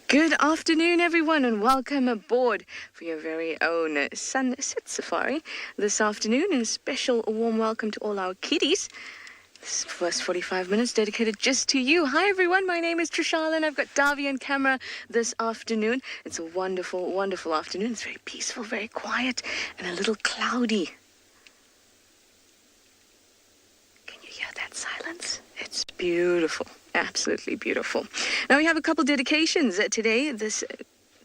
Good afternoon, everyone, and welcome aboard for your very own sunset safari this afternoon. And a special warm welcome to all our kiddies. This first 45 minutes dedicated just to you. Hi, everyone. My name is Trishal, and I've got Davi on camera this afternoon. It's a wonderful, wonderful afternoon. It's very peaceful, very quiet, and a little cloudy. Can you hear that silence? It's beautiful. Absolutely beautiful. Now we have a couple dedications today. This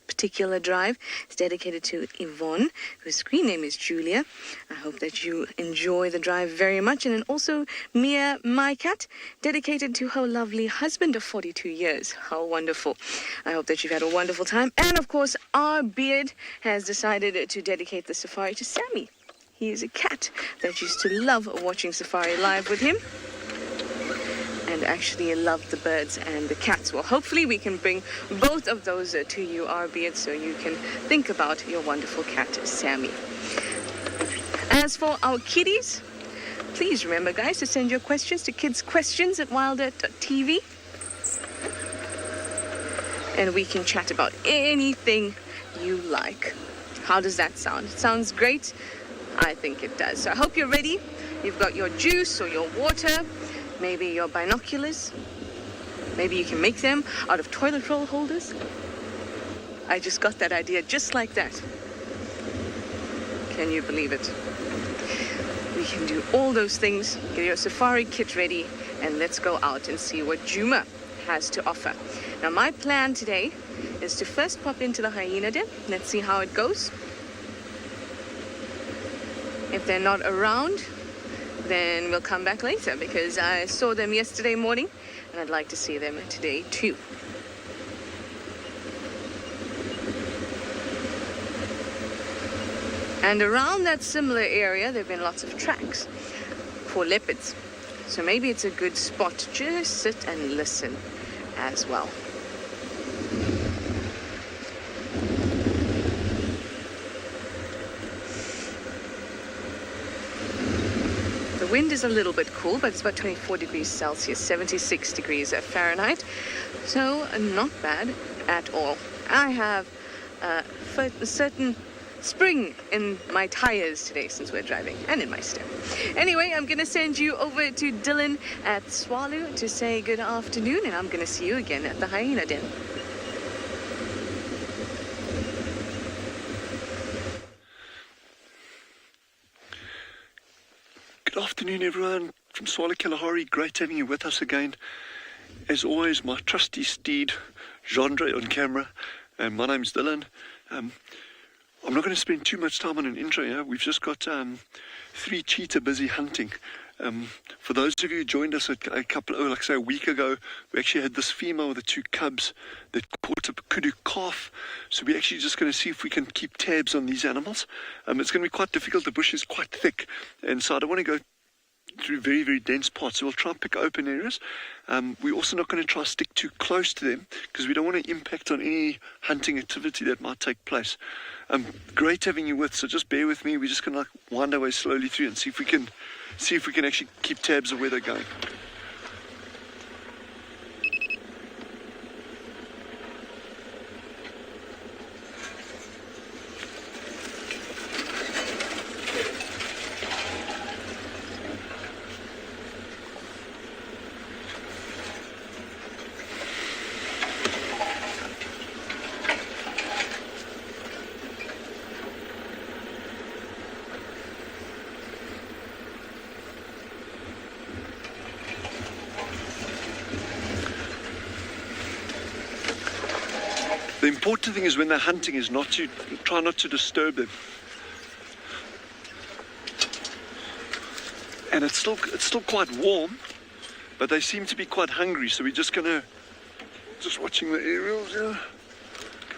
particular drive is dedicated to Yvonne, whose screen name is Julia. I hope that you enjoy the drive very much. And then also Mia, my cat, dedicated to her lovely husband of 42 years. How wonderful. I hope that you've had a wonderful time. And of course, our beard has decided to dedicate the safari to Sammy. He is a cat that used to love watching Safari Live with him, and actually loved the birds and the cats. Well, hopefully we can bring both of those to you, RB, so you can think about your wonderful cat, Sammy. As for our kiddies, please remember, guys, to send your questions to kidsquestions@wildearth.tv, and we can chat about anything you like. How does that sound? It sounds great. I think it does. So I hope you're ready. You've got your juice or your water, maybe your binoculars. Maybe you can make them out of toilet roll holders. I just got that idea just like that. Can you believe it? We can do all those things. Get your safari kit ready, and let's go out and see what Juma has to offer. Now, my plan today is to first pop into the hyena den. Let's see how it goes. If they're not around, then we'll come back later, because I saw them yesterday morning and I'd like to see them today too. And around that similar area, there have been lots of tracks for leopards. So maybe it's a good spot to just sit and listen as well. The wind is a little bit cool, but it's about 24 degrees Celsius, 76 degrees Fahrenheit. So not bad at all. I have a certain spring in my tires today since we're driving, and in my step. Anyway, I'm going to send you over to Dylan at Swallow to say good afternoon, and I'm going to see you again at the hyena den. Good afternoon, everyone, from Swallow Kalahari. Great having you with us again. As always, my trusty steed, Gendre, on camera. And my name's Dylan. I'm not going to spend too much time on an intro here. We've just got 3 cheetah busy hunting. For those of you who joined us a week ago, we actually had this female with the 2 cubs that caught a kudu calf. So we're actually just going to see if we can keep tabs on these animals. It's going to be quite difficult. The bush is quite thick, and so I don't want to go through very, very dense parts. So we'll try and pick open areas. We're also not going to try to stick too close to them, because we don't want to impact on any hunting activity that might take place. Great having you with, so just bear with me. We're just going to wind our way slowly through and see if we can actually keep tabs of where they're going. The important thing is when they're hunting is try not to disturb them. And it's still quite warm, but they seem to be quite hungry. So we're just watching the aerials here.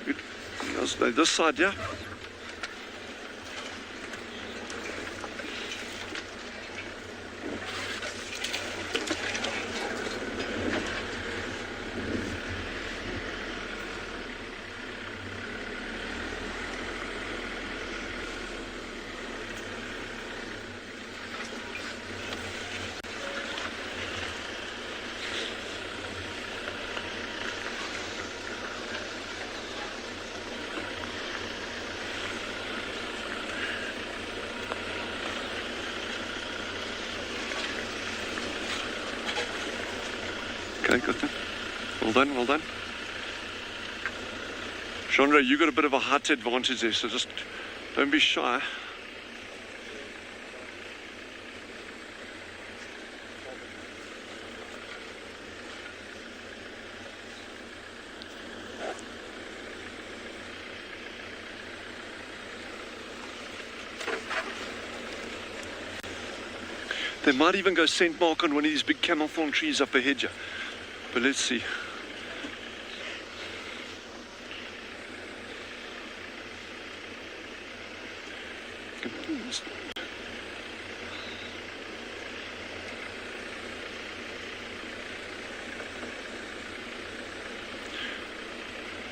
Good. This side, yeah. Okay, got them. Well done, well done. Chandra, you got a bit of a height advantage there, so just don't be shy. They might even go scent mark on one of these big camel thorn trees up ahead here. But let's see.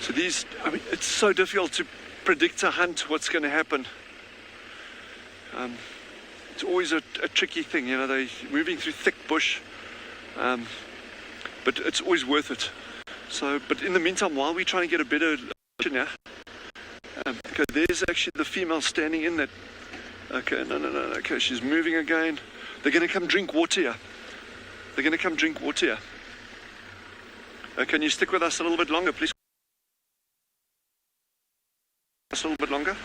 So these, I mean, it's so difficult to predict a hunt, what's going to happen. It's always a tricky thing, you know, they're moving through thick bush, but it's always worth it. So, but in the meantime, while we're trying to get a better location here, okay, there's actually the female standing in that. Okay, no, okay, she's moving again. They're going to come drink water here. They're going to come drink water here. Can you stick with us a little bit longer, please? Just a little bit longer.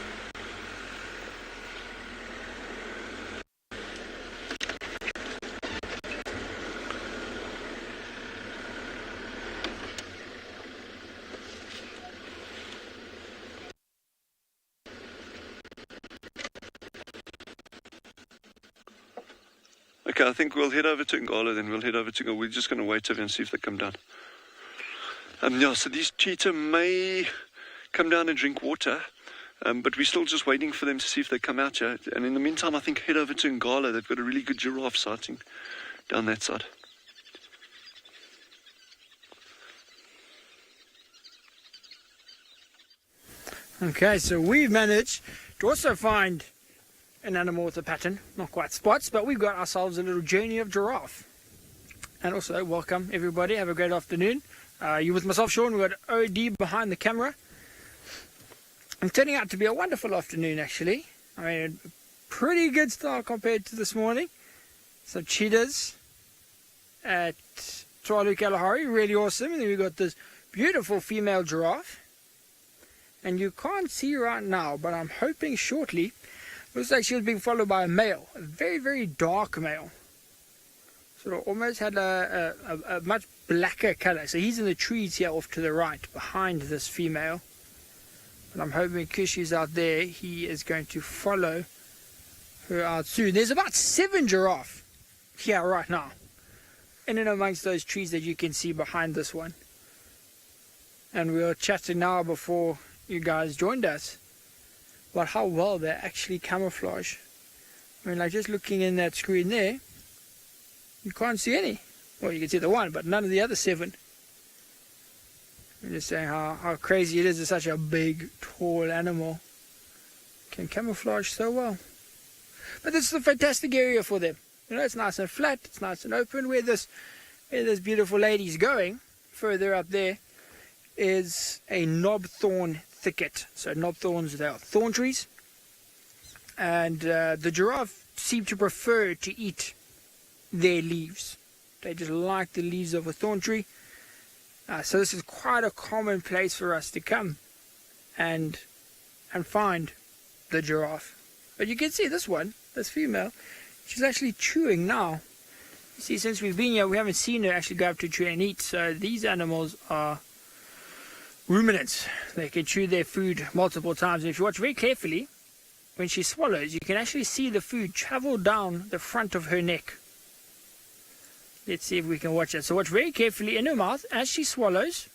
Okay, I think we'll head over to Ngala, then we'll head over to Ngala. We're just going to wait over and see if they come down. Yeah, so these cheetah may come down and drink water, but we're still just waiting for them to see if they come out here. And in the meantime, I think head over to Ngala. They've got a really good giraffe sighting down that side. Okay, so we've managed to also find an animal with a pattern, not quite spots, but we've got ourselves a little journey of giraffe. And also, welcome everybody, have a great afternoon. You with myself, Sean, we've got OD behind the camera. It's turning out to be a wonderful afternoon, actually. I mean, pretty good start compared to this morning. Some cheetahs at Tswalu Kalahari, really awesome. And then we've got this beautiful female giraffe. And you can't see right now, but I'm hoping shortly, looks like she was being followed by a male, a very, very dark male. Sort of almost had a much blacker color. So he's in the trees here off to the right, behind this female. But I'm hoping because she's out there, he is going to follow her out soon. There's about 7 giraffe here right now, in and amongst those trees that you can see behind this one. And we were chatting now before you guys joined us about how well they actually camouflage. I mean, like just looking in that screen there, you can't see any. Well, you can see the one, but none of the other 7. I'm just saying how crazy it is that such a big, tall animal can camouflage so well. But this is a fantastic area for them. You know, it's nice and flat, it's nice and open. Where this beautiful lady's going, further up there, is a knobthorn thicket. So knobthorns, they are thorn trees. And the giraffe seem to prefer to eat their leaves. They just like the leaves of a thorn tree. So this is quite a common place for us to come and find the giraffe. But you can see this one, this female, she's actually chewing now. You see, since we've been here, we haven't seen her actually go up to chew and eat. So these animals are ruminants. They can chew their food multiple times. And if you watch very carefully, when she swallows, you can actually see the food travel down the front of her neck. Let's see if we can watch that. So watch very carefully in her mouth as she swallows.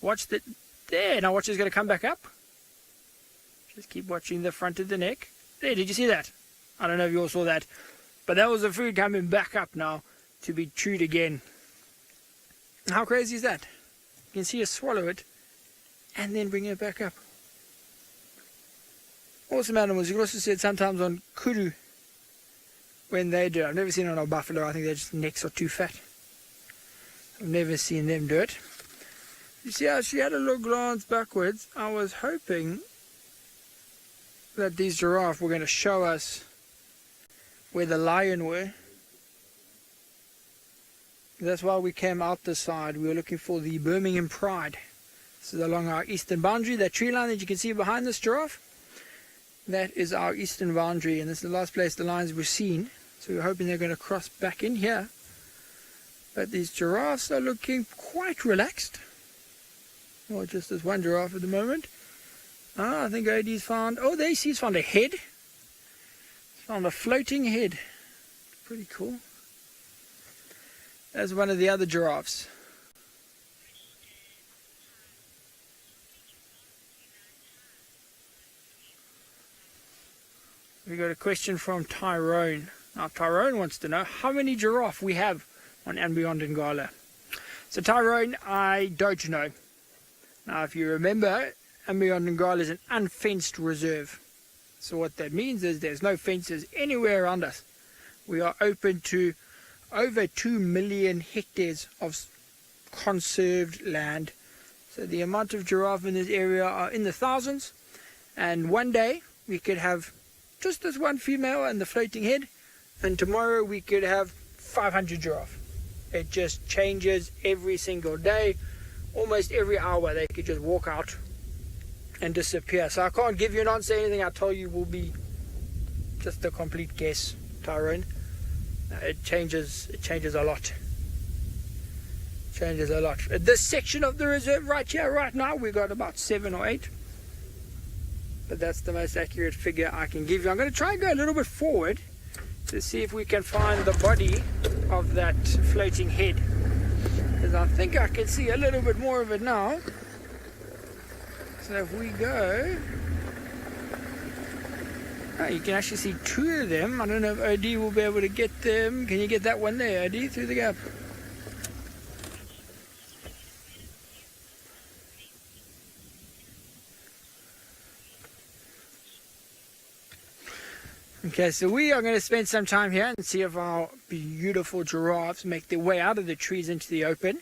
Watch that. There. Now watch, it's going to come back up. Just keep watching the front of the neck. There, did you see that? I don't know if you all saw that. But that was the food coming back up now to be chewed again. How crazy is that? You can see her swallow it and then bring it back up. Awesome animals. You can also see it sometimes on kudu when they do it. I've never seen it on a buffalo. I think their necks are too fat. I've never seen them do it. You see how she had a little glance backwards? I was hoping that these giraffe were going to show us where the lion were. That's why we came out this side. We were looking for the Birmingham Pride. This is along our eastern boundary. That tree line that you can see behind this giraffe, that is our eastern boundary, and this is the last place the lions were seen. So we're hoping they're going to cross back in here. But these giraffes are looking quite relaxed. Well, just this one giraffe at the moment. I think AD's found, oh, there he's found a head. He's found a floating head. Pretty cool. That's one of the other giraffes. We got a question from Tyrone. Now Tyrone wants to know how many giraffe we have on and beyond Ngala. So Tyrone, I don't know. Now if you remember, and beyond Ngala is an unfenced reserve. So what that means is there's no fences anywhere around us. We are open to over 2 million hectares of conserved land. So the amount of giraffe in this area are in the thousands. And one day we could have just this one female and the floating head. And tomorrow we could have 500 giraffe. It just changes every single day. Almost every hour they could just walk out and disappear. So I can't give you an answer. Anything I tell you will be just a complete guess, Tyrone. It changes a lot. Changes a lot. At this section of the reserve right here, right now, we've got about 7 or 8. But that's the most accurate figure I can give you. I'm going to try and go a little bit forward to see if we can find the body of that floating head. Because I think I can see a little bit more of it now. So if we go... Oh, you can actually see 2 of them. I don't know if OD will be able to get them. Can you get that one there, OD, through the gap? Okay, so we are going to spend some time here and see if our beautiful giraffes make their way out of the trees into the open.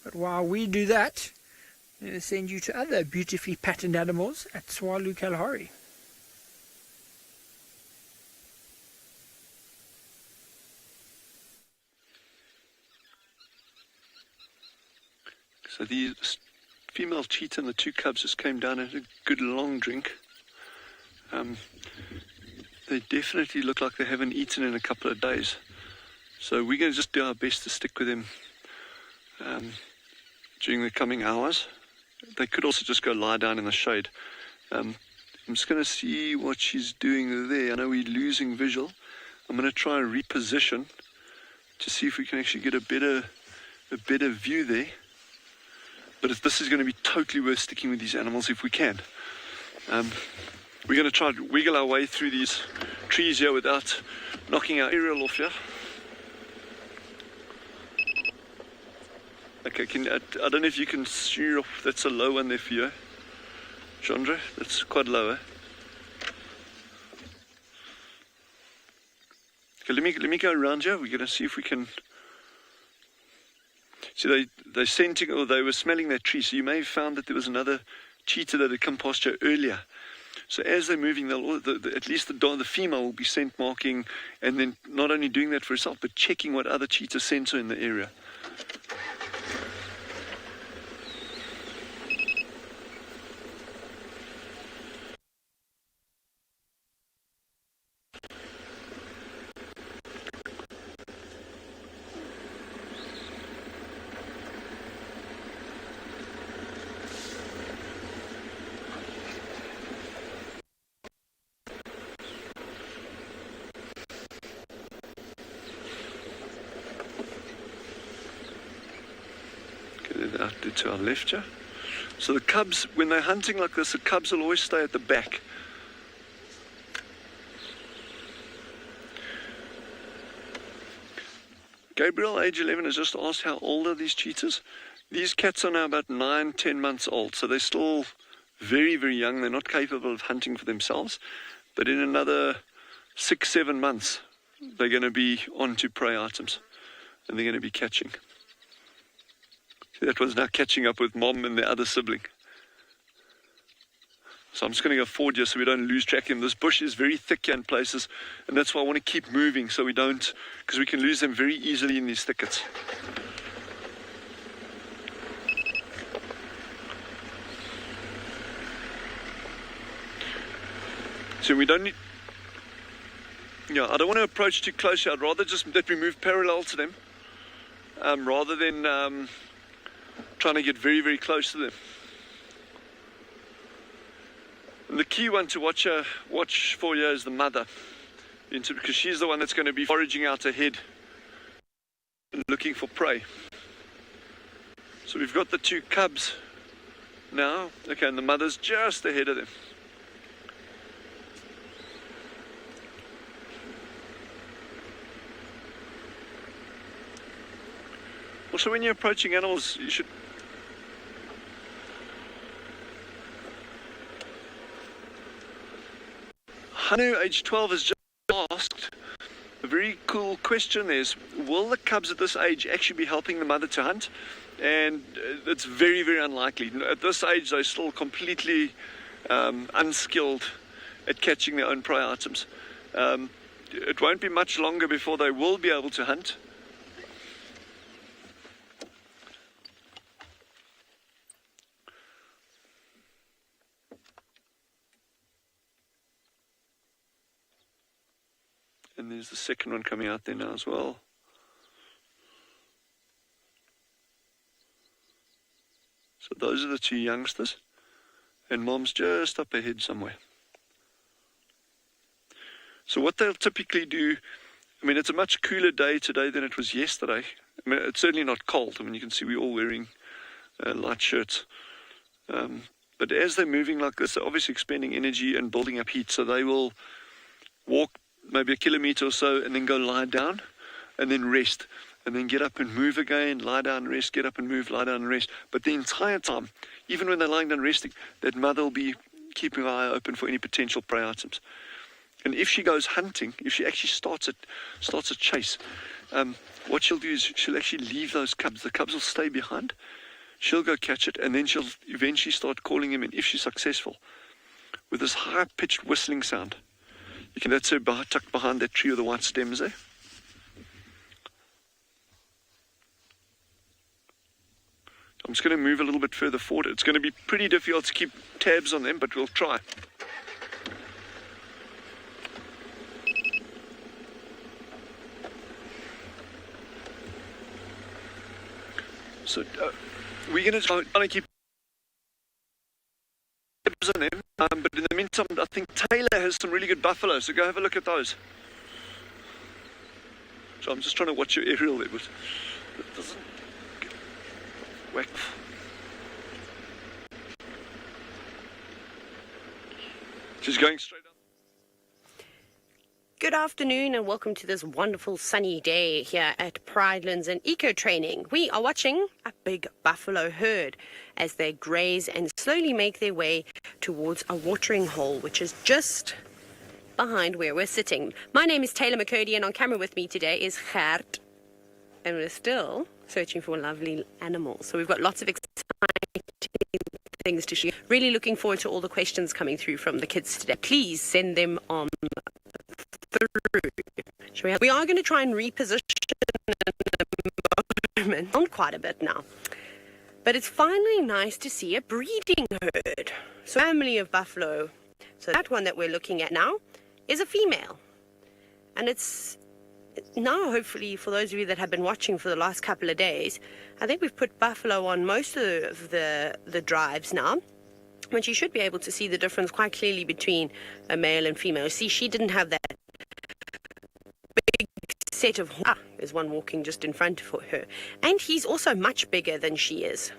But while we do that, I'm going to send you to other beautifully patterned animals at Swalu Kalahari. So the female cheetah and the 2 cubs just came down and had a good long drink. They definitely look like they haven't eaten in a couple of days. So we're going to just do our best to stick with them during the coming hours. They could also just go lie down in the shade. I'm just going to see what she's doing there. I know we're losing visual. I'm going to try and reposition to see if we can actually get a better view there. But this is going to be totally worth sticking with these animals if we can. We're going to try to wiggle our way through these trees here without knocking our aerial off here. Okay, I don't know if you can see, that's a low one there for you, Chandra. That's quite low, eh? Okay, let me go around here. We're going to see if we can... See, they're scenting, or they were smelling that tree. So you may have found that there was another cheetah that had come past you earlier. So as they're moving, at least the female will be scent marking, and then not only doing that for herself, but checking what other cheetahs scent in the area. Out there to our left here. So the cubs, when they're hunting like this, the cubs will always stay at the back. Gabriel, age 11, has just asked how old are these cheetahs. These cats are now about 9-10 months old, so they're still very, very young. They're not capable of hunting for themselves, but in another 6-7 months they're going to be on to prey items, and they're going to be catching. That one's now catching up with mom and the other sibling. So I'm just going to go forward here so we don't lose track of them. This bush is very thick here in places, and that's why I want to keep moving so we don't, because we can lose them very easily in these thickets. So we don't need... Yeah, I don't want to approach too close here. I'd rather just that we move parallel to them, rather than trying to get very, very close to them. And the key one to watch for here is the mother, because she's the one that's going to be foraging out ahead and looking for prey. So we've got the two cubs now, okay, and the mother's just ahead of them. Also, when you're approaching animals, you should... Hanu, age 12, has just asked a very cool question. Will the cubs at this age actually be helping the mother to hunt? And it's very, very unlikely. At this age, they're still completely unskilled at catching their own prey items. It won't be much longer before they will be able to hunt. And there's the second one coming out there now as well. So those are the two youngsters. And mom's just up ahead somewhere. So what they'll typically do, I mean, it's a much cooler day today than it was yesterday. I mean, it's certainly not cold. I mean, you can see we're all wearing light shirts. But as they're moving like this, they're obviously expending energy and building up heat. So they will walk maybe a kilometer or so and then go lie down and then rest and then get up and move again, lie down, rest, get up and move, lie down and rest. But the entire time, even when they're lying down resting, that mother will be keeping her eye open for any potential prey items. And if she goes hunting, if she actually starts a chase, what she'll do is she'll actually leave those cubs. The cubs will stay behind. She'll go catch it, and then she'll eventually start calling him in if she's successful with this high-pitched whistling sound. That's her tucked behind that tree with the white stems there. I'm just going to move a little bit further forward. It's going to be pretty difficult to keep tabs on them, but we'll try. So we're going to try to keep tabs on them. But in the meantime, I think Taylor has some really good buffalo, so go have a look at those. So I'm just trying to watch your aerial there, but it doesn't get whack. She's going straight up. Good afternoon and welcome to this wonderful sunny day here at Pridelands and Eco Training. We are watching a big buffalo herd as they graze and slowly make their way towards a watering hole, which is just behind where we're sitting. My name is Taylor McCurdy, and on camera with me today is Gert, and we're still searching for lovely animals. So we've got lots of exciting things to share. Really looking forward to all the questions coming through from the kids today. Please send them on through. We are going to try and reposition in a moment on quite a bit now. But it's finally nice to see a breeding herd. So family of buffalo. So that one that we're looking at now is a female. And it's now, hopefully, for those of you that have been watching for the last couple of days, I think we've put buffalo on most of the drives now. And you should be able to see the difference quite clearly between a male and female. See, she didn't have that big set of... there's one walking just in front of her. And he's also much bigger than she is.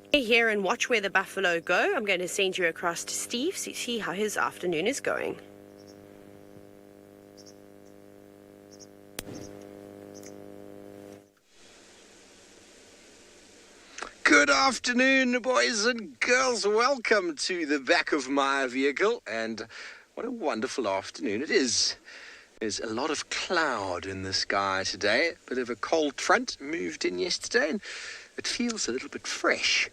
Stay here and watch where the buffalo go. I'm going to send you across to Steve to see how his afternoon is going. Good afternoon, boys and girls. Welcome to the back of my vehicle, and what a wonderful afternoon it is. There's a lot of cloud in the sky today. A bit of a cold front moved in yesterday, and it feels a little bit fresh.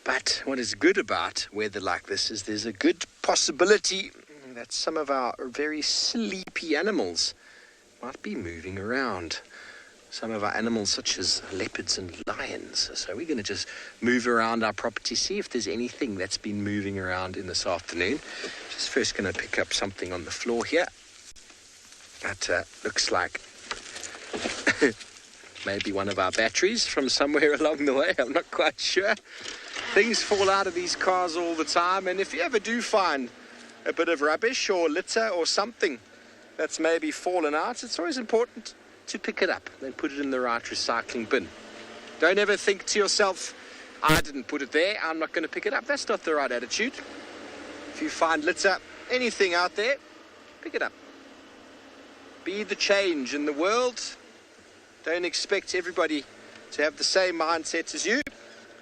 But what is good about weather like this is there's a good possibility that some of our very sleepy animals might be moving around. some of our animals such as leopards and lions. So we're going to just move around our property, see if there's anything that's been moving around in this afternoon. Just first going to pick up something on the floor here. That looks like maybe one of our batteries from somewhere along the way. I'm not quite sure. Things fall out of these cars all the time, and if you ever do find a bit of rubbish or litter or something that's maybe fallen out, it's always important to pick it up and put it in the right recycling bin. Don't ever think to yourself, I didn't put it there, I'm not going to pick it up. That's not the right attitude. If you find litter, anything out there, pick it up. Be the change in the world. Don't expect everybody to have the same mindset as you.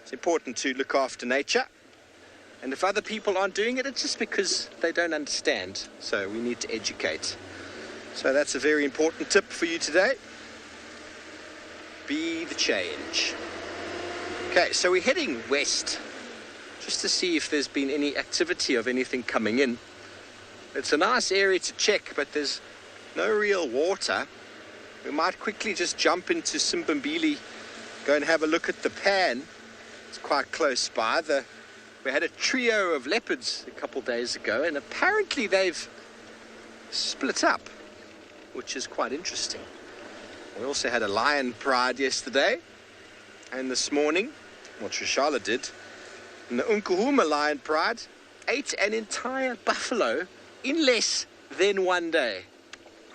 It's important to look after nature. And if other people aren't doing it, it's just because they don't understand. So we need to educate. So that's a very important tip for you today. Be the change. Okay, so we're heading west just to see if there's been any activity of anything coming in. It's a nice area to check, but there's no real water. We might quickly just jump into Simbambili, go and have a look at the pan. It's quite close by. We had a trio of leopards a couple days ago, and apparently they've split up, which is quite interesting. We also had a lion pride yesterday, and this morning, what Trishala did, and the Unkuhuma lion pride ate an entire buffalo in less than one day.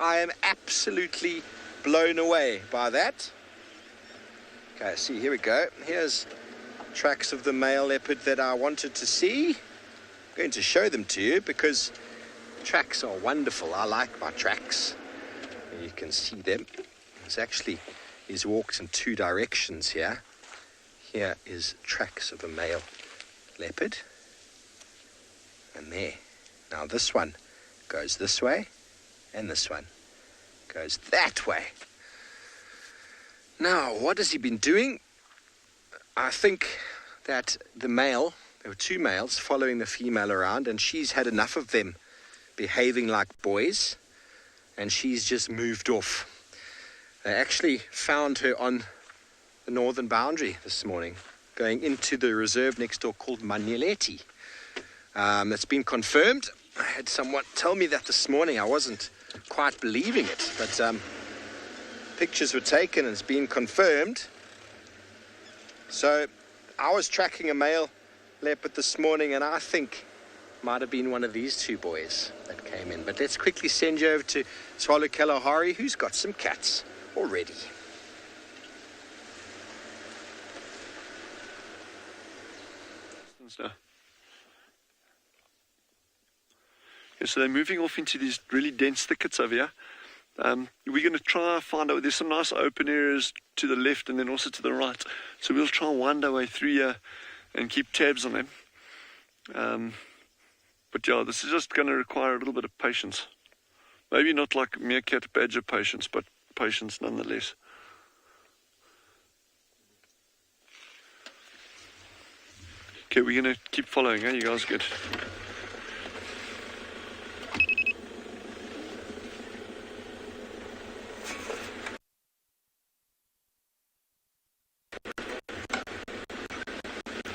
I am absolutely blown away by that. Okay, see, here we go. Here's tracks of the male leopard that I wanted to see. I'm going to show them to you because tracks are wonderful. I like my tracks. You can see them. He's walked in two directions here. Here is tracks of a male leopard. And there. Now this one goes this way, and this one goes that way. Now, what has he been doing? I think that the male, there were two males following the female around, and she's had enough of them behaving like boys, and she's just moved off. They actually found her on the northern boundary this morning, going into the reserve next door called Manyeleti. It's been confirmed. I had someone tell me that this morning. I wasn't quite believing it, but pictures were taken and it's been confirmed. So I was tracking a male leopard this morning, and I think it might have been one of these two boys that came in. But let's quickly send you over to Swalo Kalahari, who's got some cats already. Yeah, so they're moving off into these really dense thickets over here. We're going to try and find out, there's some nice open areas to the left and then also to the right. So we'll try and wind our way through here and keep tabs on them. But yeah, this is just going to require a little bit of patience. Maybe not like meerkat badger patience, but patience nonetheless. Okay, we're going to keep following, eh? You guys good?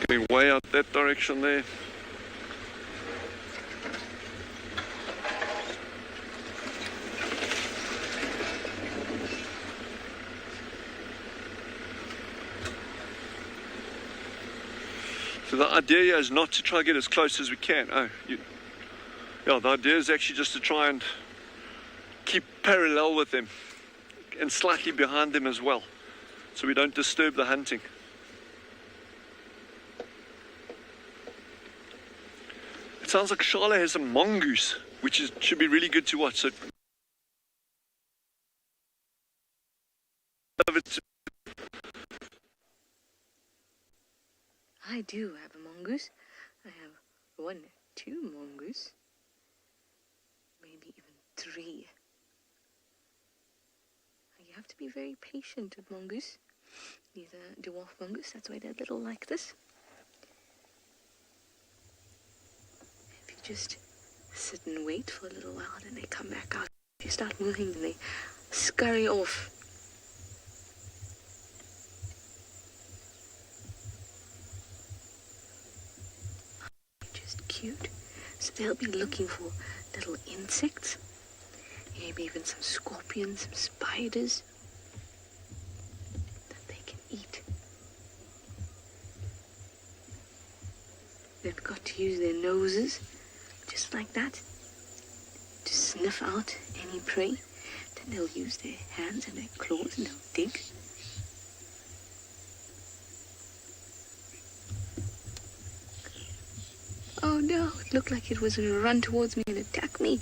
Going way out that direction there. So the idea here is not to try to get as close as we can. Yeah, the idea is actually just to try and keep parallel with them and slightly behind them as well, so we don't disturb the hunting. It sounds like Charlotte has some mongoose, which should be really good to watch. So I do have a mongoose. I have 1, 2 mongoose. Maybe even 3. You have to be very patient with mongoose. These are dwarf mongoose, that's why they're little like this. If you just sit and wait for a little while, then they come back out. If you start moving, then they scurry off. cute. So they'll be looking for little insects, maybe even some scorpions, some spiders that they can eat. They've got to use their noses, just like that, to sniff out any prey. Then they'll use their hands and their claws and they'll dig. Oh no, it looked like it was going to run towards me and attack me.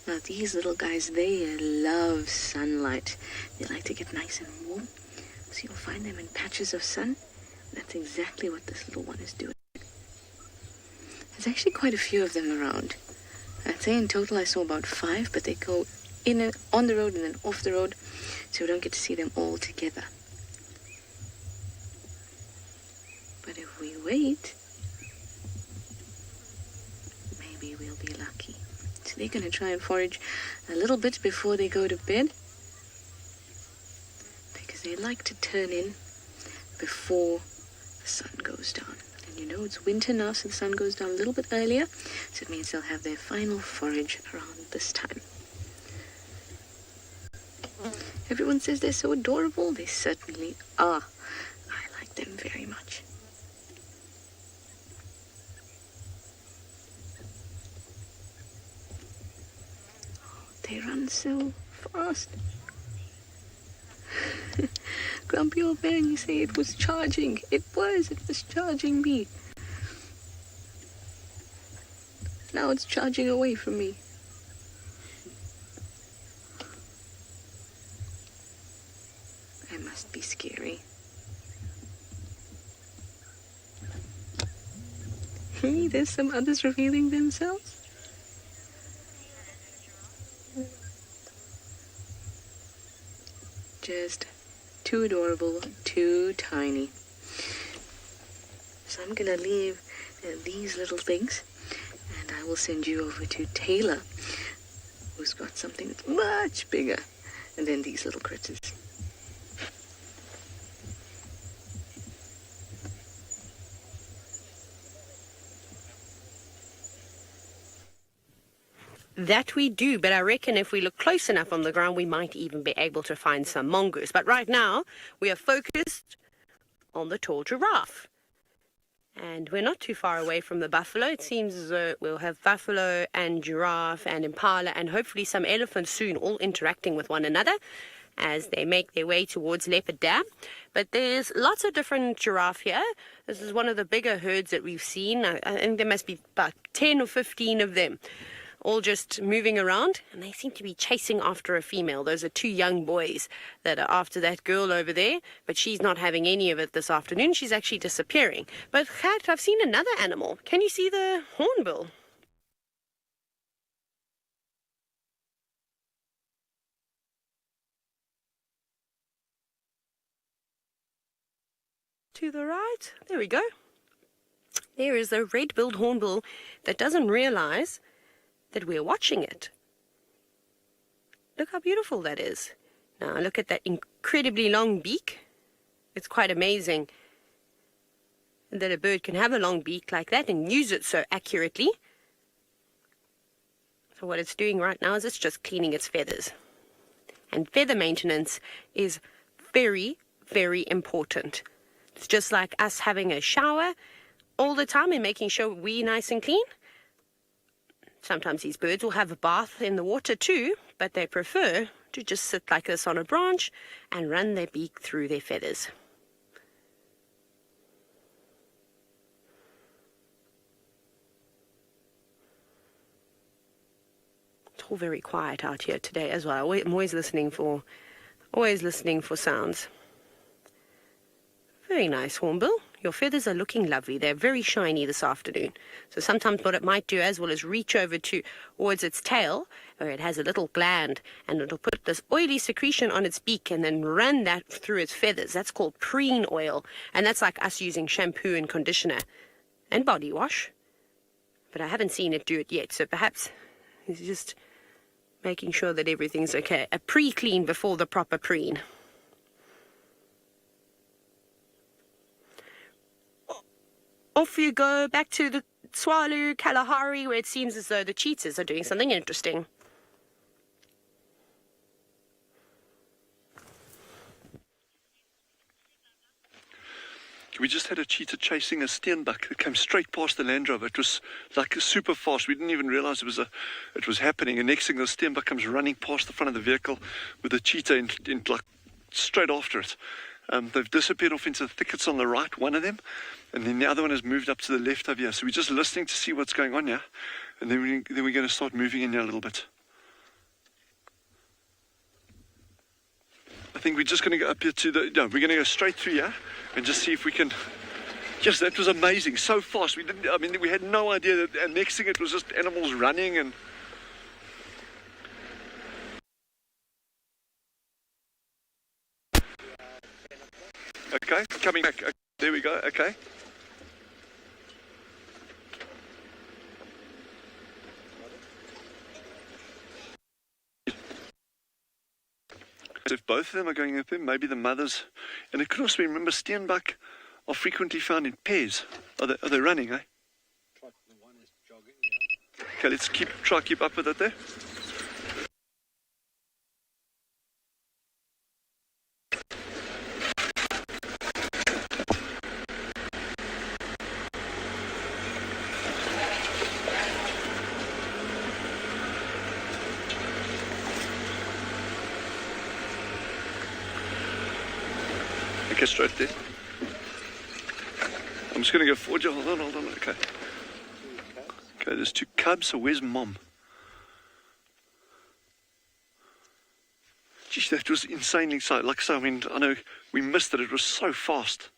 Now these little guys, they love sunlight. They like to get nice and warm. So you'll find them in patches of sun. That's exactly what this little one is doing. There's actually quite a few of them around. I'd say in total I saw about 5, but they go in and on the road and then off the road, so we don't get to see them all together. But if we wait, maybe we'll be lucky. So they're going to try and forage a little bit before they go to bed, because they like to turn in before the sun goes down. And you know it's winter now, so the sun goes down a little bit earlier, so it means they'll have their final forage around this time. Everyone says they're so adorable. They certainly are. I like them very much. They run so fast. Grumpy old man, you say it was charging. It was charging me. Now it's charging away from me. It must be scary. Hey, there's some others revealing themselves. Just too adorable, too tiny. So I'm gonna leave these little things, and I will send you over to Taylor, who's got something that's much bigger than these little critters. That we do, but I reckon if we look close enough on the ground, we might even be able to find some mongoose. But right now, we are focused on the tall giraffe. And we're not too far away from the buffalo. It seems as though we'll have buffalo and giraffe and impala and hopefully some elephants soon, all interacting with one another as they make their way towards Leopard Dam. But there's lots of different giraffe here. This is one of the bigger herds that we've seen. I think there must be about 10 or 15 of them, all just moving around, and they seem to be chasing after a female. Those are 2 young boys that are after that girl over there, but she's not having any of it this afternoon. She's actually disappearing. But Kat, I've seen another animal. Can you see the hornbill? To the right, there we go. There is the red-billed hornbill that doesn't realize that we're watching it. Look how beautiful that is. Now look at that incredibly long beak. It's quite amazing that a bird can have a long beak like that and use it so accurately. So what it's doing right now is it's just cleaning its feathers. And feather maintenance is very, very important. It's just like us having a shower all the time and making sure we're nice and clean. Sometimes these birds will have a bath in the water too, but they prefer to just sit like this on a branch and run their beak through their feathers. It's all very quiet out here today as well. I'm always listening for sounds. Very nice, hornbill. Your feathers are looking lovely. They're very shiny this afternoon. So sometimes what it might do as well is reach over towards its tail, where it has a little gland, and it'll put this oily secretion on its beak and then run that through its feathers. That's called preen oil. And that's like us using shampoo and conditioner and body wash. But I haven't seen it do it yet, so perhaps it's just making sure that everything's okay. A pre-clean before the proper preen. off you go back to the Swallow, Kalahari, where it seems as though the cheetahs are doing something interesting. We just had a cheetah chasing a steenbok that came straight past the Land Rover. It was like super fast. We didn't even realize it was happening. And next thing, the steenbok comes running past the front of the vehicle with the cheetah in like straight after it. They've disappeared off into the thickets on the right, one of them, and then the other one has moved up to the left over here. So we're just listening to see what's going on here, and then we're going to start moving in here a little bit. I think we're just going to go up here we're going to go straight through here and just see if we can. Yes, that was amazing. So fast. We had no idea that. And next thing, it was just animals running and. Okay, coming back. Okay, there we go. Okay. If both of them are going up there, maybe the mothers, and it could also be, remember, steenbok are frequently found in pairs. Are they running, eh? Okay, let's try keep up with it there. Okay, straight there. I'm just going to go forward. Hold on. Okay. Okay, there's two cubs. So where's Mom? Geez, that was insanely exciting. Like so, I know we missed it. It was so fast.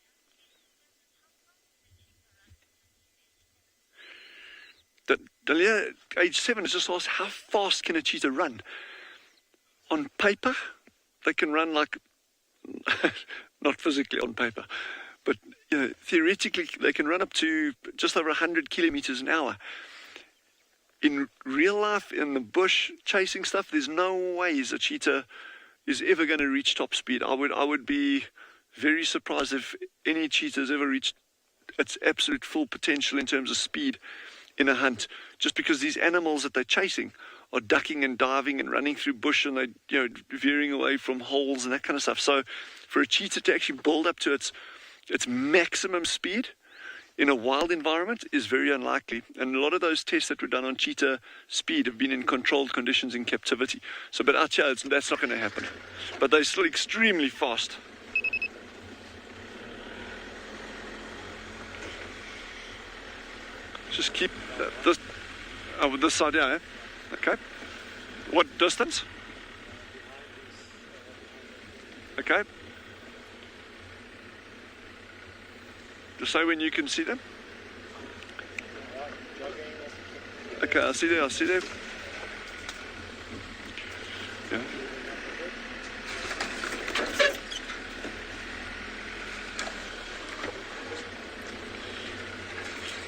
Dalia, age 7, has just asked, how fast can a cheetah run? On paper, they can run like... not physically on paper, but theoretically they can run up to just over 100 kilometers an hour. In real life, in the bush, chasing stuff, there's no ways a cheetah is ever going to reach top speed. I would be very surprised if any cheetah has ever reached its absolute full potential in terms of speed in a hunt, just because these animals that they're chasing are ducking and diving and running through bush, and they're veering away from holes and that kind of stuff. So for a cheetah to actually build up to its maximum speed in a wild environment is very unlikely. And a lot of those tests that were done on cheetah speed have been in controlled conditions in captivity. So, but out here, that's not going to happen. But they're still extremely fast. Just keep this side here, eh? Okay. What distance? Okay. Just say when you can see them. Okay, I see there. Yeah.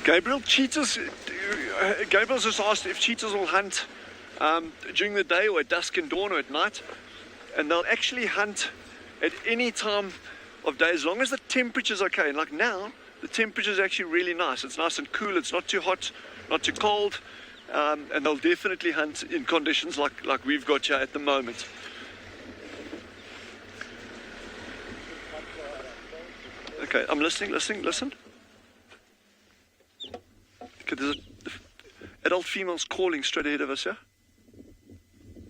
Gabriel's just asked if cheetahs will hunt during the day or at dusk and dawn or at night, and they'll actually hunt at any time of day as long as the temperature's okay. And like now, the temperature's actually really nice. It's nice and cool. It's not too hot, not too cold, and they'll definitely hunt in conditions like we've got here at the moment. Okay, I'm listening. Listen. Okay, there's an adult female's calling straight ahead of us, yeah?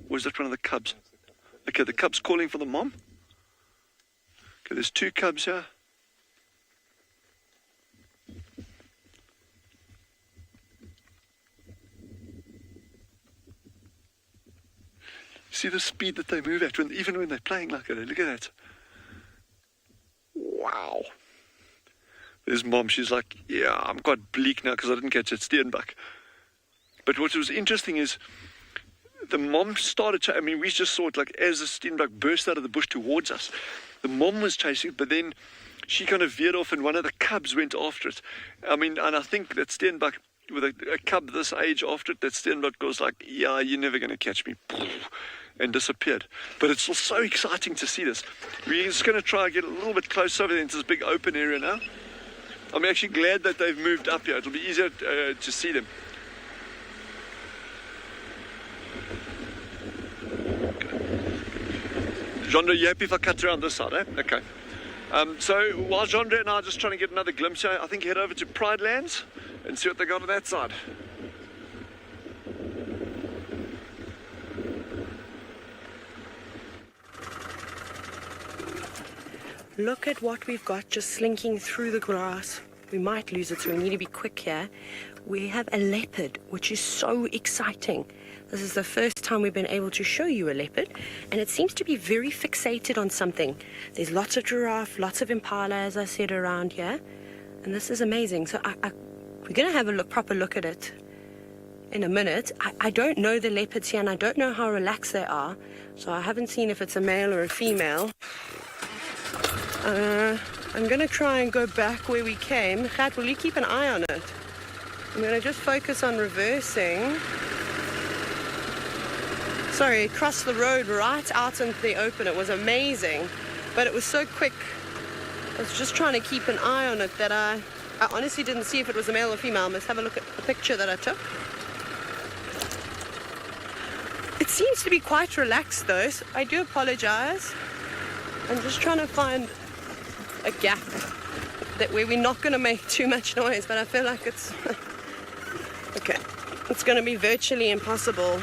Or is that one of the cubs? Okay, the cub's calling for the mom. Okay, there's two cubs here. See the speed that they move at, even when they're playing like that. Look at that. Wow. There's Mom. She's like, yeah, I'm quite bleak now because I didn't catch that steenbok. But what was interesting is the Mom started, we just saw it like as the steenbok burst out of the bush towards us. The Mom was chasing, but then she kind of veered off and one of the cubs went after it. And I think that steenbok, with a cub this age after it, that steenbok was like, yeah, you're never going to catch me. And disappeared. But it's still so exciting to see this. We're just going to try and get a little bit closer over there into this big open area now. I'm actually glad that they've moved up here. It'll be easier to see them. Jandre, you happy if I cut around this side, eh? Okay. So while Jandre and I are just trying to get another glimpse here, I think head over to Pride Lands and see what they got on that side. Look at what we've got just slinking through the grass. We might lose it, so we need to be quick here. We have a leopard, which is so exciting. This is the first time we've been able to show you a leopard, and it seems to be very fixated on something. There's lots of giraffe, lots of impala, as I said, around here, and this is amazing. So we're going to have a proper look at it in a minute. I don't know the leopards here, and I don't know how relaxed they are, so I haven't seen if it's a male or a female. I'm going to try and go back where we came. Gert, will you keep an eye on it? I'm going to just focus on reversing. Sorry, it crossed the road right out into the open. It was amazing, but it was so quick. I was just trying to keep an eye on it that I honestly didn't see if it was a male or female. Let's have a look at the picture that I took. It seems to be quite relaxed though, so I do apologize. I'm just trying to find a gap where we're not going to make too much noise, but I feel like it's okay. It's going to be virtually impossible.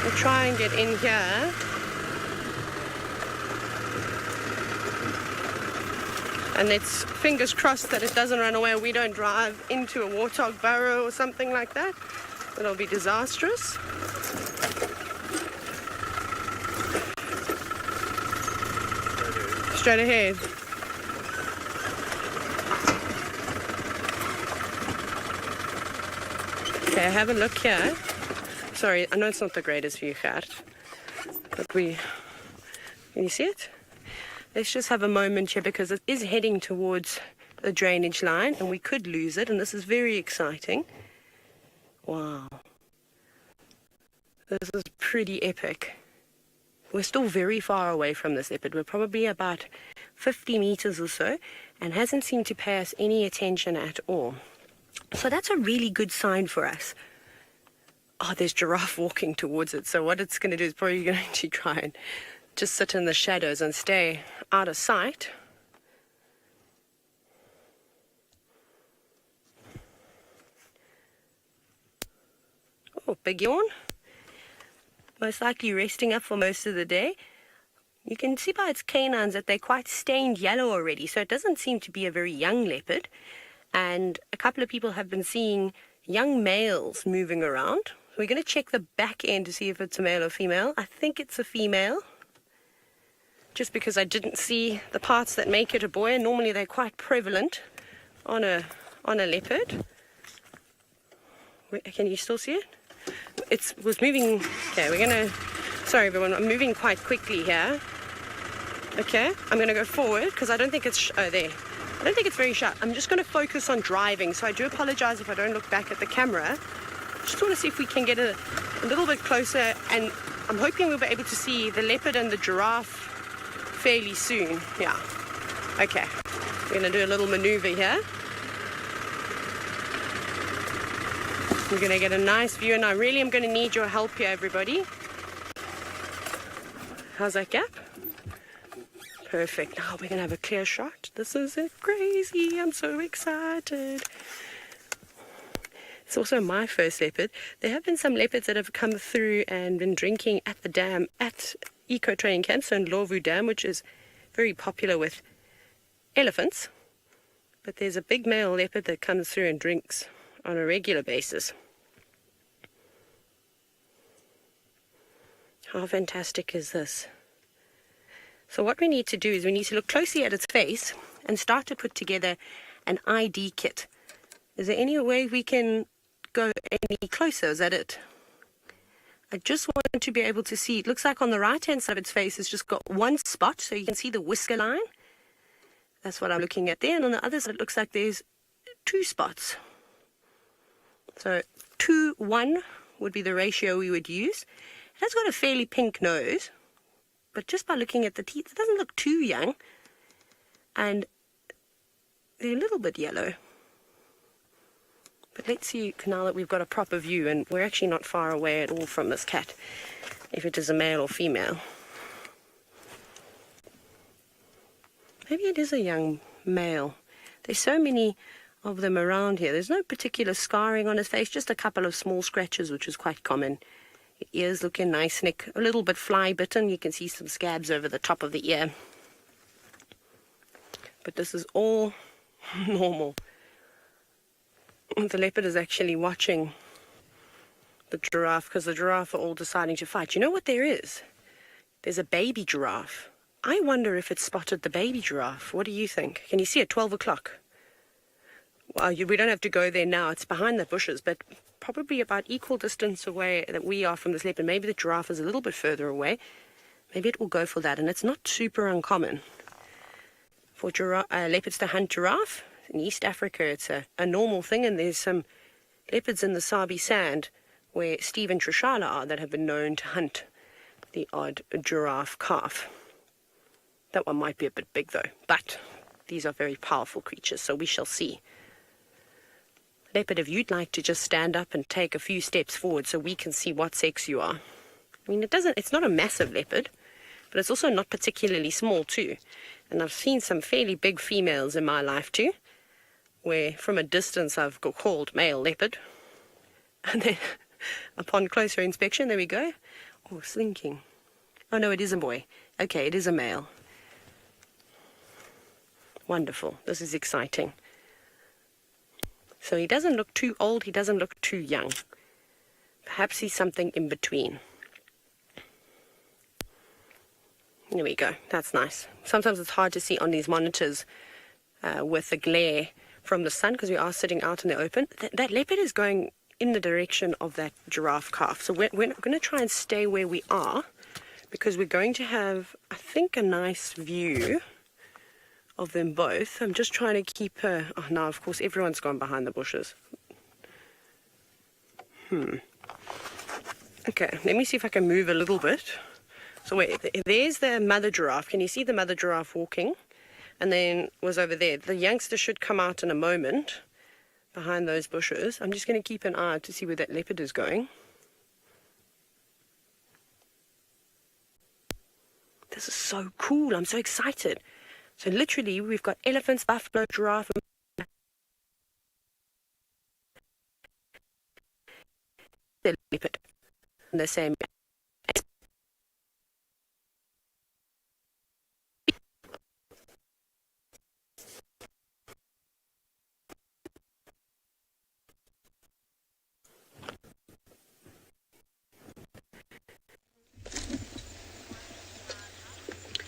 We'll try and get in here. And it's fingers crossed that it doesn't run away, or we don't drive into a warthog burrow or something like that. It'll be disastrous. Straight ahead. Okay, have a look here. Sorry, I know it's not the greatest view, Gert, but can you see it? Let's just have a moment here because it is heading towards the drainage line and we could lose it, and this is very exciting. Wow. This is pretty epic. We're still very far away from this leopard. We're probably about 50 meters or so and hasn't seemed to pay us any attention at all. So that's a really good sign for us. Oh, there's giraffe walking towards it. So what it's going to do is probably going to try and just sit in the shadows and stay out of sight. Oh, big yawn. Most likely resting up for most of the day. You can see by its canines that they're quite stained yellow already, so it doesn't seem to be a very young leopard. And a couple of people have been seeing young males moving around. So we're going to check the back end to see if it's a male or female. I think it's a female, just because I didn't see the parts that make it a boy, and normally they're quite prevalent on a leopard. Can you still see it? It was moving. Okay, we're gonna. Sorry, everyone. I'm moving quite quickly here. Okay, I'm gonna go forward because I don't think it's. Oh, there. I don't think it's very sharp. I'm just gonna focus on driving. So I do apologize if I don't look back at the camera. Just want to see if we can get a little bit closer, and I'm hoping we'll be able to see the leopard and the giraffe fairly soon. Yeah. Okay. We're gonna do a little maneuver here. We're going to get a nice view, and I really am going to need your help here, everybody. How's that gap? Perfect. Now we're going to have a clear shot. This is crazy. I'm so excited. It's also my first leopard. There have been some leopards that have come through and been drinking at the dam at Eco Training Camp, so in Ndlovu Dam, which is very popular with elephants. But there's a big male leopard that comes through and drinks on a regular basis. How fantastic is this? So what we need to do is we need to look closely at its face and start to put together an ID kit. Is there any way we can go any closer? Is that it? I just want to be able to see. It looks like on the right hand side of its face it's just got one spot, so you can see the whisker line. That's what I'm looking at there. And on the other side it looks like there's two spots. So 2:1 would be the ratio we would use. It has got a fairly pink nose, but just by looking at the teeth, it doesn't look too young. and they're a little bit yellow. But let's see now that we've got a proper view, and we're actually not far away at all from this cat, if it is a male or female. Maybe it is a young male. There's so many of them around here. There's no particular scarring on his face, just a couple of small scratches, which is quite common. Ears looking nice, Nick. A little bit fly bitten. You can see some scabs over the top of the ear. But this is all normal. The leopard is actually watching the giraffe because the giraffe are all deciding to fight. You know what there is? There's a baby giraffe. I wonder if it spotted the baby giraffe. What do you think? Can you see it? 12 o'clock. Well, we don't have to go there now. It's behind the bushes, but probably about equal distance away that we are from this leopard. Maybe the giraffe is a little bit further away. Maybe it will go for that. And it's not super uncommon for leopards to hunt giraffe. In East Africa, it's a normal thing. And there's some leopards in the Sabi Sand where Steve and Trishala are that have been known to hunt the odd giraffe calf. That one might be a bit big, though. But these are very powerful creatures, so we shall see. Leopard, if you'd like to just stand up and take a few steps forward so we can see what sex you are. I mean, it's not a massive leopard, but it's also not particularly small too. And I've seen some fairly big females in my life too, where from a distance I've called male leopard. And then upon closer inspection, there we go. Oh, slinking. Oh no, it is a boy. Okay, it is a male. Wonderful. This is exciting. So he doesn't look too old, he doesn't look too young. Perhaps he's something in between. There we go. That's nice. Sometimes it's hard to see on these monitors with the glare from the sun because we are sitting out in the open. That leopard is going in the direction of that giraffe calf. So we're going to try and stay where we are because we're going to have, I think, a nice view of them both. I'm just trying to keep her. Oh, now, of course, everyone's gone behind the bushes. Okay, let me see if I can move a little bit. So wait, there's the mother giraffe. Can you see the mother giraffe walking? And then was over there. The youngster should come out in a moment behind those bushes. I'm just going to keep an eye to see where that leopard is going. This is so cool. I'm so excited. So literally, we've got elephants, buffalo, giraffe, and leopard in the same.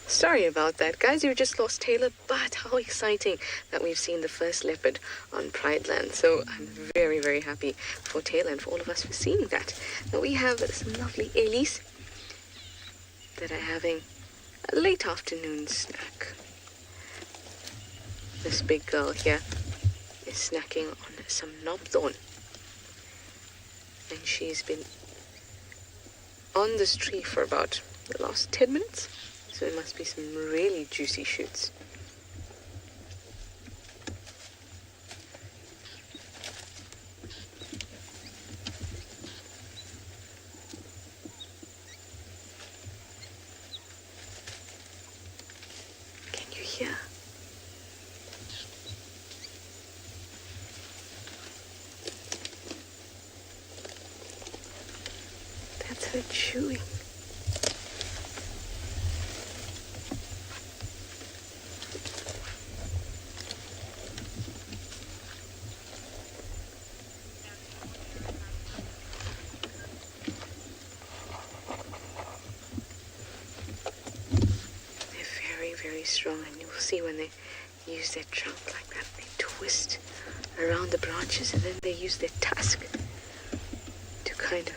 Sorry about that, guys. You just lost Taylor, but how exciting that we've seen the first leopard on Pride Land. So I'm very, very happy for Taylor and for all of us for seeing that. Now we have some lovely Ellies that are having a late afternoon snack. This big girl here is snacking on some knobthorn. And she's been on this tree for about the last 10 minutes. So it must be some really juicy shoots. Can you hear? That's her chewing. Very strong, and you'll see when they use their trunk like that, they twist around the branches and then they use their tusk to kind of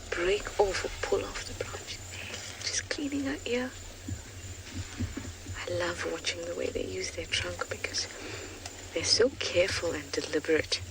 break off or pull off the branch. Just cleaning her ear. I love watching the way they use their trunk because they're so careful and deliberate.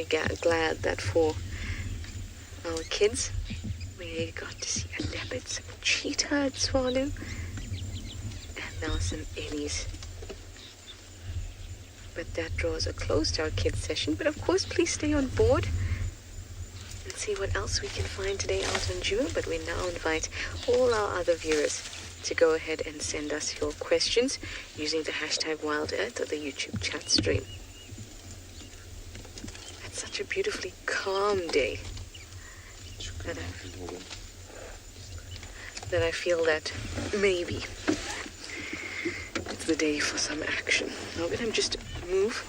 very glad that for our kids, we got to see a leopard, some cheetah and swallow, and now some ellies. But that draws a close to our kids session. But of course, please stay on board and see what else we can find today out on June. But we now invite all our other viewers to go ahead and send us your questions using the hashtag WildEarth or the YouTube chat stream. It's such a beautifully calm day that I feel that maybe it's the day for some action. Now I'm going to just move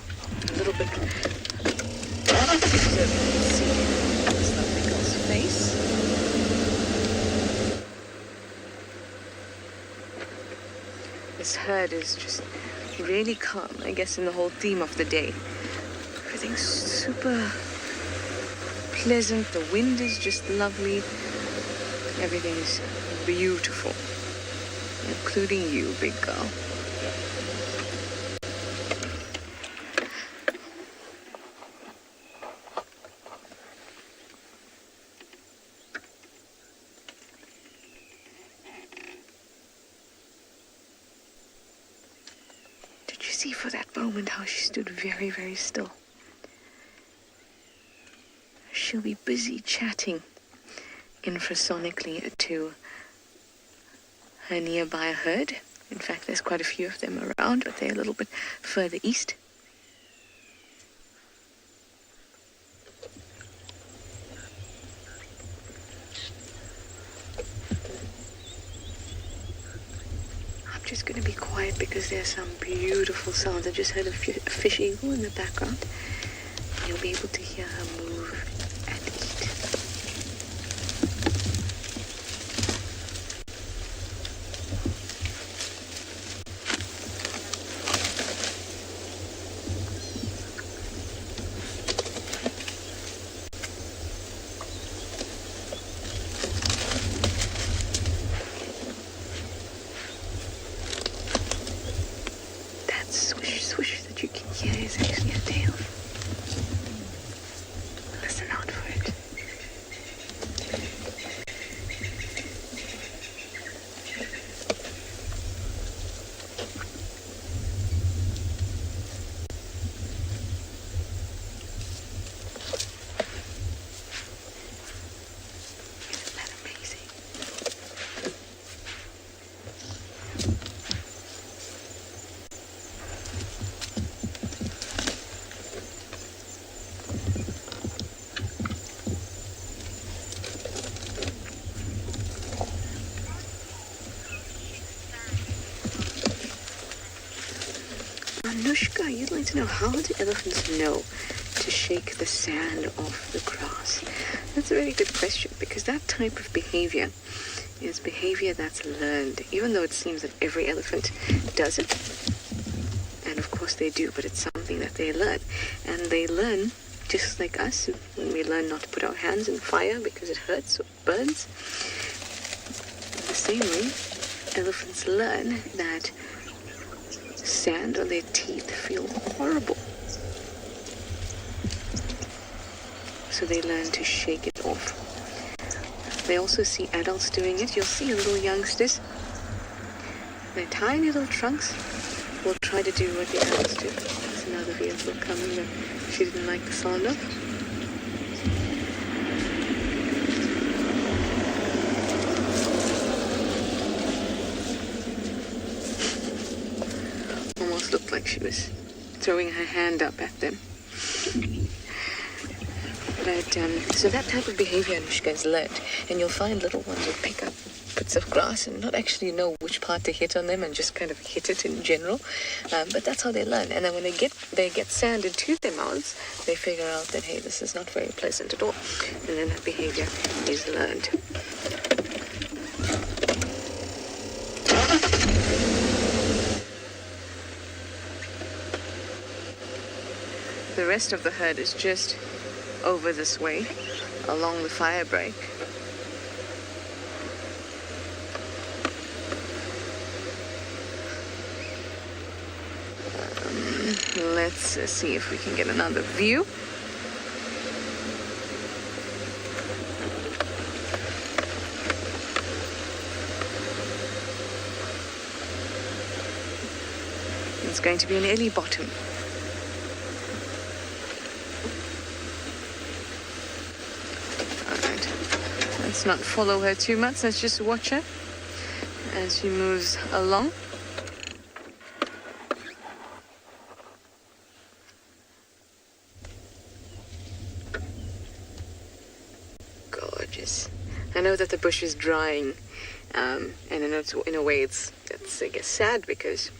a little bit so you can see this lovely girl's face. This herd is just really calm, I guess, in the whole theme of the day. Everything's super pleasant. The wind is just lovely. Everything is beautiful, including you, big girl. Did you see for that moment how she stood very, very still? She'll be busy chatting infrasonically to her nearby herd. In fact, there's quite a few of them around, but they're a little bit further east. I'm just going to be quiet because there's some beautiful sounds. I just heard a fish eagle in the background. You'll be able to hear her move and eat. That swish, swish that you can hear is actually a tail. Listen out for it. Isn't that amazing? Anushka, you'd like to know, how do elephants know to shake the sand off the grass? That's a really good question, because that type of behavior is behavior that's learned, even though it seems that every elephant does it. And of course they do, but it's something that they learn. And they learn just like us, when we learn not to put our hands in fire because it hurts or burns. The same way, elephants learn that sand on their teeth feel horrible. So they learn to shake it off. They also see adults doing it. You'll see little youngsters. Their tiny little trunks will try to do what the adults do. There's another vehicle coming that she didn't like the sound of. Almost looked like she was throwing her hand up at them. But, so that type of behavior Anushka has learned, and you'll find little ones will pick up bits of grass and not actually know which part to hit on them and just kind of hit it in general. But that's how they learn. And then when they get sand into their mouths, they figure out that, hey, this is not very pleasant at all. And then that behavior is learned. The rest of the herd is just over this way, along the fire break. Let's see if we can get another view. going to be an early bottom. Alright, let's not follow her too much. Let's just watch her as she moves along. Gorgeous. I know that the bush is drying, and in a way it's I guess sad, because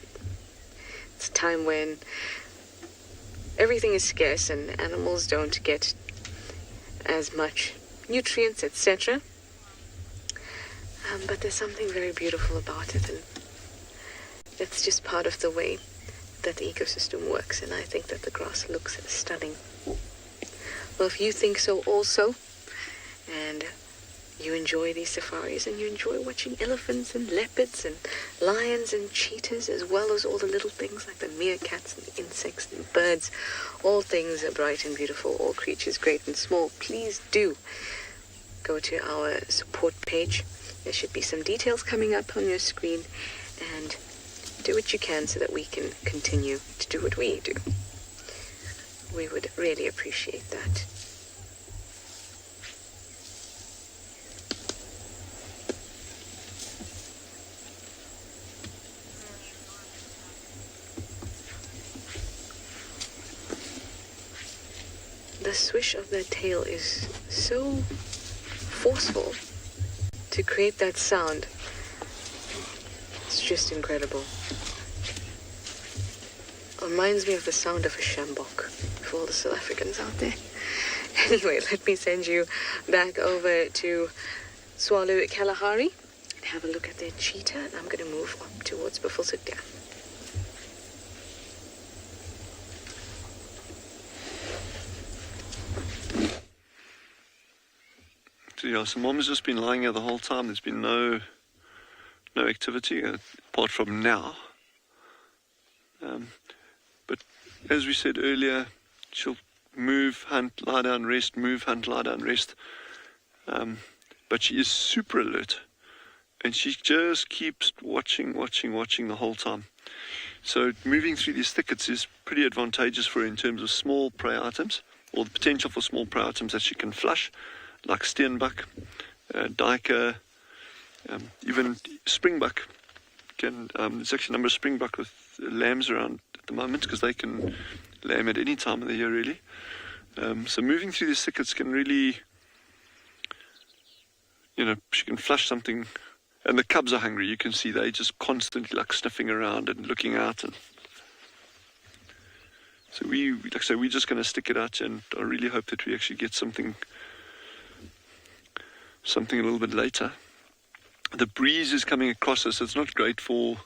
it's a time when everything is scarce and animals don't get as much nutrients, etc. But there's something very beautiful about it, and it's just part of the way that the ecosystem works, and I think that the grass looks stunning. Well, if you think so also, and you enjoy these safaris, and you enjoy watching elephants and leopards and lions and cheetahs, as well as all the little things like the meerkats and the insects and birds, all things are bright and beautiful, all creatures great and small, please do go to our support page. There should be some details coming up on your screen, and do what you can so that we can continue to do what we do. We would really appreciate that. The swish of their tail is so forceful to create that sound. It's just incredible. It reminds me of the sound of a sjambok for all the South Africans out there. Anyway, let me send you back over to Swallow Kalahari and have a look at their cheetah. And I'm going to move up towards Buffelshoek Dam. So yeah, so Mom has just been lying here the whole time. There's been no activity apart from now. But as we said earlier, she'll move, hunt, lie down, rest, move, hunt, lie down, rest. But she is super alert, and she just keeps watching the whole time. So moving through these thickets is pretty advantageous for her in terms of small prey items, or the potential for small prey items that she can flush, like steenbuck, duiker, even springbuck. There's actually a number of springbuck with lambs around at the moment, because they can lamb at any time of the year, really. So moving through these thickets can really, she can flush something. And the cubs are hungry. You can see they just constantly sniffing around and looking out. And so we're just going to stick it out, and I really hope that we actually get something a little bit later. The breeze is coming across us. It's not great for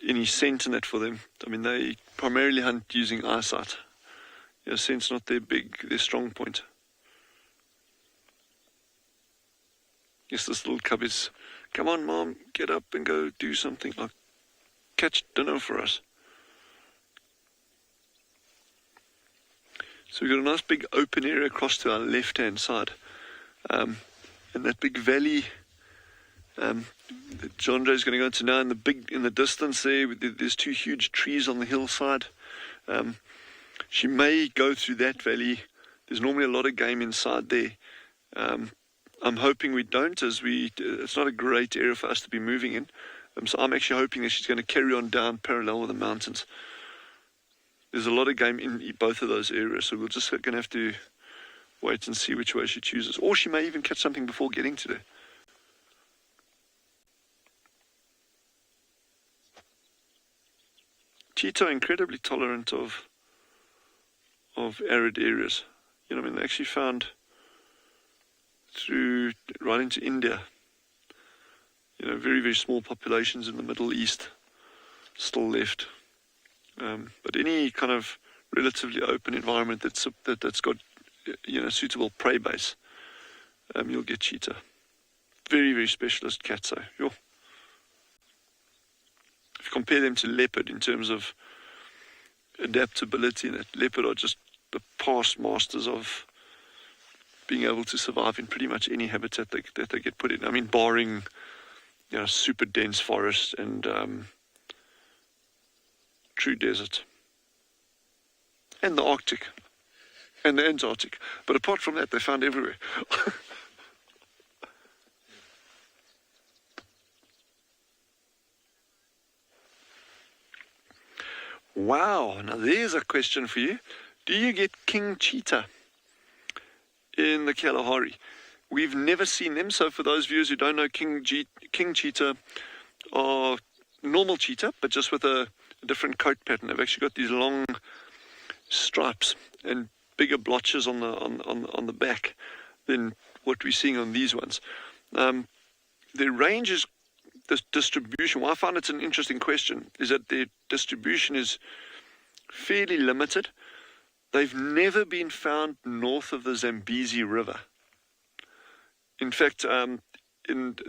any scent in it for them. I mean, they primarily hunt using eyesight. Scent's not their strong point. Yes, this little cub is, come on, Mom, get up and go do something, like catch dinner for us. So we've got a nice big open area across to our left-hand side. And that big valley that Jandre is going to go into now, in the distance there's two huge trees on the hillside. She may go through that valley. There's normally a lot of game inside there. I'm hoping we don't, it's not a great area for us to be moving in. So I'm actually hoping that she's going to carry on down parallel with the mountains. There's a lot of game in both of those areas, so we're just going to have to wait and see which way she chooses. Or she may even catch something before getting to there. Cheetah are incredibly tolerant of arid areas. They actually found right into India, very, very small populations in the Middle East still left. But any kind of relatively open environment that's got suitable prey base, you'll get cheetah. Very, very specialist cats, though. If you compare them to leopard in terms of adaptability, that leopard are just the past masters of being able to survive in pretty much any habitat that they get put in. I mean, barring super dense forest and true desert. And the Arctic. And the Antarctic. But apart from that, they're found everywhere. Wow, now there's a question for you. Do you get king cheetah in the Kalahari? We've never seen them, so for those viewers who don't know, king cheetah are normal cheetah, but just with a different coat pattern. They've actually got these long stripes and bigger blotches on the back than what we're seeing on these ones. Their range is the distribution. Well, I find it's an interesting question, is that their distribution is fairly limited. They've never been found north of the Zambezi River. In fact, there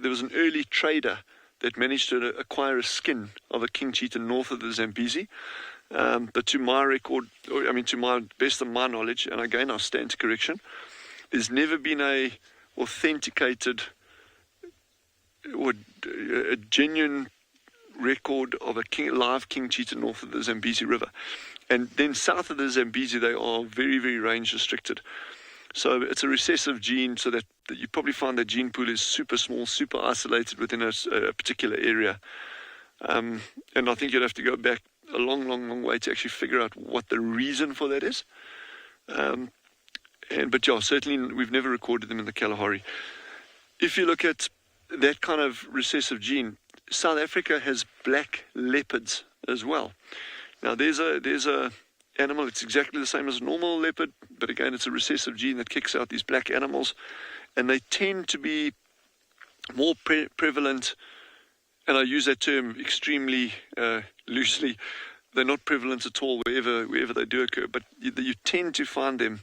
was an early trader that managed to acquire a skin of a king cheetah north of the Zambezi. But to my record, to my best of my knowledge, and again I'll stand to correction, there's never been a authenticated or a genuine record of a live king cheetah north of the Zambezi River. And then south of the Zambezi, they are very, very range restricted. So it's a recessive gene, so that you probably find that gene pool is super small, super isolated within a particular area. And I think you'd have to go back a long, long, long way to actually figure out what the reason for that is. But yeah, certainly we've never recorded them in the Kalahari. If you look at that kind of recessive gene, South Africa has black leopards as well. Now there's a animal, it's exactly the same as a normal leopard, but again it's a recessive gene that kicks out these black animals, and they tend to be more prevalent, and I use that term extremely loosely. They're not prevalent at all wherever they do occur, but you tend to find them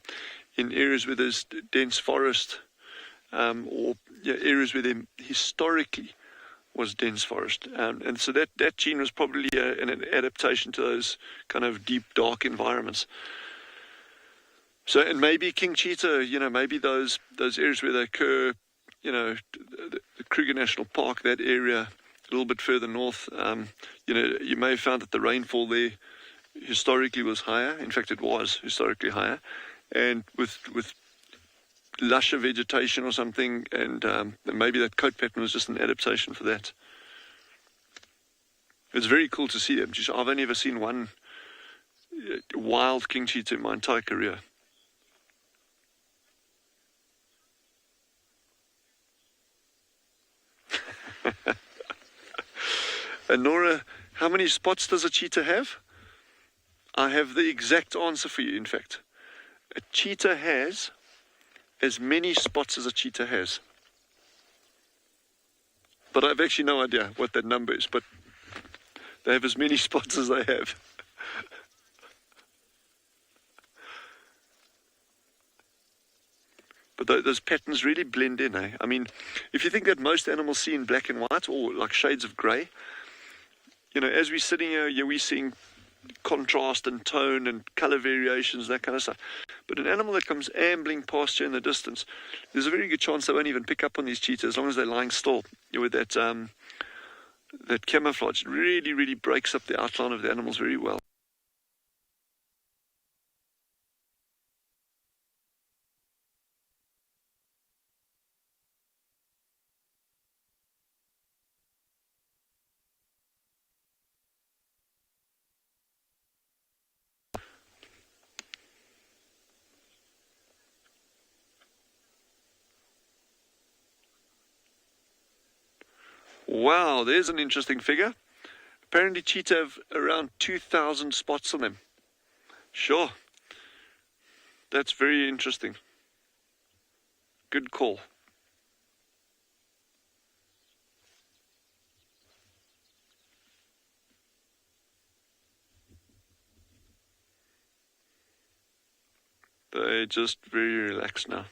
in areas where there's dense forest, or areas where there historically was dense forest. And so that gene was probably an adaptation to those kind of deep, dark environments. So, and maybe king cheetah, maybe those areas where they occur, the Kruger National Park, that area a little bit further north, you may have found that the rainfall there historically was higher. In fact, it was historically higher. And with lusher vegetation or something, and maybe that coat pattern was just an adaptation for that. It's very cool to see them. I've only ever seen one wild king cheetah in my entire career. And Nora, how many spots does a cheetah have? I have the exact answer for you, in fact. A cheetah has as many spots as a cheetah has. But I have actually no idea what that number is, but they have as many spots as they have. But those patterns really blend in, eh? I mean, if you think that most animals see in black and white or like shades of grey, as we're sitting here, we're seeing contrast and tone and colour variations, that kind of stuff. But an animal that comes ambling past you in the distance, there's a very good chance they won't even pick up on these cheetahs as long as they're lying still. With that camouflage, it really, really breaks up the outline of the animals very well. Wow, there's an interesting figure. Apparently cheetah have around 2,000 spots on them. Sure. That's very interesting. Good call. They're just very relaxed now.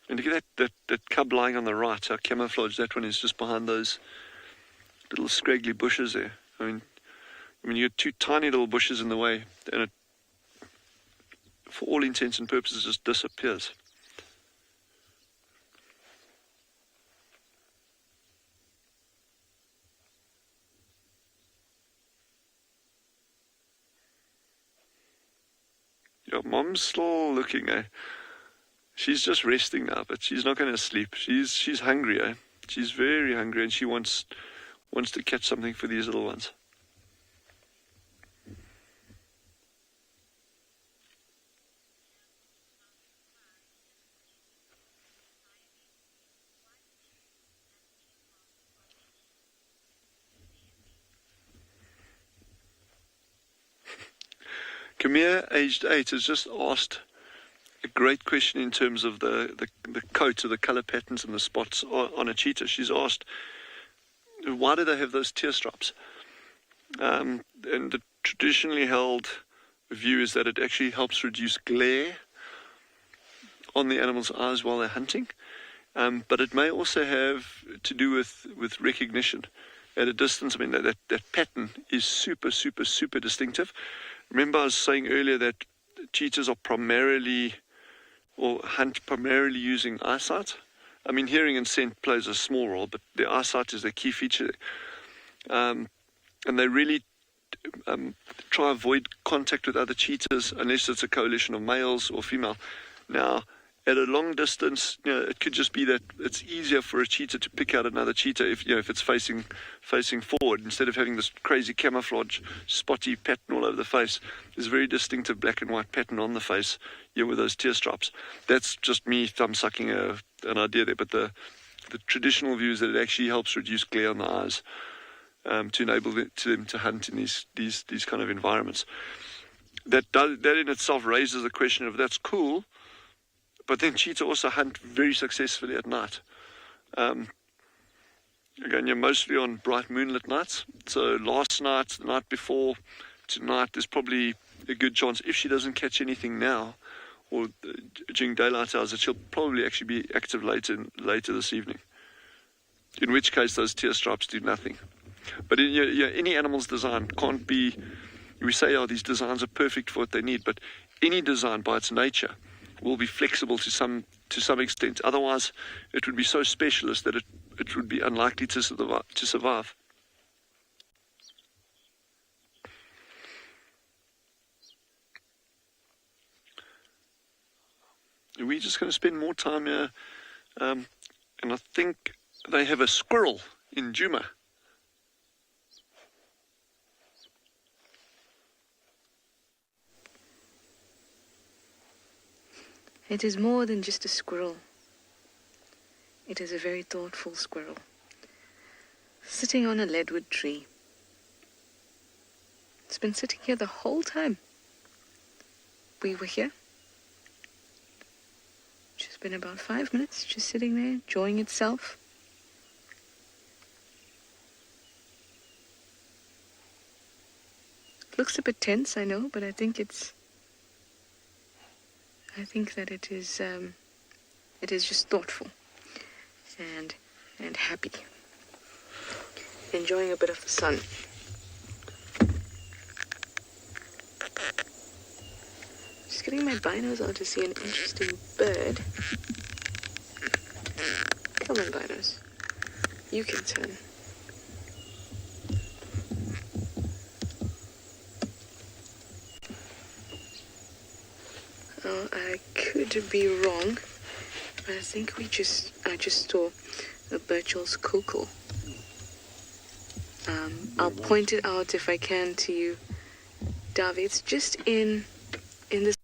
And look at that cub lying on the right, how camouflaged that one is, just behind those little scraggly bushes there. I mean you got two tiny little bushes in the way, and it, for all intents and purposes, just disappears. I'm still looking, eh? She's just resting now, but she's not going to sleep. She's hungry, eh? She's very hungry, and she wants to catch something for these little ones. Camille, aged 8, has just asked a great question in terms of the coat, or the color patterns and the spots on a cheetah. She's asked, why do they have those tear stripes? And the traditionally held view is that it actually helps reduce glare on the animal's eyes while they're hunting. But it may also have to do with recognition at a distance. I mean, that pattern is super, super, super distinctive. Remember, I was saying earlier that cheetahs are primarily, or hunt primarily using eyesight. I mean, hearing and scent plays a small role, but their eyesight is their key feature. And they really try to avoid contact with other cheetahs unless it's a coalition of males or female. Now, at a long distance, it could just be that it's easier for a cheetah to pick out another cheetah if it's facing forward, instead of having this crazy camouflage spotty pattern all over the face. There's a very distinctive black and white pattern on the face with those tear stripes. That's just me thumb sucking an idea there, but the traditional view is that it actually helps reduce glare on the eyes, to enable them to hunt in these kind of environments. That in itself raises the question of, that's cool, but then cheetah also hunt very successfully at night. Again, you're mostly on bright moonlit nights. So last night, the night before, tonight, there's probably a good chance, if she doesn't catch anything now or during daylight hours, that she'll probably actually be active later this evening. In which case, those tear stripes do nothing. But any animal's design can't be. We say, these designs are perfect for what they need, but any design by its nature will be flexible to some extent. Otherwise, it would be so specialist that it would be unlikely to survive. We're just going to spend more time here, and I think they have a squirrel in Juma. It is more than just a squirrel. It is a very thoughtful squirrel, sitting on a leadwood tree. It's been sitting here the whole time we were here. It's been about 5 minutes, just sitting there, enjoying itself. It looks a bit tense, I know, but I think that it is just thoughtful and happy, enjoying a bit of the sun. Just getting my binos out to see an interesting bird. Come on, binos. You can turn. Oh, I could be wrong, but I think I just saw a Birchall's cuckoo. I'll point it out if I can to you, Davy. It's just in this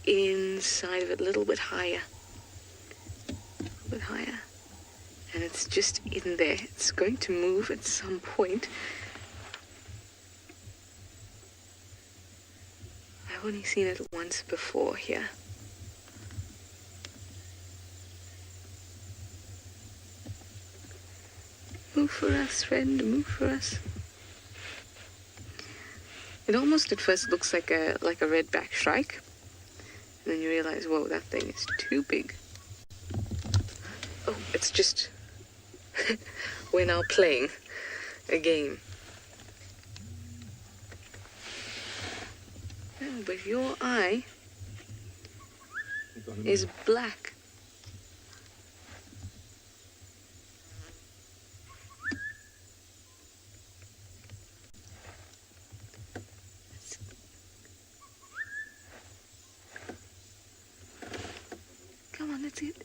inside of it, a little bit higher, and it's just in there. It's going to move at some point. I've only seen it once before here. Move for us, friend, move for us. It almost at first looks like a redback shrike. And then you realize, whoa, that thing is too big. Oh, it's just we're now playing a game. Oh, but your eye is black. It's Come on, let's see it.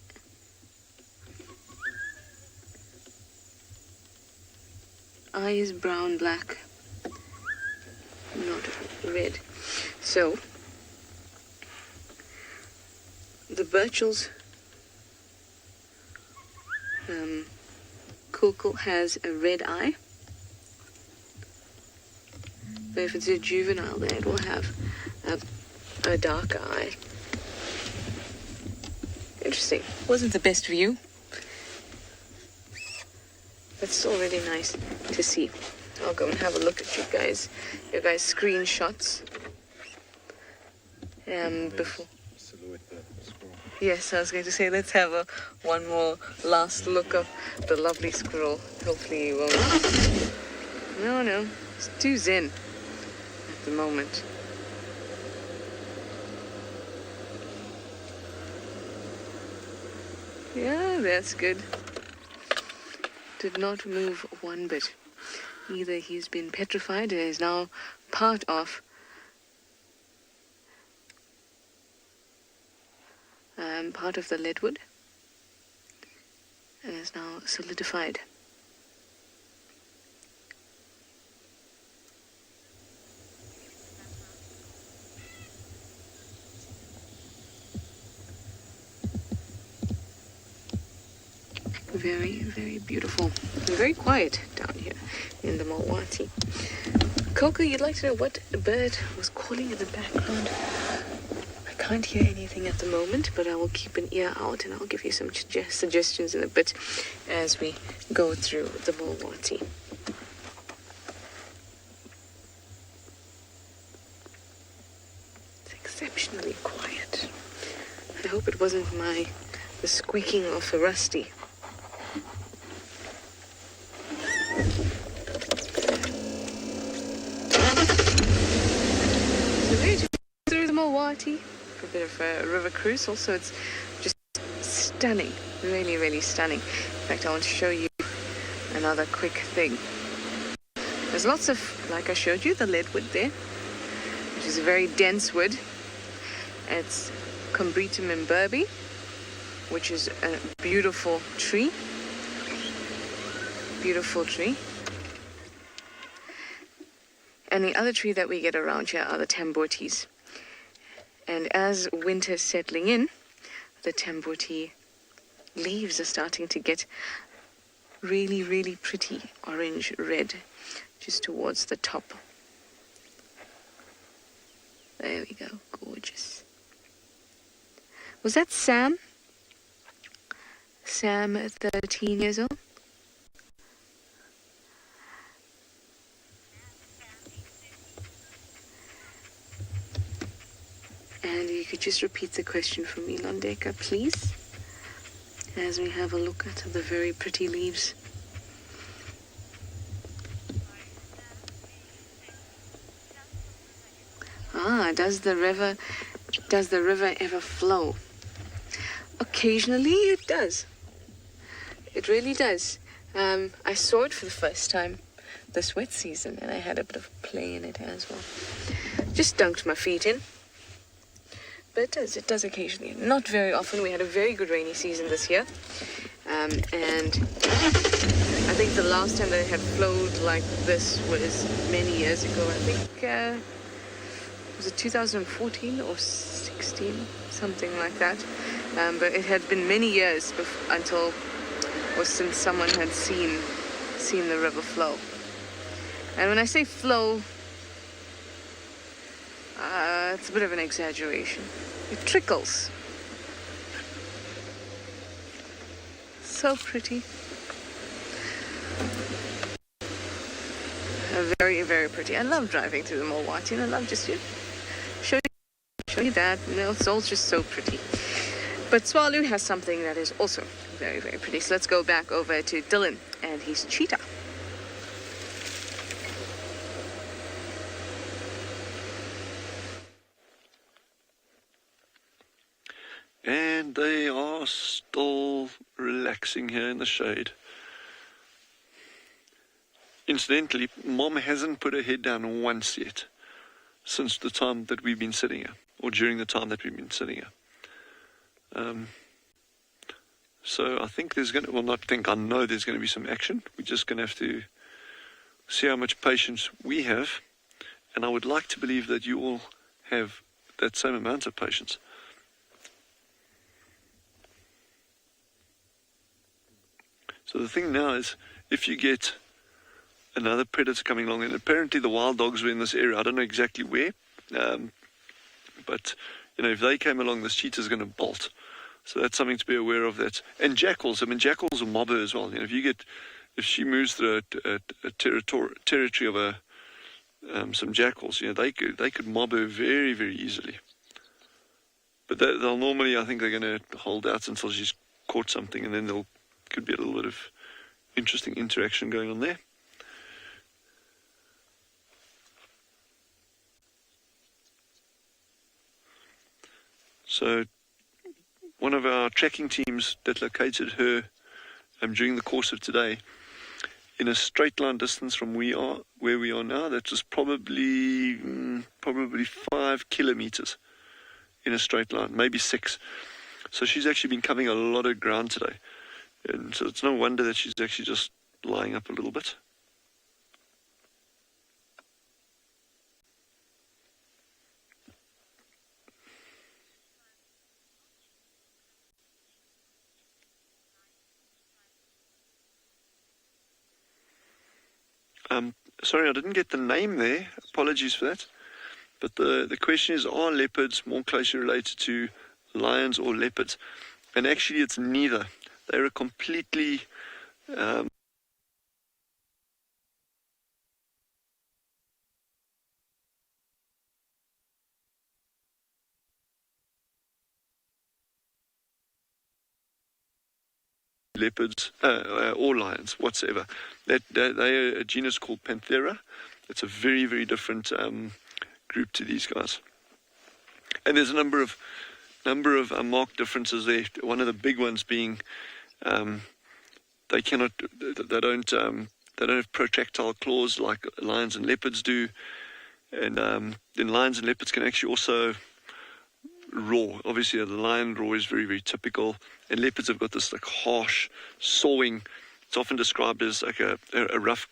Eye is brown, black, not red. So, the Burchell's Coco has a red eye. But if it's a juvenile, then it will have a dark eye. Interesting. Wasn't the best view, but it's still really nice to see. I'll go and have a look at your guys' screenshots. Before. Yes, I was going to say, let's have one more last look of the lovely squirrel. Hopefully you won't. No, it's too zen at the moment. Yeah, that's good. Did not move one bit. Either he's been petrified and is now part of the leadwood and is now solidified. Very, very beautiful. And very quiet down here in the Mawati. Coco, you'd like to know what bird was calling in the background? I can't hear anything at the moment, but I will keep an ear out and I'll give you some suggestions in a bit as we go through the Mawati. It's exceptionally quiet. I hope it wasn't the squeaking of a rusty. Through the Mawati for a bit of a river cruise. Also, it's just stunning, really, really stunning. In fact, I want to show you another quick thing. There's lots of, like I showed you, the leadwood there, which is a very dense wood. It's Combretum imberbe, which is a beautiful tree. Beautiful tree. And the other tree that we get around here are the tambortis. And as winter's settling in, the tamborti leaves are starting to get really, really pretty orange-red just towards the top. There we go, gorgeous. Was that Sam? Sam, 13 years old? And you could just repeat the question for me, Londeka, please, as we have a look at the very pretty leaves. Does the river ever flow? Occasionally it does. It really does. I saw it for the first time this wet season, and I had a bit of play in it as well. Just dunked my feet in. But it does occasionally. Not very often. We had a very good rainy season this year. And I think the last time that it had flowed like this was many years ago. I think, was it 2014 or 16? Something like that. But it had been many years since someone had seen the river flow. And when I say flow, it's a bit of an exaggeration. It trickles. So pretty. Very, very pretty. I love driving through the Mawati, and I love just to show you that. It's all just so pretty. But Swalu has something that is also very, very pretty. So let's go back over to Dylan and his cheetah. And they are still relaxing here in the shade. Incidentally, Mom hasn't put her head down once yet since the time that we've been sitting here, or during the time that we've been sitting here. So I think there's going to, well, not think, I know there's going to be some action. We're just going to have to see how much patience we have. And I would like to believe that you all have that same amount of patience. So the thing now is, if you get another predator coming along, and apparently the wild dogs were in this area, I don't know exactly where, but you know, if they came along, this cheetah's going to bolt. So that's something to be aware of. That, and jackals. I mean, jackals will mob her as well. You know, if she moves through a territory of some jackals, you know, they could mob her very, very easily. But they'll normally, I think, they're going to hold out until she's caught something, and then could be a little bit of interesting interaction going on there. So one of our tracking teams that located her during the course of today, in a straight line distance from where we are now, that was probably 5 kilometers in a straight line, maybe 6. So she's actually been covering a lot of ground today. And so it's no wonder that she's actually just lying up a little bit. Sorry, I didn't get the name there. Apologies for that. But the question is, are leopards more closely related to lions or leopards? And actually, it's neither. They're a completely leopards or lions whatsoever. They are a genus called Panthera. It's a very, very different group to these guys. And there's a number of marked differences there. One of the big ones being they don't have protractile claws like lions and leopards do, and then lions and leopards can actually also roar. Obviously, the lion roar is very, very typical, and leopards have got this like harsh sawing. It's often described as like a rough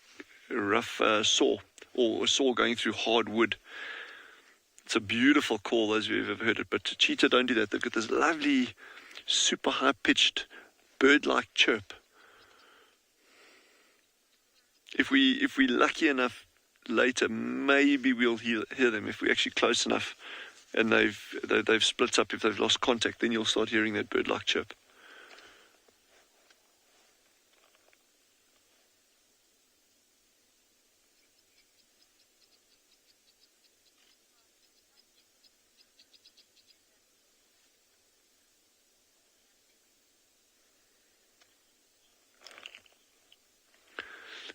saw, or a saw going through hard wood. It's a beautiful call, those of you who've ever heard it, but cheetah don't do that. They've got this lovely, super high-pitched, bird-like chirp. If we're lucky enough later, maybe we'll hear them. If we're actually close enough and they've split up, if they've lost contact, then you'll start hearing that bird-like chirp.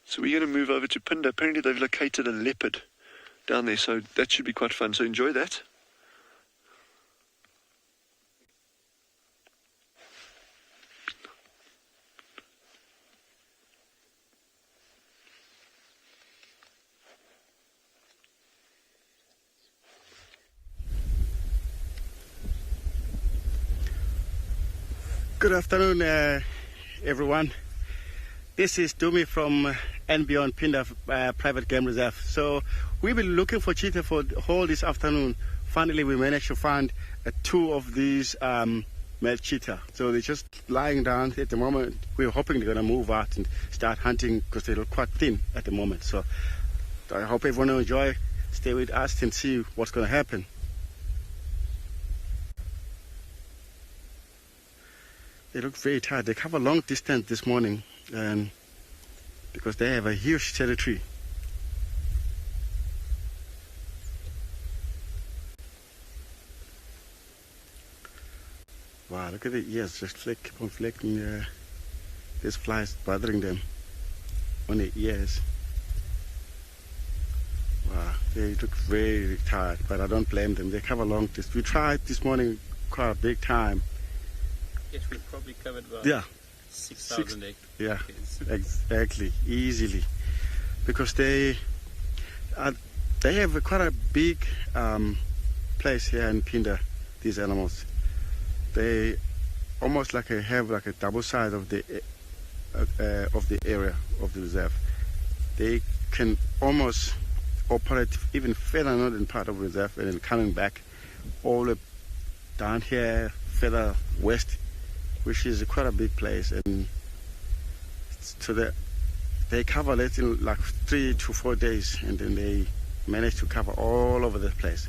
So we're going to move over to Pinda. Apparently they've located a leopard down there, so that should be quite fun. So enjoy that. Good afternoon, everyone. This is Dumi from and Beyond Pinda Private Game Reserve. So we've been looking for cheetah for the whole this afternoon. Finally, we managed to find 2 of these male cheetah. So they're just lying down at the moment. We're hoping they're going to move out and start hunting because they look quite thin at the moment. So I hope everyone will enjoy. Stay with us and see what's going to happen. They look very tired. They cover long distance this morning, and because they have a huge territory. Wow, look at the ears, just keep on flicking. These flies bothering them on the ears. Wow, they look very tired, but I don't blame them. They cover long distance. We tried this morning quite a big time. Yes, we probably covered about 6,000 acres. Yeah, exactly, easily, because they have quite a big place here in Pinda. These animals, they almost like have like a double size of the area of the reserve. They can almost operate even further northern part of the reserve and then coming back all the down here further west, which is quite a big place, and so they cover it in like 3 to 4 days, and then they manage to cover all over the place.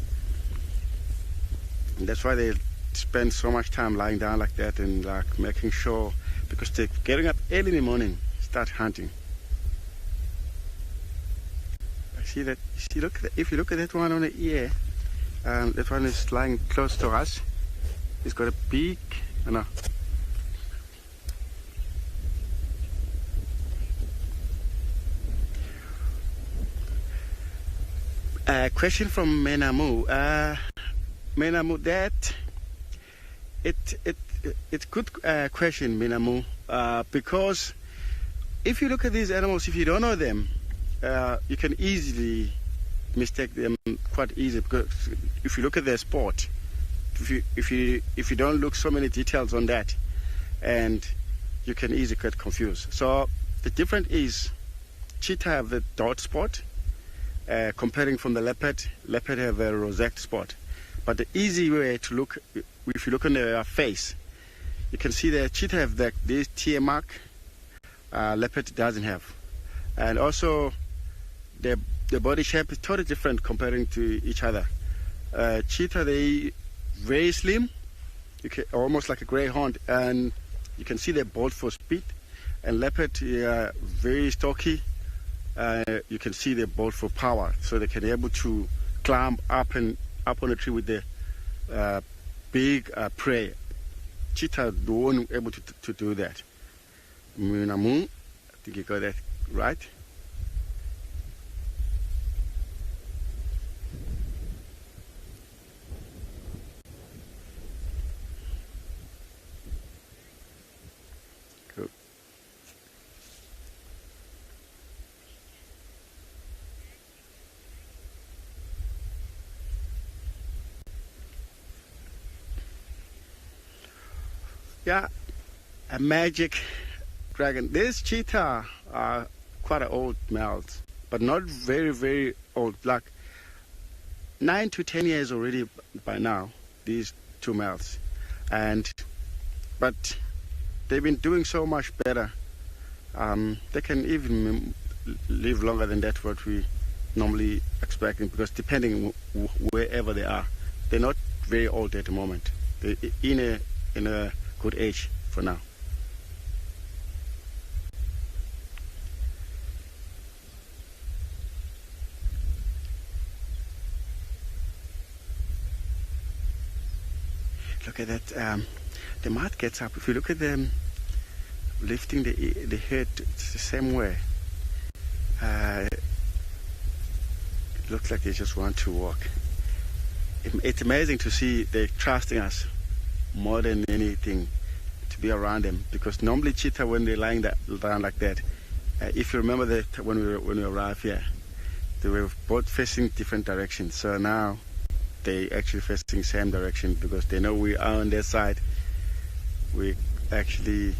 And that's why they spend so much time lying down like that and like making sure, because they're getting up early in the morning, start hunting. I see that. See, look. If you look at that one on the ear, that one is lying close to us. It's got a beak. No. Question from Menamu. Menamu, that it's good question, Menamu, because if you look at these animals, if you don't know them, you can easily mistake them quite easy, because if you look at their sport, if you don't look so many details on that, and you can easily get confused. So the difference is cheetah have the dot spot, comparing from the leopard have a rosette spot. But the easy way to look, if you look on their face, you can see the cheetah have this tear mark, leopard doesn't have. And also the body shape is totally different comparing to each other. Cheetah, they very slim, almost like a greyhound, and you can see they're bold for speed. And leopard, very stocky. You can see they're bold for power, so they can be able to climb up on a tree with the big prey. Cheetah don't able to do that. Munamu, I think you got that right. Good. Yeah, a magic dragon. This cheetah are quite old males, but not very, very old. Like 9 to 10 years already by now, these two males. But they've been doing so much better. They can even live longer than that what we normally expecting, because depending wherever they are, they're not very old at the moment. They're in a good age for now. Look at that. The mouth gets up. If you look at them lifting the head, it's the same way. It looks like they just want to walk. It's amazing to see they're trusting us more than anything to be around them, because normally cheetah, when they're lying down like that, if you remember that when we arrived here, they were both facing different directions. So now they actually facing same direction, because they know we are on their side. We actually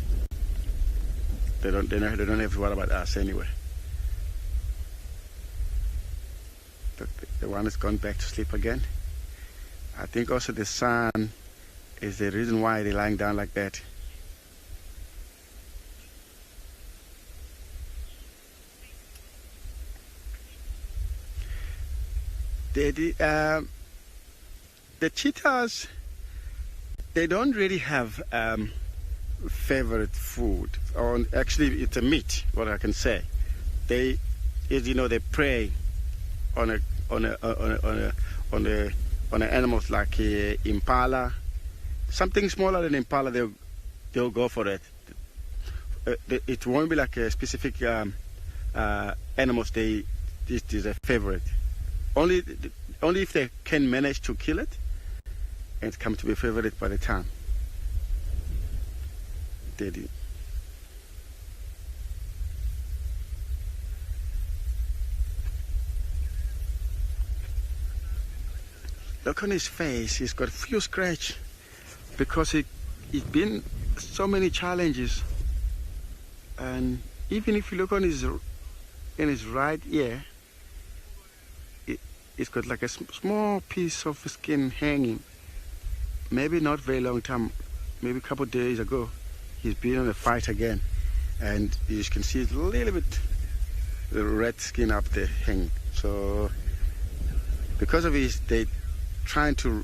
they don't have to worry about us anyway. Look, the one has gone back to sleep again. I think also the sun is the reason why they're lying down like that. The cheetahs, they don't really have favorite food, or actually it's a meat, what I can say. They prey on animals like impala. Something smaller than impala, they'll go for it. It won't be like a specific animals. This is a favorite. Only if they can manage to kill it, and come to be a favorite by the time. They do. Look on his face. He's got a few scratches because it's been so many challenges, and even if you look on in his right ear, it's got like a small piece of skin hanging. Maybe not very long time, maybe a couple of days ago, he's been on a fight again, and you can see a little bit the red skin up there hanging. So because of this, they trying to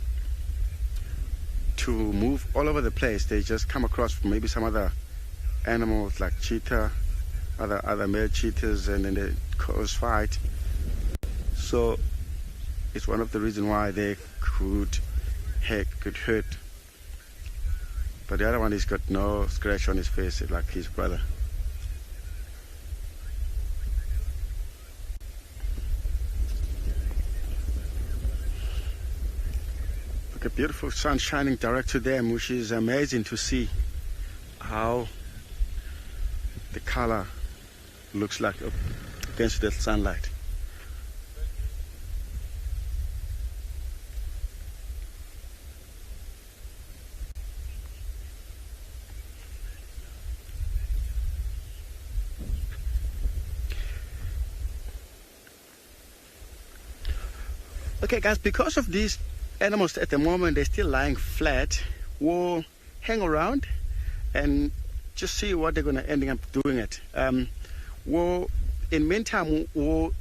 move all over the place. They just come across maybe some other animals like cheetah, other male cheetahs, and then they cause fight. So it's one of the reasons why they could hurt. But the other one, he's got no scratch on his face like his brother. A beautiful sun shining direct to them, which is amazing to see how the color looks like against the sunlight. Okay guys, because of these animals at the moment, they're still lying flat, we'll hang around and just see what they're going to end up doing it. In meantime, we'll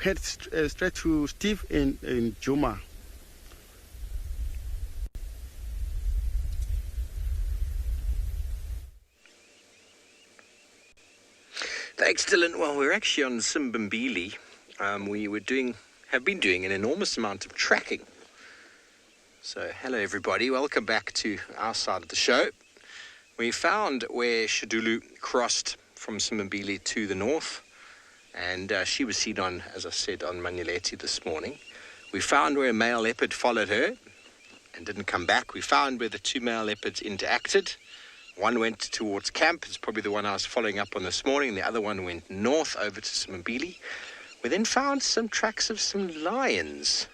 head straight to Steve in Juma. Thanks, Dylan. Well, we're actually on Simbambili. We have been doing an enormous amount of tracking. So, hello everybody, welcome back to our side of the show. We found where Shadulu crossed from Simbambili to the north, and she was seen on, as I said, on Manuleti this morning. We found where a male leopard followed her and didn't come back. We found where the two male leopards interacted. One went towards camp, it's probably the one I was following up on this morning, and the other one went north over to Simbambili. We then found some tracks of some lions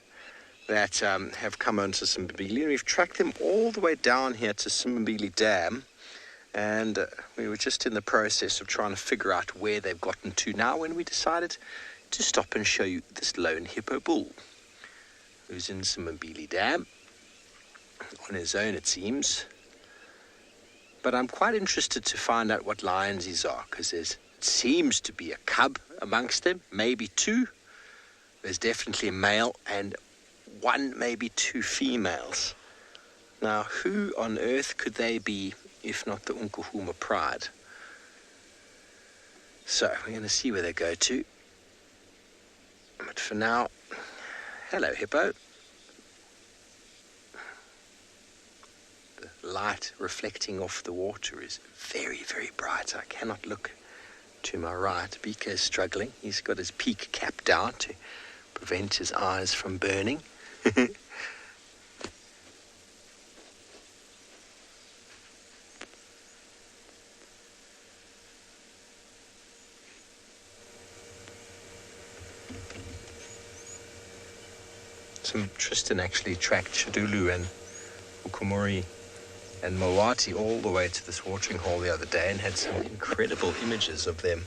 that have come onto Simbambili, and we've tracked them all the way down here to Simbambili Dam, and we were just in the process of trying to figure out where they've gotten to now when we decided to stop and show you this lone hippo bull who's in Simbambili Dam on his own, it seems. But I'm quite interested to find out what lions these are, because it seems to be a cub amongst them, maybe two. There's definitely a male and one, maybe two females. Now, who on earth could they be if not the Unkuhuma Pride? So, we're going to see where they go to. But for now, hello, hippo. The light reflecting off the water is very, very bright. I cannot look to my right. Bika is struggling. He's got his peak cap down to prevent his eyes from burning. Tristan actually tracked Shadulu and Ukumori and Mawati all the way to this watering hole the other day and had some incredible images of them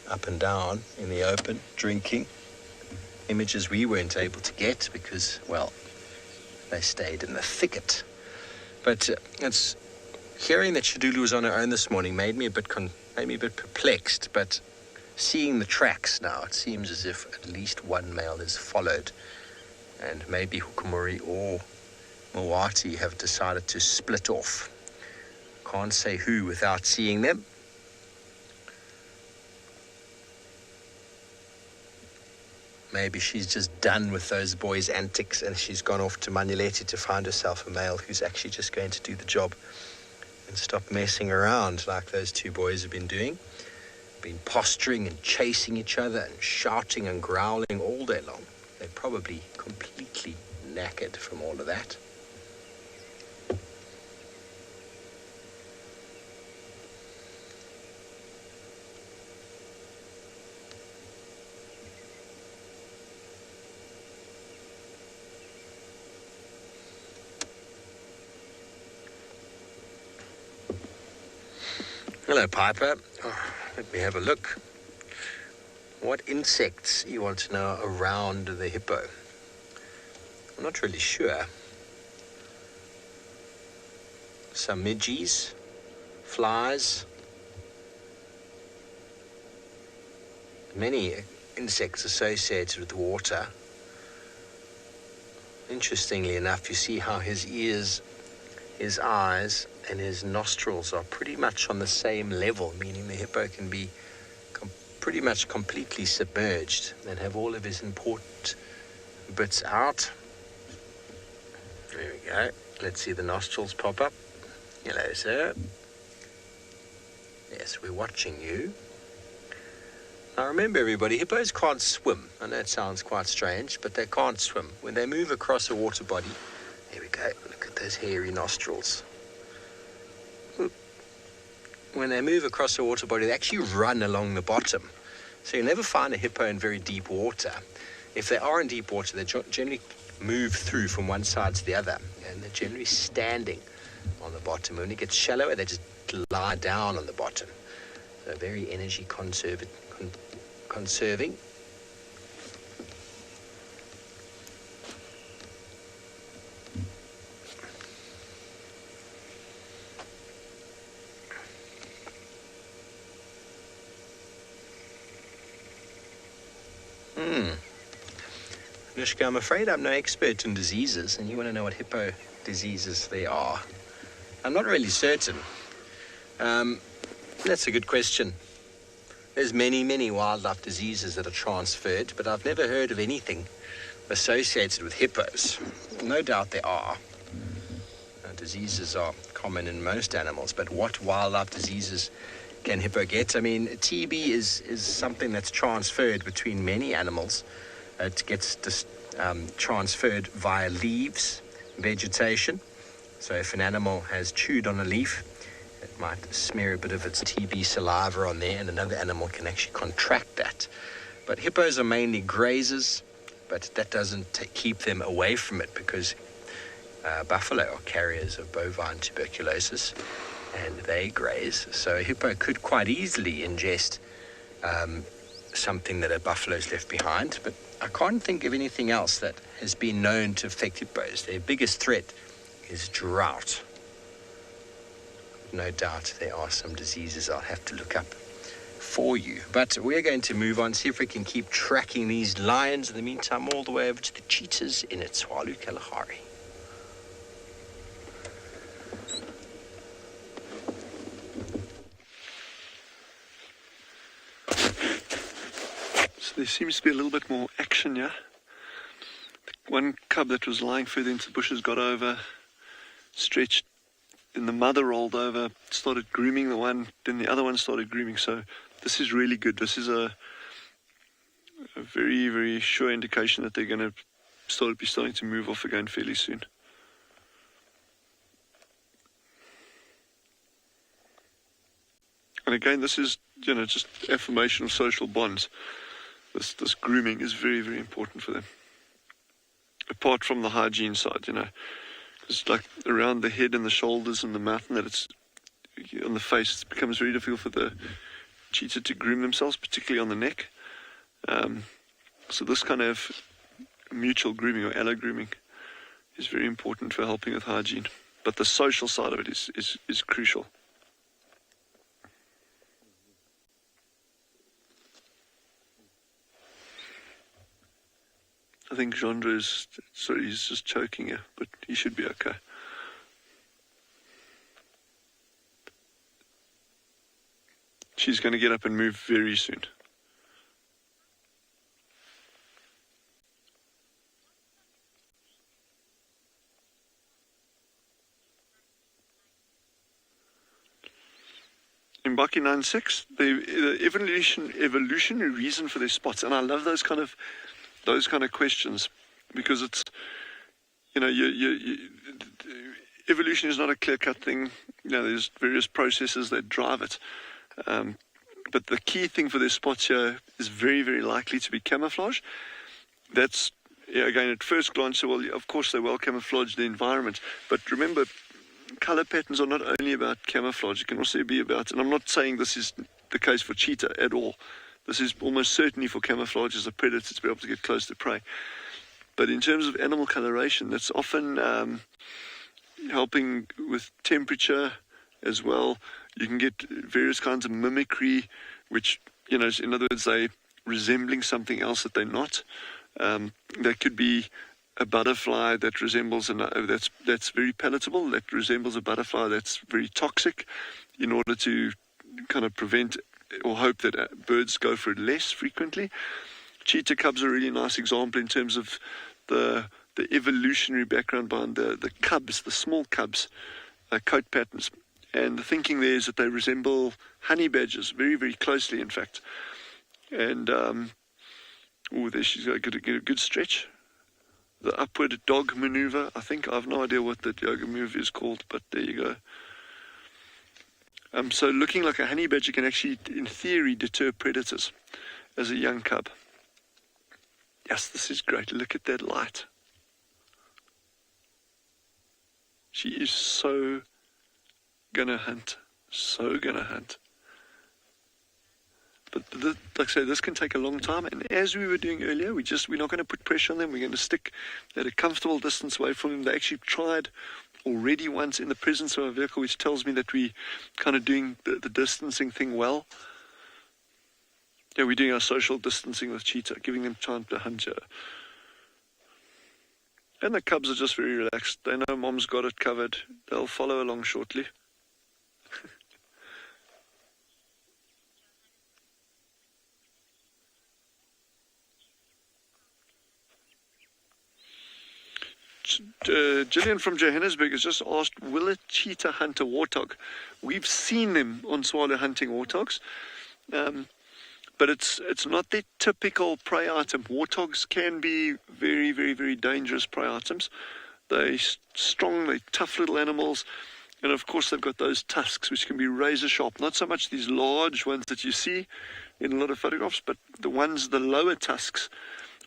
up and down in the open, drinking. Images we weren't able to get because, well, they stayed in the thicket. But it's hearing that Shadulu was on her own this morning made me a bit perplexed, but seeing the tracks now, it seems as if at least one male is followed, and maybe Hukumuri or Mawati have decided to split off. Can't say who without seeing them. Maybe she's just done with those boys' antics and she's gone off to Manuleti to find herself a male who's actually just going to do the job and stop messing around like those two boys have been doing. Been posturing and chasing each other and shouting and growling all day long. They're probably completely knackered from all of that. Hello, Piper. Oh, let me have a look. What insects you want to know around the hippo? I'm not really sure. Some midges, flies, many insects associated with water. Interestingly enough, you see how his ears, his eyes, and his nostrils are pretty much on the same level, meaning the hippo can be pretty much completely submerged and have all of his important bits out. There we go. Let's see the nostrils pop up. Hello, sir. Yes, we're watching you. Now remember, everybody, hippos can't swim. I know it sounds quite strange, but they can't swim. When they move across a water body, there we go, look at those hairy nostrils. When they move across a water body, they actually run along the bottom. So you'll never find a hippo in very deep water. If they are in deep water, they generally move through from one side to the other, and they're generally standing on the bottom. When it gets shallower, they just lie down on the bottom. So very energy conserving. Anushka, I'm afraid I'm no expert in diseases, and you want to know what hippo diseases there are. I'm not really certain. That's a good question. There's many wildlife diseases that are transferred, but I've never heard of anything associated with hippos. No doubt there are. Diseases are common in most animals, but what wildlife diseases can hippo get? I mean, TB is something that's transferred between many animals. It gets transferred via leaves, vegetation. So if an animal has chewed on a leaf, it might smear a bit of its TB saliva on there, and another animal can actually contract that. But hippos are mainly grazers, but that doesn't keep them away from it, because buffalo are carriers of bovine tuberculosis, and they graze. So a hippo could quite easily ingest something that a buffalo's left behind, but I can't think of anything else that has been known to affect hippos. Their biggest threat is drought. No doubt there are some diseases I'll have to look up for you. But we're going to move on, see if we can keep tracking these lions in the meantime, all the way over to the cheetahs in Tswalu, Kalahari. So there seems to be a little bit more action here. One cub that was lying further into the bushes got over, stretched, and the mother rolled over, started grooming the one, then the other one started grooming. So this is really good. This is a very, very sure indication that they're going to starting to move off again fairly soon. And again, this is, just affirmation of social bonds. This grooming is very, very important for them. Apart from the hygiene side, it's like around the head and the shoulders and the mouth, and that it's on the face, it becomes very difficult for the cheetah to groom themselves, particularly on the neck. So this kind of mutual grooming or allo grooming is very important for helping with hygiene. But the social side of it is crucial. I think Chandra he's just choking her, but he should be okay. She's going to get up and move very soon. In Baki 9.6, the evolutionary reason for their spots, and I love those kind of questions, because it's, evolution is not a clear-cut thing. There's various processes that drive it. But the key thing for their spots here is very, very likely to be camouflage. That's, again, at first glance, well, of course, they well camouflage the environment. But remember, color patterns are not only about camouflage, it can also be about, and I'm not saying this is the case for cheetah at all. This is almost certainly for camouflage as a predator to be able to get close to prey. But in terms of animal coloration, that's often helping with temperature as well. You can get various kinds of mimicry, which, you know, in other words, they resembling something else that they're not. That could be a butterfly that resembles that's very palatable, that resembles a butterfly that's very toxic, in order to kind of prevent or hope that birds go for it less frequently. Cheetah cubs are a really nice example in terms of the evolutionary background behind the cubs, the small cubs, coat patterns. And the thinking there is that they resemble honey badgers very, very closely, in fact. And, there she's got to get a good stretch. The upward dog maneuver, I think. I have no idea what the yoga move is called, but there you go. So looking like a honey badger can actually, in theory, deter predators as a young cub. Yes, this is great. Look at that light. She is so gonna hunt. So gonna hunt. But like I say, this can take a long time. And as we were doing earlier, we're not going to put pressure on them. We're going to stick at a comfortable distance away from them. They actually tried already once in the presence of a vehicle, which tells me that we kind of doing the distancing thing well. Yeah, we're doing our social distancing with cheetah, giving them time to hunt here. And the cubs are just very relaxed. They know mom's got it covered. They'll follow along shortly. Gillian from Johannesburg has just asked, will a cheetah hunt a warthog? We've seen them on swallow hunting warthogs, but it's not their typical prey item. Warthogs can be very, very, very dangerous prey items. They're strong, they're tough little animals, and of course they've got those tusks which can be razor sharp. Not so much these large ones that you see in a lot of photographs, but the lower tusks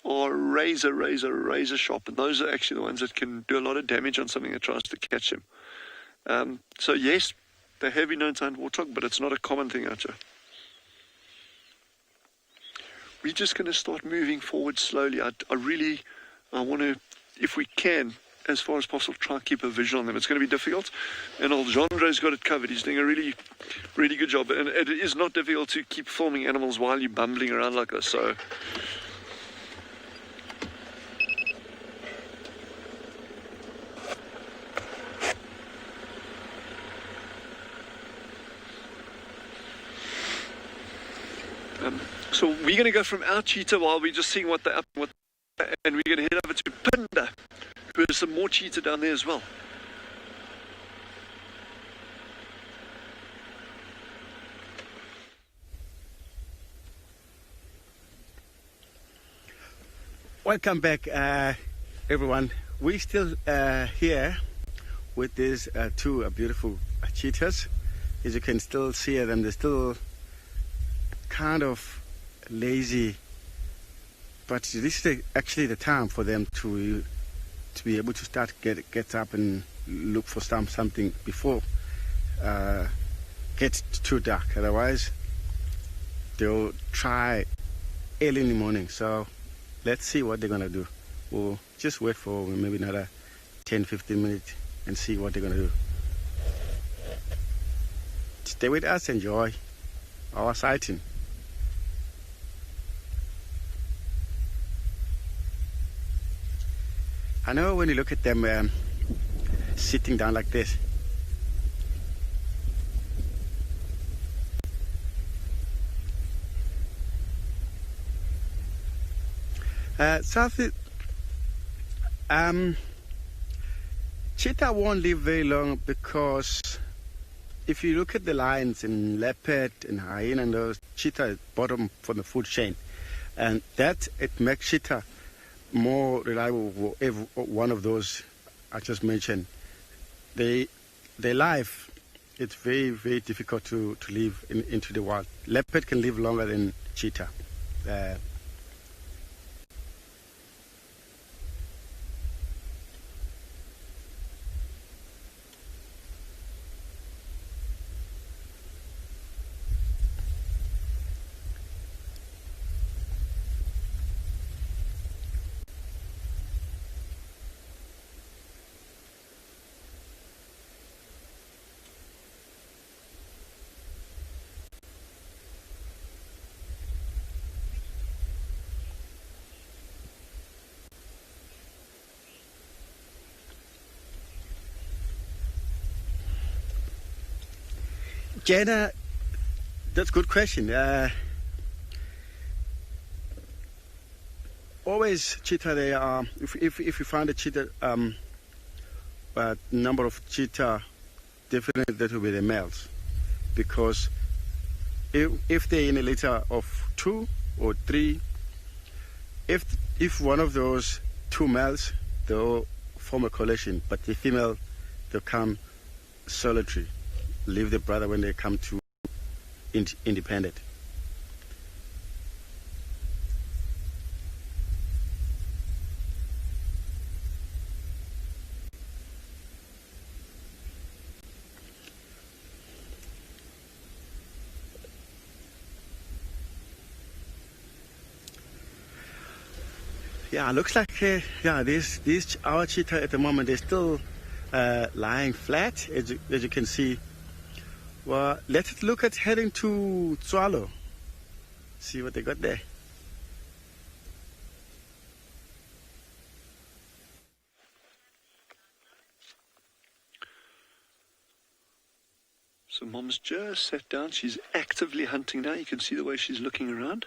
are razor sharp, and those are actually the ones that can do a lot of damage on something that tries to catch them. So yes, they have been known to hunt warthog, but it's not a common thing out here. We're just going to start moving forward slowly. I want to, if we can, as far as possible, try and keep a visual on them. It's going to be difficult, and old Jean's got it covered. He's doing a really, really good job, and it is not difficult to keep filming animals while you're bumbling around like this, so... So we're going to go from our cheetah while we're just seeing what they're up with, and we're going to head over to Pinda, who has some more cheetah down there as well. Welcome back, everyone. We're still here with these two beautiful cheetahs. As you can still see them, they're still kind of lazy, but this is actually the time for them to be able to start get up and look for something before gets too dark. Otherwise they'll try early in the morning. So let's see what they're gonna do. We'll just wait for maybe another 10-15 minutes and see what they're gonna do. Stay with us, enjoy our sighting. I know when you look at them sitting down like this, cheetah won't live very long, because if you look at the lions and leopard and hyena and those, cheetah is bottom for the food chain, and that it makes cheetah more reliable for one of those I just mentioned. Their life, it's very, very difficult to live into the wild. Leopard can live longer than cheetah. Jenna, that's a good question. Always cheetah, they are, if you find a cheetah, number of cheetah, definitely that will be the males. Because if they're in a litter of 2 or 3, if one of those 2 males, they'll form a coalition, but the female, they'll come solitary, leave the brother when they come to independent. Yeah, looks like these our cheetah at the moment, they're still lying flat, as you can see. Well, let's look at heading to Tswalo. See what they got there. So Mom's just sat down. She's actively hunting now. You can see the way she's looking around.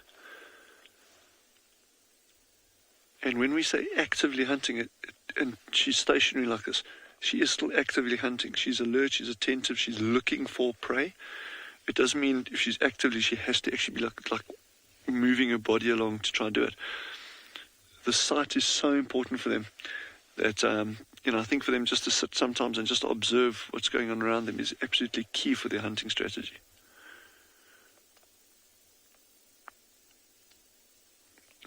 And when we say actively hunting, and she's stationary like this, she is still actively hunting. She's alert, she's attentive, she's looking for prey. It doesn't mean if she's actively, she has to actually be like moving her body along to try and do it. The sight is so important for them that, I think for them just to sit sometimes and just observe what's going on around them is absolutely key for their hunting strategy.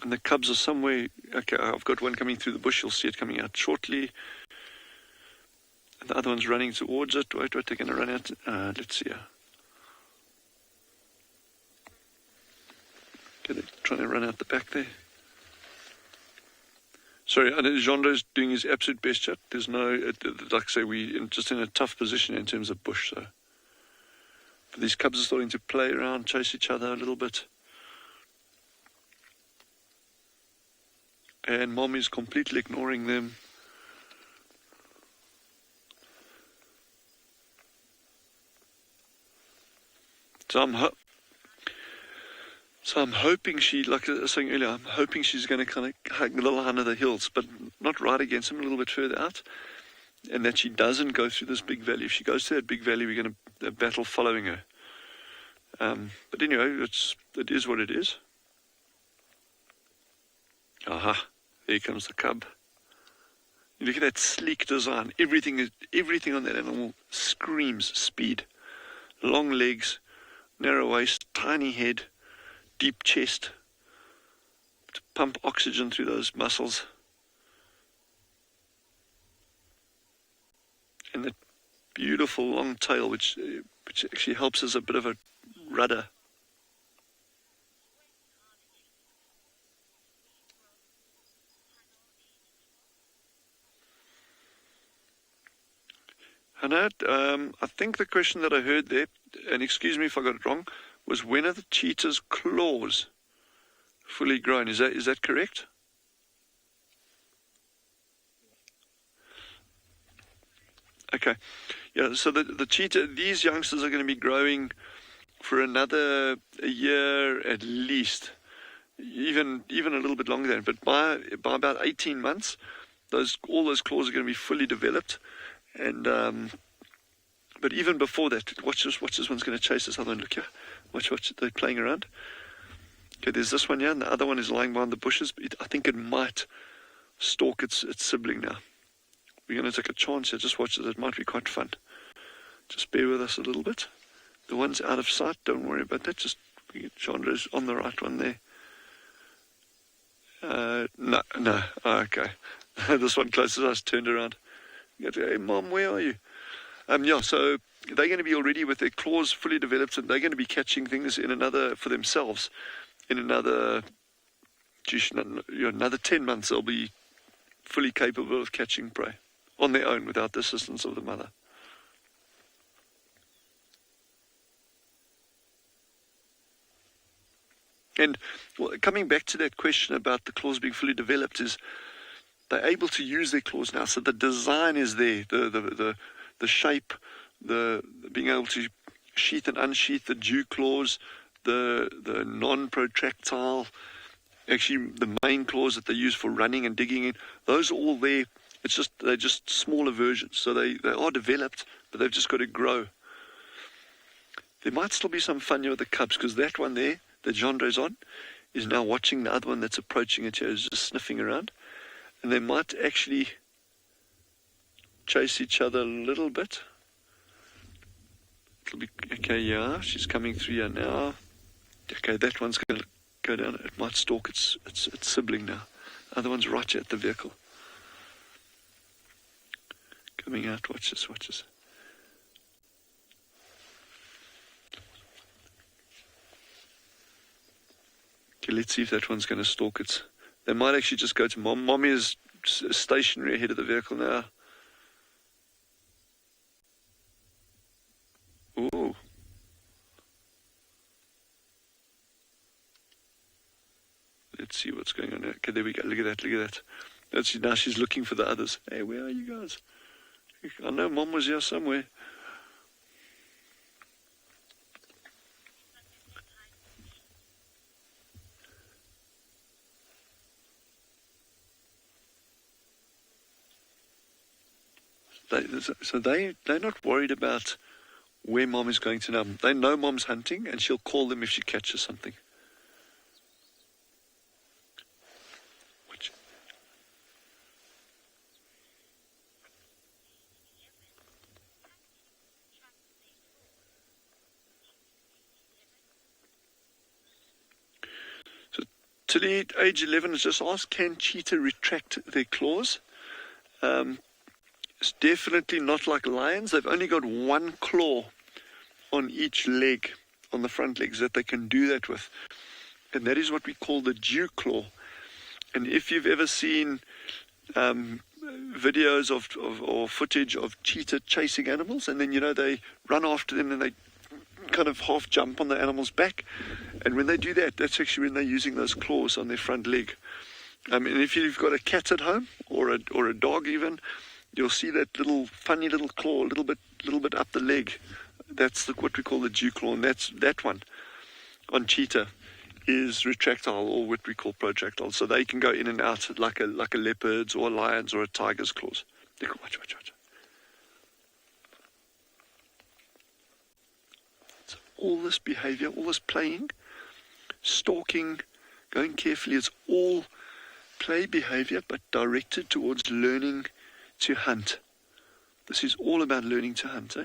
And the cubs are somewhere. Okay, I've got one coming through the bush. You'll see it coming out shortly. And the other one's running towards it. Wait, they're going to run out. Let's see here. Okay, they're trying to run out the back there. Sorry, and Gendro's doing his absolute best shot. There's no, like I say, we're just in a tough position in terms of bush. So but these cubs are starting to play around, chase each other a little bit. And Mom is completely ignoring them. So I'm hoping she, like I was saying earlier, I'm hoping she's going to kind of hug the line of the hills, but not right against them, a little bit further out. And that she doesn't go through this big valley. If she goes through that big valley, we're going to battle following her. But anyway, it is what it is. Aha. There comes the cub. You look at that sleek design. Everything on that animal screams speed. Long legs, narrow waist, tiny head, deep chest to pump oxygen through those muscles. And that beautiful long tail, which actually helps as a bit of a rudder. Hannah, I think the question that I heard there, and excuse me if I got it wrong, was when are the cheetah's claws fully grown? Is that correct? Okay. Yeah, so the cheetah, these youngsters are going to be growing for a year at least, even a little bit longer than. But by about 18 months, all those claws are going to be fully developed. And but even before that, watch this one's going to chase this other one. Look here, watch, they're playing around. Okay, there's this one here, and the other one is lying behind the bushes. I think it might stalk its sibling now. We're going to take a chance here. Just watch it. It might be quite fun. Just bear with us a little bit. The one's out of sight. Don't worry about that. Just Chandra's on the right one there. No. Oh, okay. This one closest to us turned around. You go, hey, Mom, where are you? So they're going to be already with their claws fully developed, and they're going to be catching things for themselves. In another 10 months, they'll be fully capable of catching prey on their own without the assistance of the mother. And coming back to that question about the claws being fully developed, is they're able to use their claws now. So the design is there, the shape, the being able to sheath and unsheath, the dew claws, the non-protractile, actually the main claws that they use for running and digging in, those are all there. They're just smaller versions. So they are developed, but they've just got to grow. There might still be some fun here with the cubs, because that one there, that Gendre's on, is now watching the other one that's approaching it here, is just sniffing around. And they might actually chase each other a little bit. It'll be, okay, yeah, she's coming through here now. Okay, that one's going to go down. It might stalk its sibling now. Other one's right here at the vehicle. Coming out, watch this, watch this. Okay, let's see if that one's going to stalk it. They might actually just go to Mom. Mommy is stationary ahead of the vehicle now. Ooh. Let's see what's going on there. Okay, there we go. Look at that, look at that. Now she's looking for the others. Hey, where are you guys? I know Mom was here somewhere. They're not worried about where Mom is going to now. They know Mom's hunting, and she'll call them if she catches something. Watch. So Tilly, age 11, has just asked, can cheetah retract their claws? It's definitely not like lions. They've only got one claw on each leg, on the front legs, that they can do that with. And that is what we call the dew claw. And if you've ever seen videos or footage of cheetah chasing animals, and then, they run after them and they kind of half jump on the animal's back. And when they do that, that's actually when they're using those claws on their front leg. And if you've got a cat at home, or a dog even, you'll see that funny little claw, a little bit up the leg. That's what we call the dew claw, and that one on cheetah is retractile, or what we call protractile. So they can go in and out like a leopard's or a lion's or a tiger's claws. Watch. So all this behavior, all this playing, stalking, going carefully, it's all play behavior, but directed towards learning to hunt. This is all about learning to hunt, eh?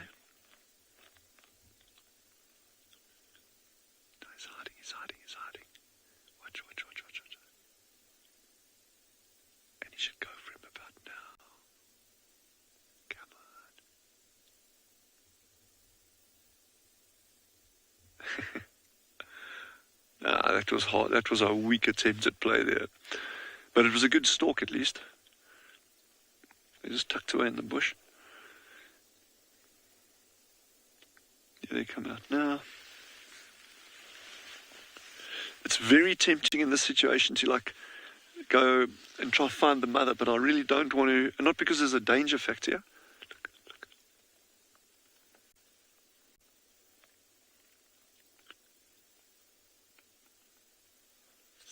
He's hiding. Watch. And he should go for him about now. Come on. Nah, that was hard. That was a weak attempt at play there. But it was a good stalk at least. They just tucked away in the bush. Here they come out now. It's very tempting in this situation to go and try to find the mother, but I really don't want to, and not because there's a danger factor here. Look.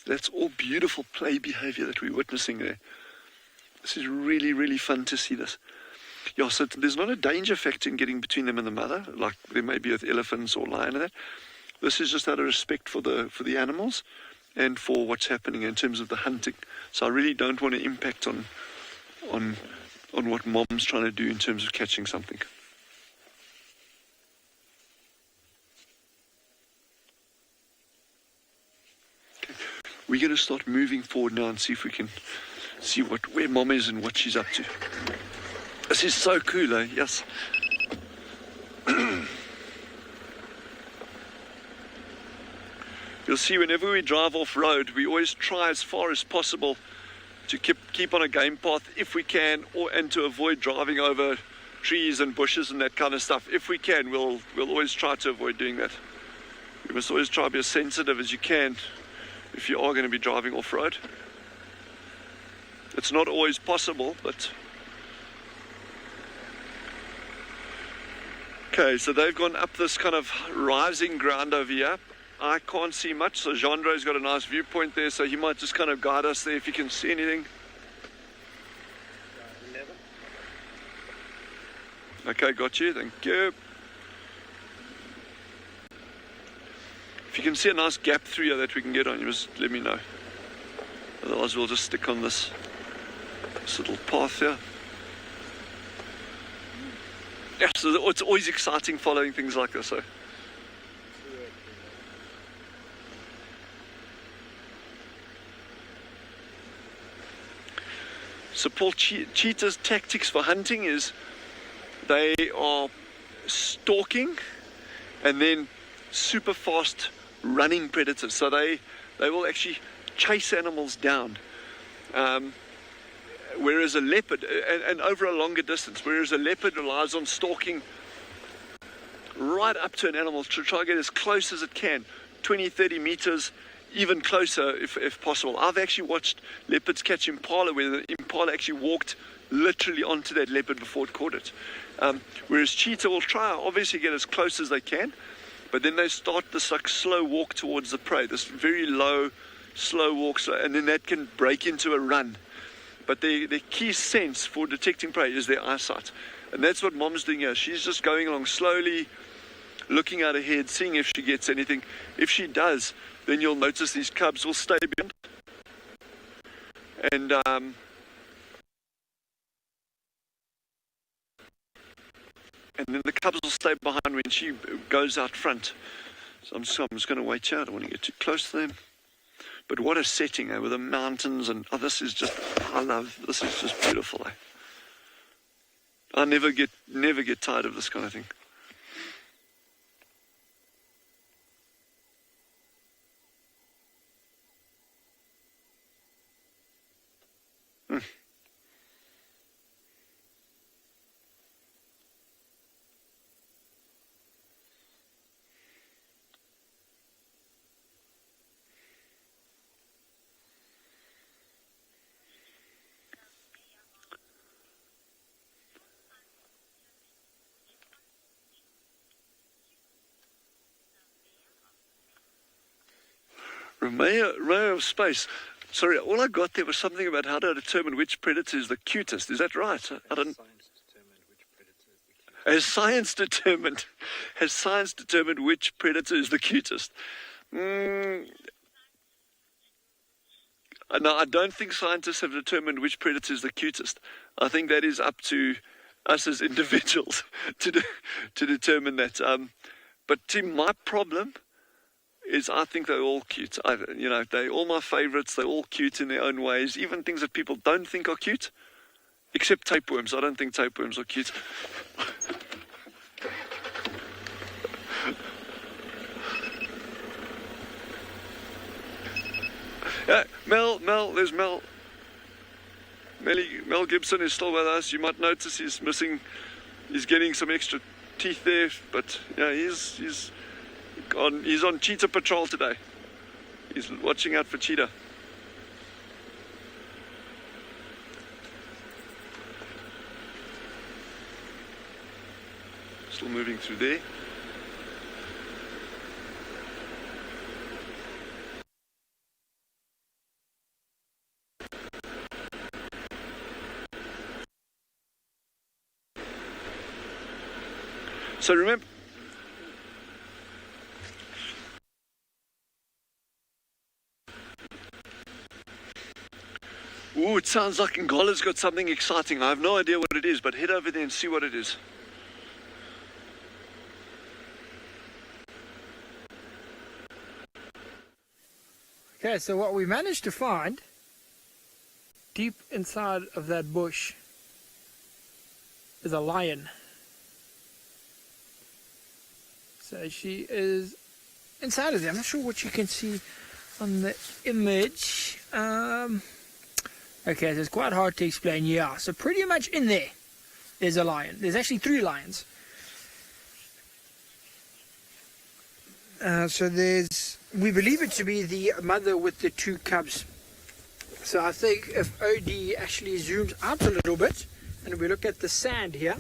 That's all beautiful play behavior that we're witnessing there. This is really, really fun to see this. Yeah, so there's not a danger factor in getting between them and the mother, like there may be with elephants or lion and that. This is just out of respect for the animals and for what's happening in terms of the hunting. So I really don't want to impact on what Mom's trying to do in terms of catching something. Okay. We're going to start moving forward now and see if we can see where Mom is and what she's up to. This is so cool, eh? Yes. You'll see whenever we drive off-road, we always try as far as possible to keep on a game path if we can, and to avoid driving over trees and bushes and that kind of stuff. If we can, we'll always try to avoid doing that. You must always try to be as sensitive as you can if you are going to be driving off-road. It's not always possible, but... Okay, so they've gone up this kind of rising ground over here. I can't see much, so Jeandre's got a nice viewpoint there, so he might just kind of guide us there if he can see anything. Okay, got you, thank you. If you can see a nice gap through here that we can get on, you just let me know. Otherwise we'll just stick on this little path here. Yeah, so it's always exciting following things like this. So. So Paul, cheetah's tactics for hunting is they are stalking and then super fast running predators. So they will actually chase animals down. Whereas a leopard, and over a longer distance, whereas a leopard relies on stalking right up to an animal to try to get as close as it can, 20, 30 meters, even closer if possible. I've actually watched leopards catch impala where the impala actually walked literally onto that leopard before it caught it. Whereas cheetah will try obviously get as close as they can, but then they start this like slow walk towards the prey, this very low, slow walk, and then that can break into a run. But the key sense for detecting prey is their eyesight. And that's what Mom's doing here. She's just going along slowly, looking out ahead, seeing if she gets anything. If she does, then you'll notice these cubs will stay behind. And then the cubs will stay behind when she goes out front. So I'm just going to wait here. I don't want to get too close to them. But what a setting, with the mountains and this is just, this is just beautiful. I never get tired of this kind of thing. Ray of space. Sorry, all I got there was something about how to determine which predator is the cutest. Is that right? I don't. Has science determined which predator is the cutest? No, I don't think scientists have determined which predator is the cutest. I think that is up to us as individuals to determine that. But Tim, my problem is I think they're all cute. They're all my favorites. They're all cute in their own ways. Even things that people don't think are cute, except tapeworms. I don't think tapeworms are cute. Yeah, there's Mel. Mel Gibson is still with us. You might notice he's getting some extra teeth there, but yeah, he's on cheetah patrol today. He's watching out for cheetah. Still moving through there. So remember, it sounds like Ngola's got something exciting. I have no idea what it is, but head over there and see what it is. Okay, so what we managed to find deep inside of that bush is a lion. So she is inside of there. I'm not sure what you can see on the image. Okay, so it's quite hard to explain. Yeah, so pretty much in there's a lion. There's actually 3 lions. So we believe it to be the mother with the 2 cubs. So I think if OD actually zooms out a little bit, and we look at the sand here,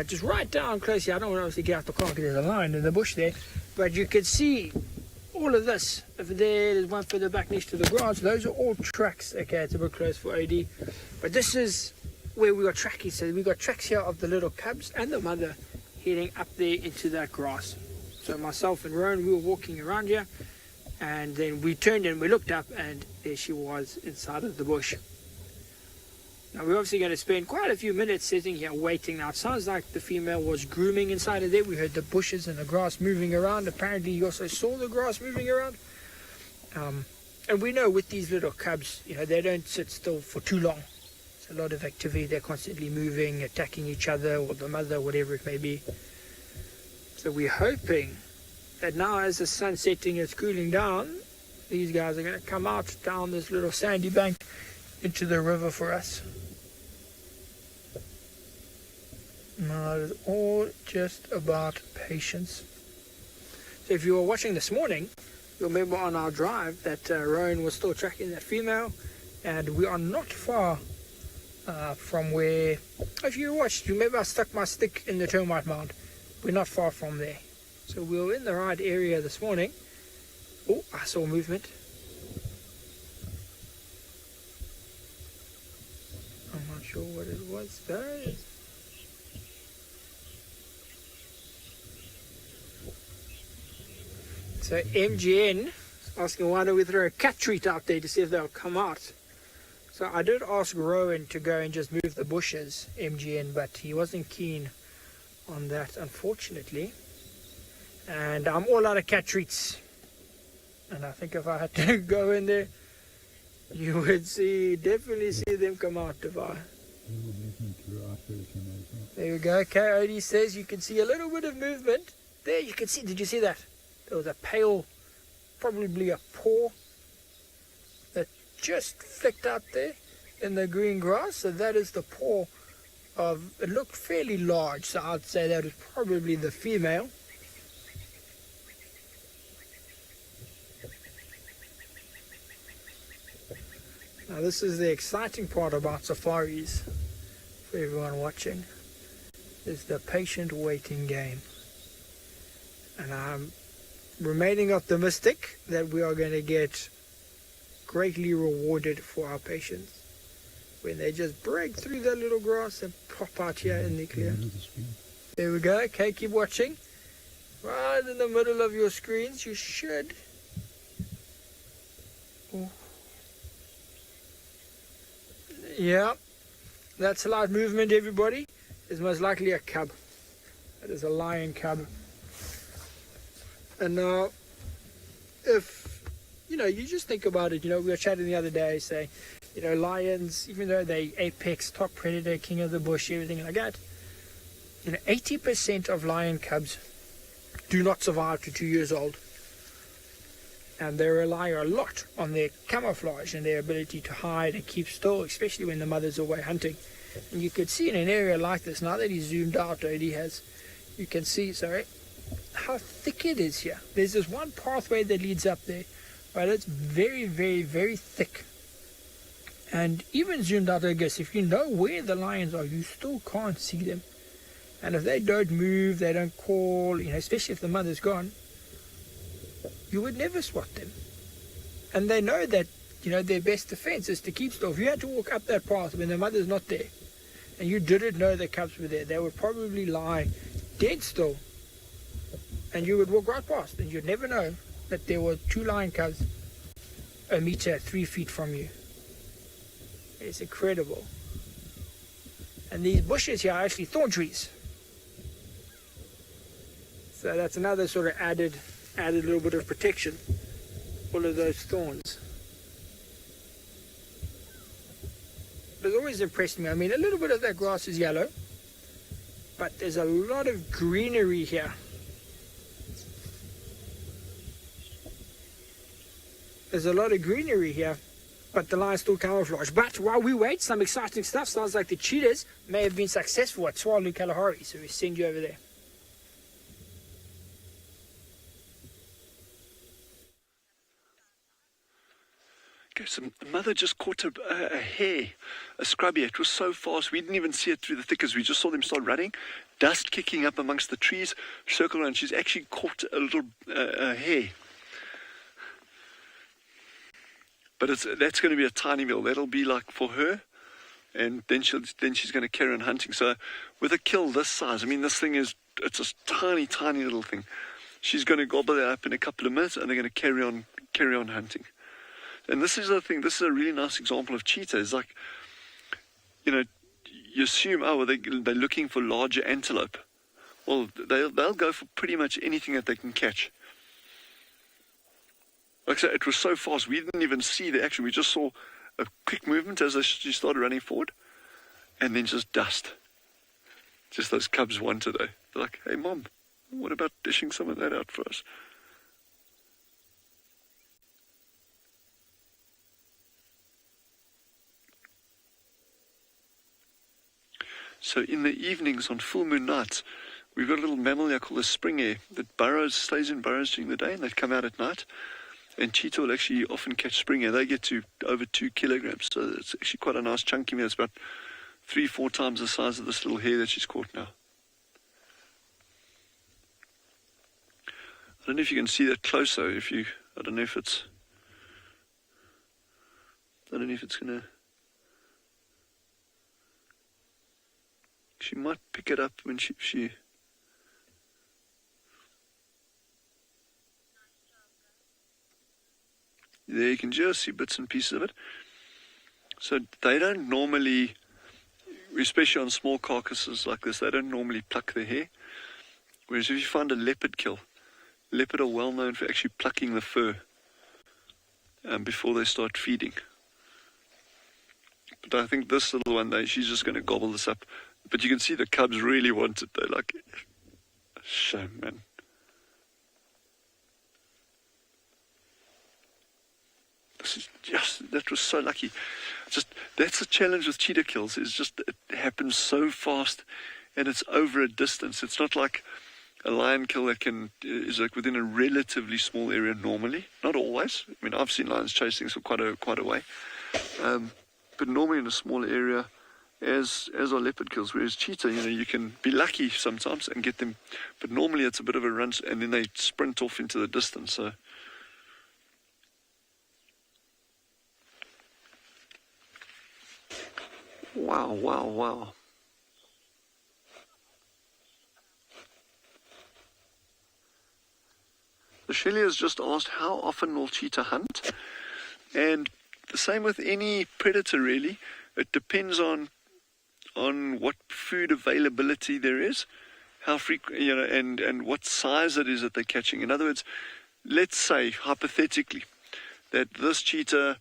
just right down close here. I don't want to obviously get out the car because there's a lion in the bush there, but you can see all of this over there. There's one further back next to the grass. Those are all tracks. Okay, it's a bit close for AD, but this is where we got tracking. So we got tracks here of the little cubs and the mother heading up there into that grass. So myself and Rowan, we were walking around here, and then we turned and we looked up, and there she was inside of the bush. Now we're obviously going to spend quite a few minutes sitting here waiting. Now it sounds like the female was grooming inside of there. We heard the bushes and the grass moving around. Apparently you also saw the grass moving around. And we know with these little cubs, you know, they don't sit still for too long. It's a lot of activity. They're constantly moving, attacking each other or the mother, whatever it may be. So we're hoping that now as the sun's setting, it's cooling down, these guys are going to come out down this little sandy bank into the river for us. Now it's all just about patience. So if you were watching this morning, you'll remember on our drive that Rowan was still tracking that female, and we are not far from where, if you watched, you remember I stuck my stick in the termite mound. We're not far from there. So we were in the right area this morning. Oh, I saw movement. I'm not sure what it was though. So MGN is asking why don't we throw a cat treat out there to see if they'll come out. So I did ask Rowan to go and just move the bushes, MGN, but he wasn't keen on that, unfortunately. And I'm all out of cat treats. And I think if I had to go in there, you would definitely see them come out if I... There we go. Coyote says you can see a little bit of movement. There you can see, did you see that? There was a pale, probably a paw that just flicked out there in the green grass. So that is the paw of, it looked fairly large, so I'd say that is probably the female. Now this is the exciting part about safaris for everyone watching, is the patient waiting game. And I'm remaining optimistic that we are going to get greatly rewarded for our patience when they just break through that little grass and pop out here in the clear. There we go. Okay, keep watching. Right in the middle of your screens, you should. Oh. Yeah, that's a light movement, everybody. It's most likely a cub. That is a lion cub. And now, if, you know, you just think about it, you know, we were chatting the other day, saying, you know, lions, even though they apex, top predator, king of the bush, everything like that, you know, 80% of lion cubs do not survive to 2 years old. And they rely a lot on their camouflage and their ability to hide and keep still, especially when the mother's away hunting. And you could see in an area like this, now that he's zoomed out, you can see, how thick it is here. There's this one pathway that leads up there, but it's very, very, very thick. And even zoomed out, I guess, if you know where the lions are, you still can't see them. And if they don't move, they don't call, you know, especially if the mother's gone, you would never spot them. And they know that, you know, their best defense is to keep still. If you had to walk up that path when the mother's not there, and you didn't know the cubs were there, they would probably lie dead still. And you would walk right past, and you'd never know that there were 2 lion cubs a meter, 3 feet from you. It's incredible. And these bushes here are actually thorn trees. So that's another sort of added little bit of protection. All of those thorns. But it's always impressed me. I mean, a little bit of that grass is yellow, but there's a lot of greenery here. There's a lot of greenery here, but the lion's still camouflaged. But while we wait, some exciting stuff. Sounds like the cheetahs may have been successful at swallowing Kalahari, so we send you over there. Okay, so the mother just caught a hare, a scrubby. It was so fast, we didn't even see it through the thickets. We just saw them start running, dust kicking up amongst the trees, circle around. She's actually caught a little hare. But that's going to be a tiny meal. That'll be like for her, and then she's going to carry on hunting. So with a kill this size, I mean, it's a tiny, tiny little thing. She's going to gobble it up in a couple of minutes, and they're going to carry on hunting. And this is the thing. This is a really nice example of cheetah. It's like, you assume, oh, well, they're looking for larger antelope. Well, they'll go for pretty much anything that they can catch. Like I said, it was so fast, we didn't even see the action. We just saw a quick movement as she started running forward, and then just dust. Just those cubs wanted it. They're like, hey, Mom, what about dishing some of that out for us? So in the evenings on full moon nights, we've got a little mammal here called a spring hare that stays in burrows during the day, and they come out at night. And cheetah will actually often catch spring hare. They get to over 2 kilograms, so it's actually quite a nice chunky meal. It's about 3-4 times the size of this little hare that she's caught now. I don't know if you can see that closer. I don't know if it's gonna. She might pick it up when she. There you can just see bits and pieces of it. So they don't normally, especially on small carcasses like this, they don't normally pluck the hair. Whereas if you find a leopard kill, leopard are well known for actually plucking the fur before they start feeding. But I think this little one, she's just going to gobble this up. But you can see the cubs really want it. They're like, shame, man. That was so lucky. That's the challenge with cheetah kills. It's just, it happens so fast and it's over a distance. It's not like a lion kill that is like within a relatively small area normally. Not always. I mean, I've seen lions chase things for quite a way. But normally in a small area, as are leopard kills. Whereas cheetah, you can be lucky sometimes and get them, but normally it's a bit of a run, and then they sprint off into the distance. So. Wow. The Shelley has just asked, how often will cheetah hunt? And the same with any predator, really. It depends on what food availability there is, how frequent, and what size it is that they're catching. In other words, let's say, hypothetically, that this cheetah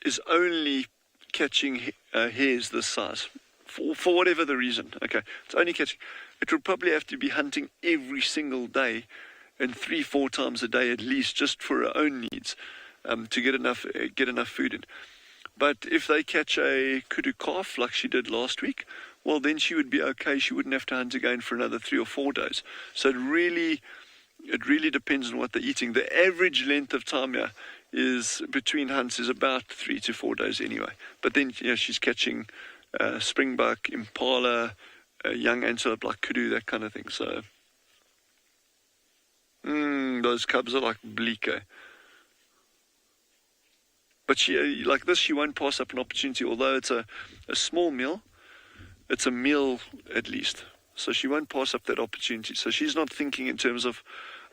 is only catching hares this size, for whatever the reason. Okay, it's only catching. It would probably have to be hunting every single day and 3-4 times a day at least, just for her own needs, to get enough food in. But if they catch a kudu calf like she did last week, well, then she would be okay. She wouldn't have to hunt again for another 3 or 4 days. So it really depends on what they're eating. The average length of time here is between hunts is about 3 to 4 days anyway. But then she's catching springbuck, impala, young antelope like kudu, that kind of thing. So those cubs are like bleak, eh? But she, like this, she won't pass up an opportunity. Although it's a small meal, it's a meal at least. So she won't pass up that opportunity. So she's not thinking in terms of,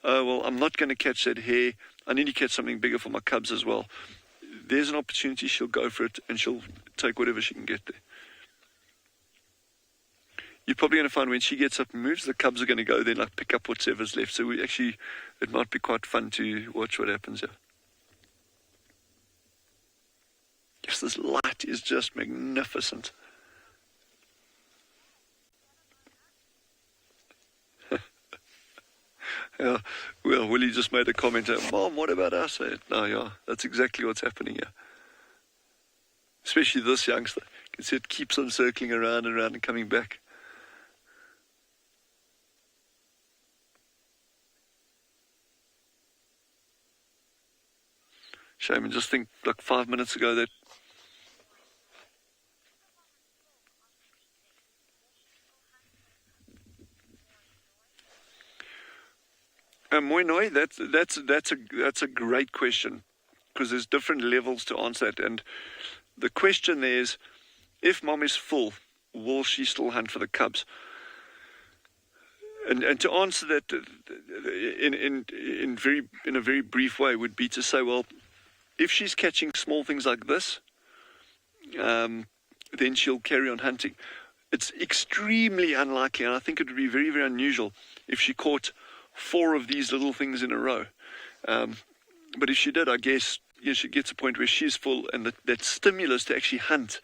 oh, well, I'm not going to catch that hare. I need to catch something bigger for my cubs as well. There's an opportunity, she'll go for it, and she'll take whatever she can get there. You're probably going to find when she gets up and moves, the cubs are going to go then like pick up whatever's left. So it might be quite fun to watch what happens here. Yes, this light is just magnificent. Yeah, well, Willie just made a comment, Mom, what about us? No, yeah, that's exactly what's happening here. Especially this youngster. You can see it keeps on circling around and around and coming back. Shame, and just think, like 5 minutes ago, that Moinoi, that's a great question, because there's different levels to answer it. And the question there is, if mom is full, will she still hunt for the cubs? And to answer that in a very brief way would be to say, well, if she's catching small things like this, then she'll carry on hunting. It's extremely unlikely, and I think it would be very, very unusual if she caught 4 of these little things in a row. But if she did, I guess, she gets a point where she's full, and that stimulus to actually hunt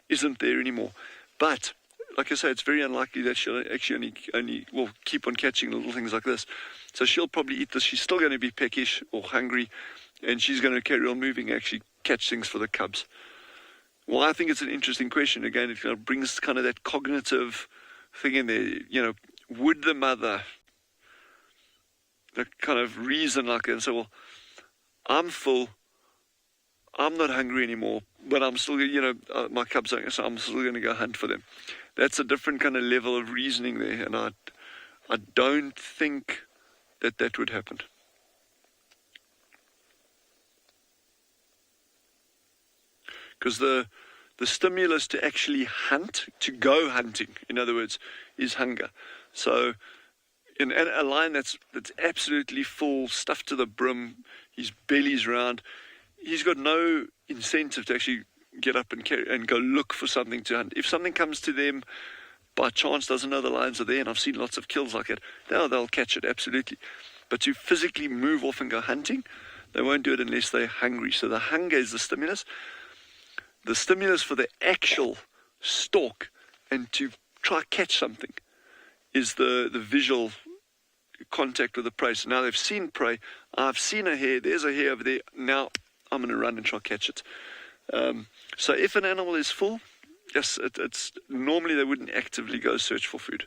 isn't there anymore. But like I say, it's very unlikely that she'll actually only keep on catching little things like this. So she'll probably eat this. She's still going to be peckish or hungry, and she's going to carry on moving, actually catch things for the cubs. Well, I think it's an interesting question. Again, it brings kind of that cognitive thing in there. Would the mother, the kind of reason like that, and say, well, I'm full, I'm not hungry anymore, but I'm still, my cubs are, so I'm still going to go hunt for them. That's a different kind of level of reasoning there, and I don't think that would happen. Because the stimulus to actually hunt, to go hunting, in other words, is hunger. So in a lion that's absolutely full, stuffed to the brim, his belly's round, he's got no incentive to actually get up and go look for something to hunt. If something comes to them by chance, doesn't know the lions are there, and I've seen lots of kills like that, they'll catch it, absolutely. But to physically move off and go hunting, they won't do it unless they're hungry. So the hunger is the stimulus. The stimulus for the actual stalk and to try catch something is the visual contact with the prey. So now they've seen prey. I've seen a hare. There's a hare over there. Now I'm going to run and try catch it. So if an animal is full, yes, it's normally they wouldn't actively go search for food.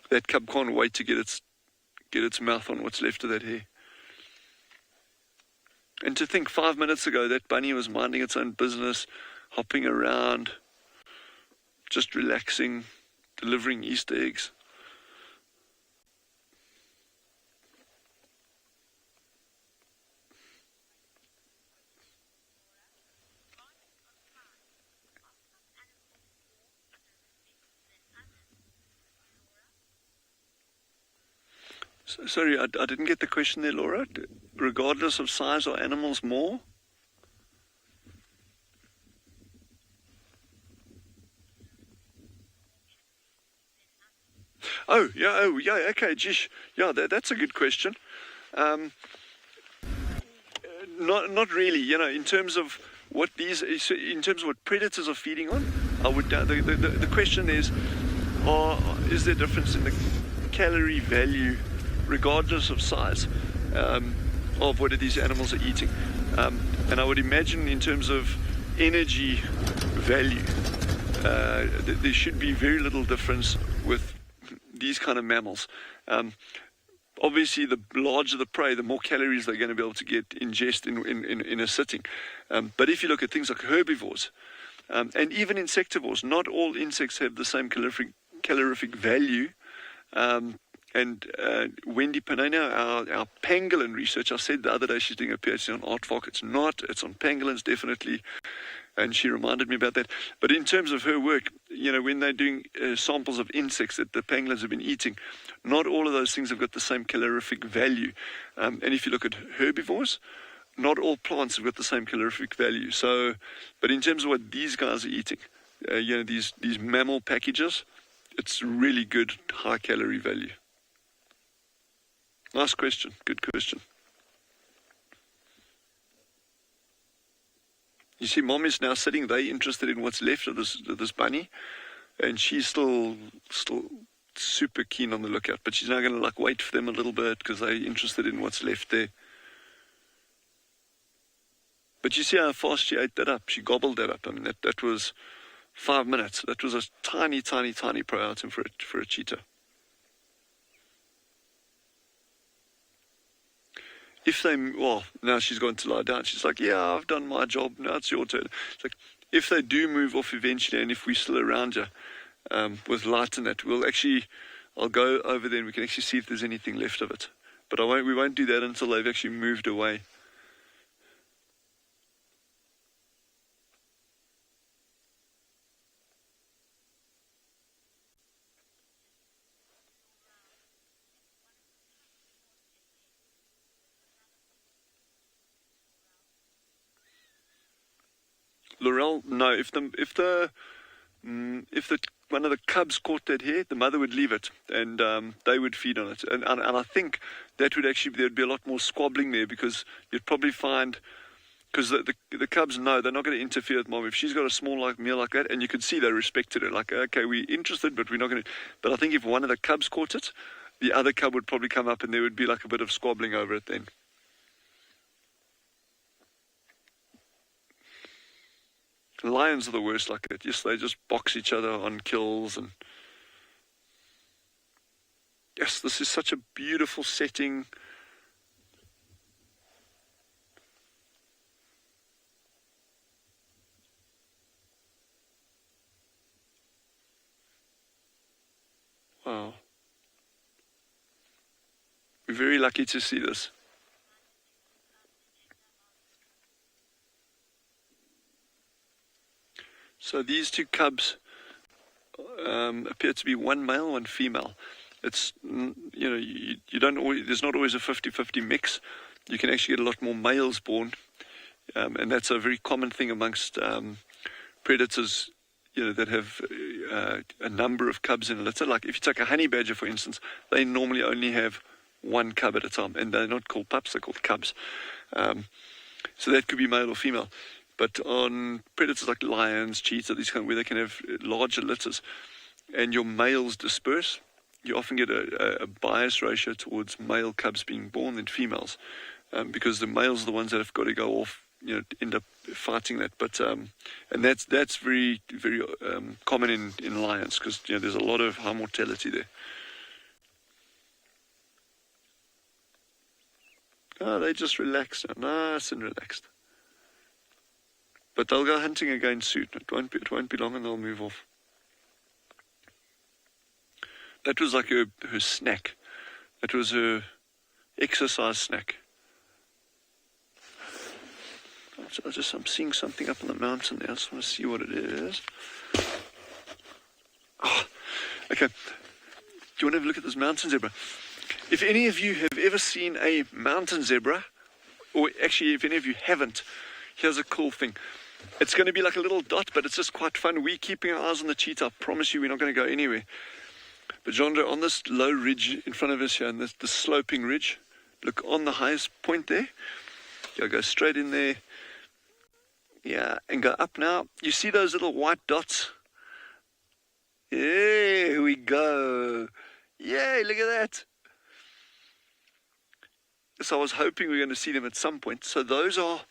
That cub can't wait to get its mouth on what's left of that hare. And to think 5 minutes ago that bunny was minding its own business, hopping around, just relaxing, delivering Easter eggs. Sorry, I didn't get the question there, Laura. Regardless of size, are animals more? Oh, yeah, okay, geez. Yeah, that's a good question. Not really, in terms of what predators are feeding on, I would doubt. The question is there a difference in the calorie value regardless of size of what these animals are eating? And I would imagine in terms of energy value, there should be very little difference with these kind of mammals. Obviously, the larger the prey, the more calories they're going to be able to ingest in a sitting. But if you look at things like herbivores, and even insectivores, not all insects have the same calorific value. And Wendy Panania, our pangolin researcher, said the other day she's doing a PhD on aardvark. It's on pangolins, definitely. And she reminded me about that. But in terms of her work, when they're doing samples of insects that the pangolins have been eating, not all of those things have got the same calorific value. And if you look at herbivores, not all plants have got the same calorific value. So, but in terms of what these guys are eating, these mammal packages, it's really good high calorie value. Nice question. Good question. You see, Mom is now sitting there interested in what's left of this bunny, and she's still super keen on the lookout. But she's now going to wait for them a little bit because they're interested in what's left there. But you see how fast she ate that up. She gobbled that up. I mean, that was 5 minutes. That was a tiny, tiny, tiny pro item for a cheetah. if they, well, now she's gone to lie down. She's like, yeah, I've done my job. Now it's your turn. It's like, if they do move off eventually, and if we're still around you with light and that, I'll go over there and we can actually see if there's anything left of it. But we won't do that until they've actually moved away. Laurel, no. If one of the cubs caught that hare, the mother would leave it, and they would feed on it. And I think that there'd be a lot more squabbling there, because you'd probably find, because the cubs know they're not going to interfere with mom. If she's got a small meal like that, and you could see they respected it, like, okay, we're interested, but we're not going to. But I think if one of the cubs caught it, the other cub would probably come up, and there would be like a bit of squabbling over it then. Lions are the worst like that. Yes, they just box each other on kills. And yes, this is such a beautiful setting. Wow. We're very lucky to see this. So these two cubs appear to be one male, one female. It's, you don't always, there's not always a 50-50 mix. You can actually get a lot more males born, and that's a very common thing amongst predators, that have a number of cubs in a litter. Like if you take a honey badger, for instance, they normally only have one cub at a time, and they're not called pups; they're called cubs. So that could be male or female. But on predators like lions, cheetah, these kind of, where they can have larger litters, and your males disperse, you often get a bias ratio towards male cubs being born than females, because the males are the ones that have got to go off, end up fighting that. But and that's very, very common in lions, because there's a lot of high mortality there. Oh, they just relaxed now, nice and relaxed. But they'll go hunting again soon. It won't be long, and they'll move off. That was like her snack. That was her exercise snack. I'm seeing something up on the mountain there. I just want to see what it is. Oh, okay. Do you want to have a look at this mountain zebra? If any of you have ever seen a mountain zebra, or actually if any of you haven't, here's a cool thing. It's going to be like a little dot, but it's just quite fun. We're keeping our eyes on the cheetah. I promise you we're not going to go anywhere. But Jandre, on this low ridge in front of us here, and the sloping ridge, look on the highest point there. You'll go straight in there. Yeah, and go up now. You see those little white dots? Yeah, here we go. Yay, look at that. So I was hoping we were going to see them at some point. So those are...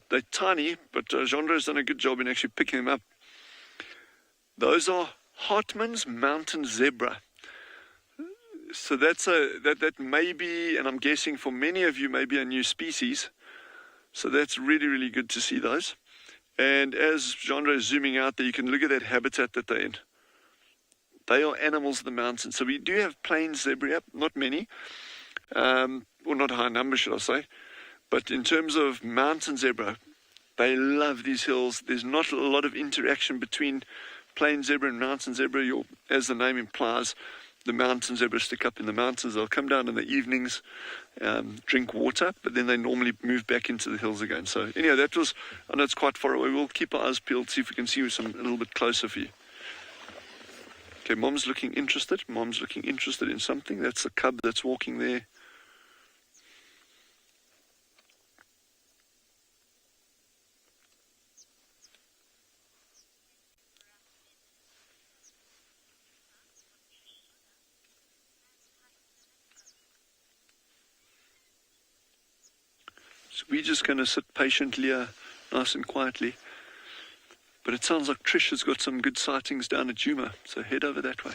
They're tiny, but Jandre has done a good job in actually picking them up. Those are Hartmann's mountain zebra. So that may be, and I'm guessing for many of you, may be a new species. So that's really, really good to see those. And as Jandre is zooming out there, you can look at that habitat that they're in. They are animals of the mountain. So we do have plains zebra, not many, or not a high number, should I say. But in terms of mountain zebra, they love these hills. There's not a lot of interaction between plain zebra and mountain zebra. As the name implies, the mountain zebra stick up in the mountains. They'll come down in the evenings, drink water, but then they normally move back into the hills again. So anyway, I know it's quite far away. We'll keep our eyes peeled, see if we can see some a little bit closer for you. Okay, Mom's looking interested. Mom's looking interested in something. That's a cub that's walking there. So we're just going to sit patiently here, nice and quietly. But it sounds like Trish has got some good sightings down at Juma, so head over that way.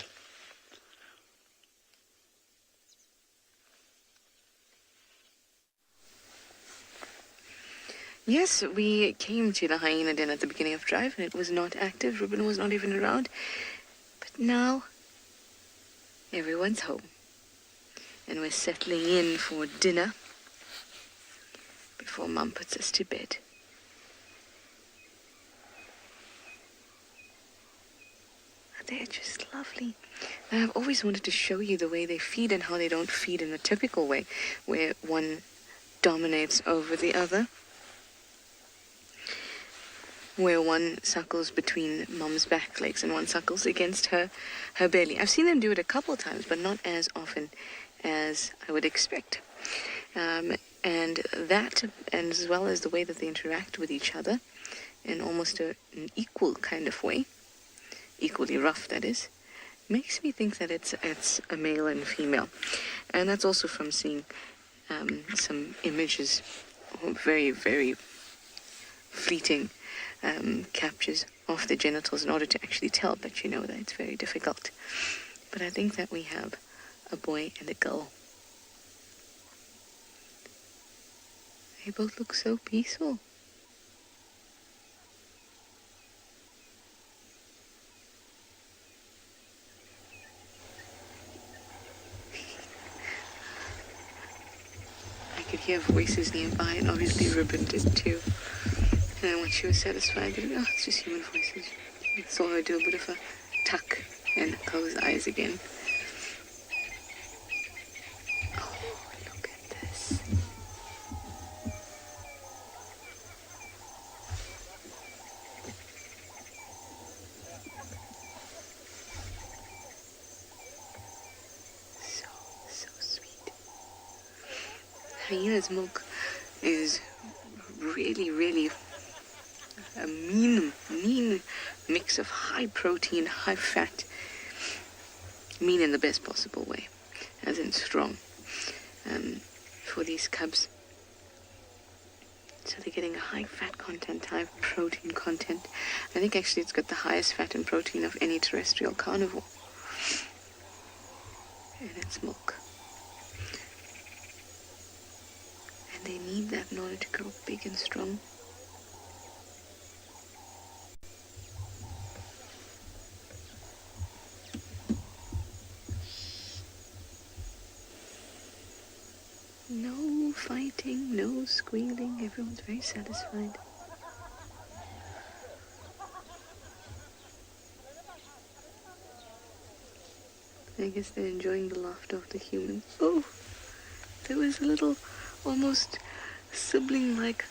Yes, we came to the hyena den at the beginning of drive, and it was not active. Ruben was not even around. But now, everyone's home. And we're settling in for dinner before Mum puts us to bed. They're just lovely. And I've always wanted to show you the way they feed and how they don't feed in a typical way, where one dominates over the other, where one suckles between Mum's back legs and one suckles against her belly. I've seen them do it a couple times, but not as often as I would expect. And that, and as well as the way that they interact with each other in almost an equal kind of way, equally rough that is, makes me think that it's a male and female. And that's also from seeing some images, very, very fleeting captures of the genitals in order to actually tell, but you know that it's very difficult. But I think that we have a boy and a girl. They both look so peaceful. I could hear voices nearby, and obviously Ruben did too. And then when she was satisfied, that it's just human voices. I saw her do a bit of a tuck and close eyes again. Oh, look at this. So sweet. Hyena's milk is really, really a mean mix of high protein, high fat. Mean in the best possible way, as in strong, for these cubs. So they're getting a high fat content, high protein content. I think actually it's got the highest fat and protein of any terrestrial carnivore. And it's milk. And they need that in order to grow big and strong. No fighting, no squealing, everyone's very satisfied. I guess they're enjoying the laughter of the humans. Oh, there was a little, almost sibling-like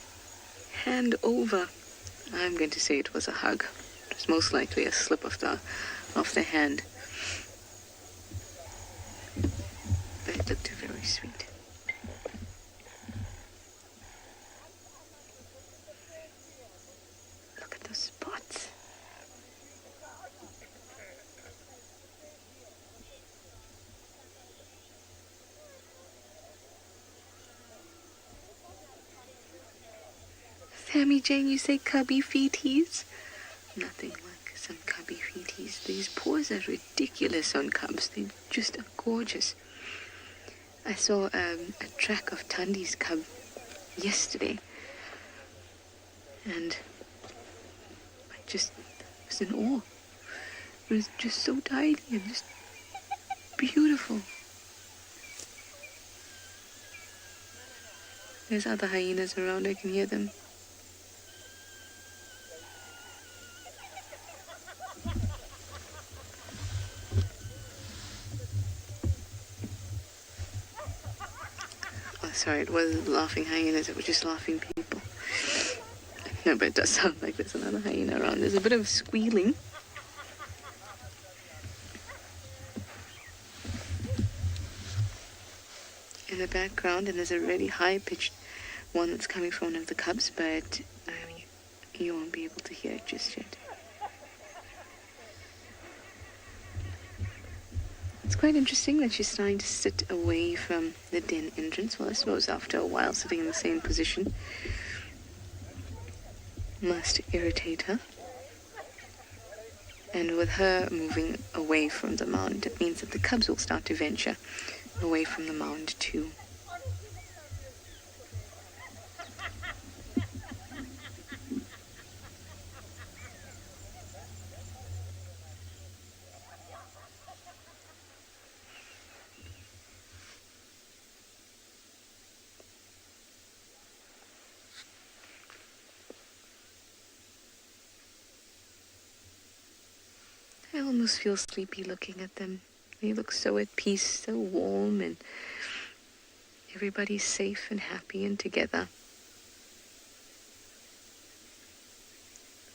hand over. I'm going to say it was a hug. It was most likely a slip of the hand. But it looked very sweet. Look at those spots. Sammy Jane, you say cubby feeties? Nothing like some cubby feeties. These paws are ridiculous on cubs. They just are gorgeous. I saw a track of Tandi's cub yesterday, and I just was in awe. It was just so tidy and just beautiful. There's other hyenas around, I can hear them. Sorry, it wasn't laughing hyenas, it was just laughing people. No, but it does sound like there's another hyena around. There's a bit of squealing. In the background, and there's a really high-pitched one that's coming from one of the cubs, but you won't be able to hear it just yet. It's quite interesting that she's starting to sit away from the den entrance. Well, I suppose after a while sitting in the same position must irritate her. And with her moving away from the mound, it means that the cubs will start to venture away from the mound too. I almost feel sleepy looking at them. They look so at peace, so warm, and everybody's safe and happy and together.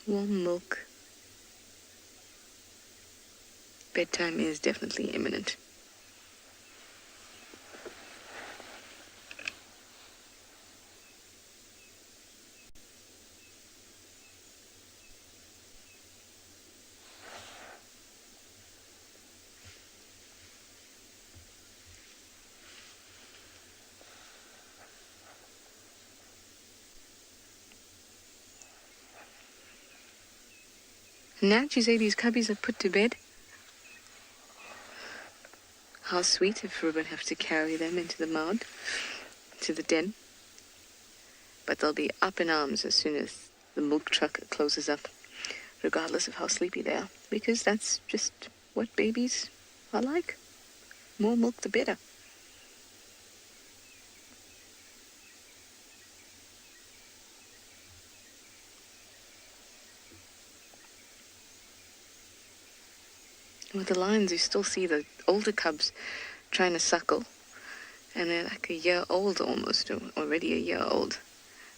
Warm milk. Bedtime is definitely imminent. Now you say these cubbies are put to bed? How sweet if we would have to carry them into the mound, to the den. But they'll be up in arms as soon as the milk truck closes up, regardless of how sleepy they are, because that's just what babies are like. More milk, the better. With the lions, you still see the older cubs trying to suckle, and they're like a year old almost, or already a year old.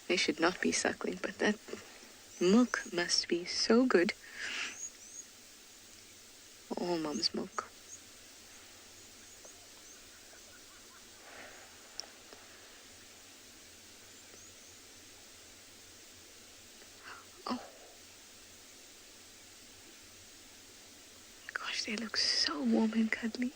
They should not be suckling, but that milk must be so good. All mom's milk. Oh. Gosh, they look so warm and cuddly.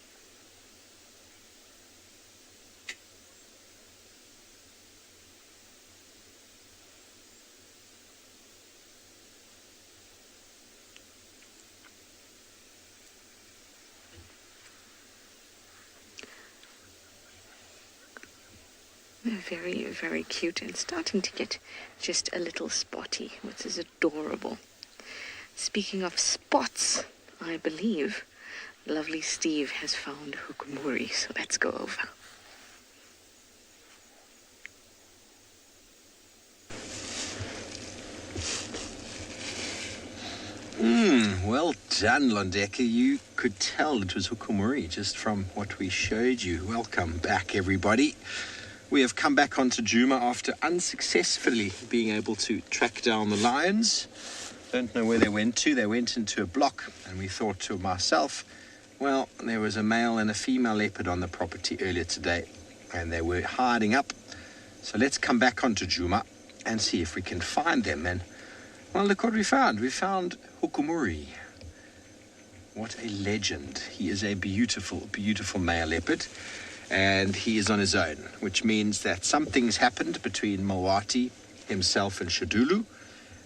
They're very, very cute and starting to get just a little spotty, which is adorable. Speaking of spots, I believe lovely Steve has found Hukumuri, so let's go over. Well done, Londeka. You could tell it was Hukumuri just from what we showed you. Welcome back, everybody. We have come back onto Djuma after unsuccessfully being able to track down the lions. Don't know where they went to. They went into a block, and we thought to myself, well, there was a male and a female leopard on the property earlier today, and they were hiding up. So let's come back onto Djuma and see if we can find them. And, well, look what we found. We found Hukumuri. What a legend. He is a beautiful, beautiful male leopard. And he is on his own, which means that something's happened between Mawati, himself, and Shadulu,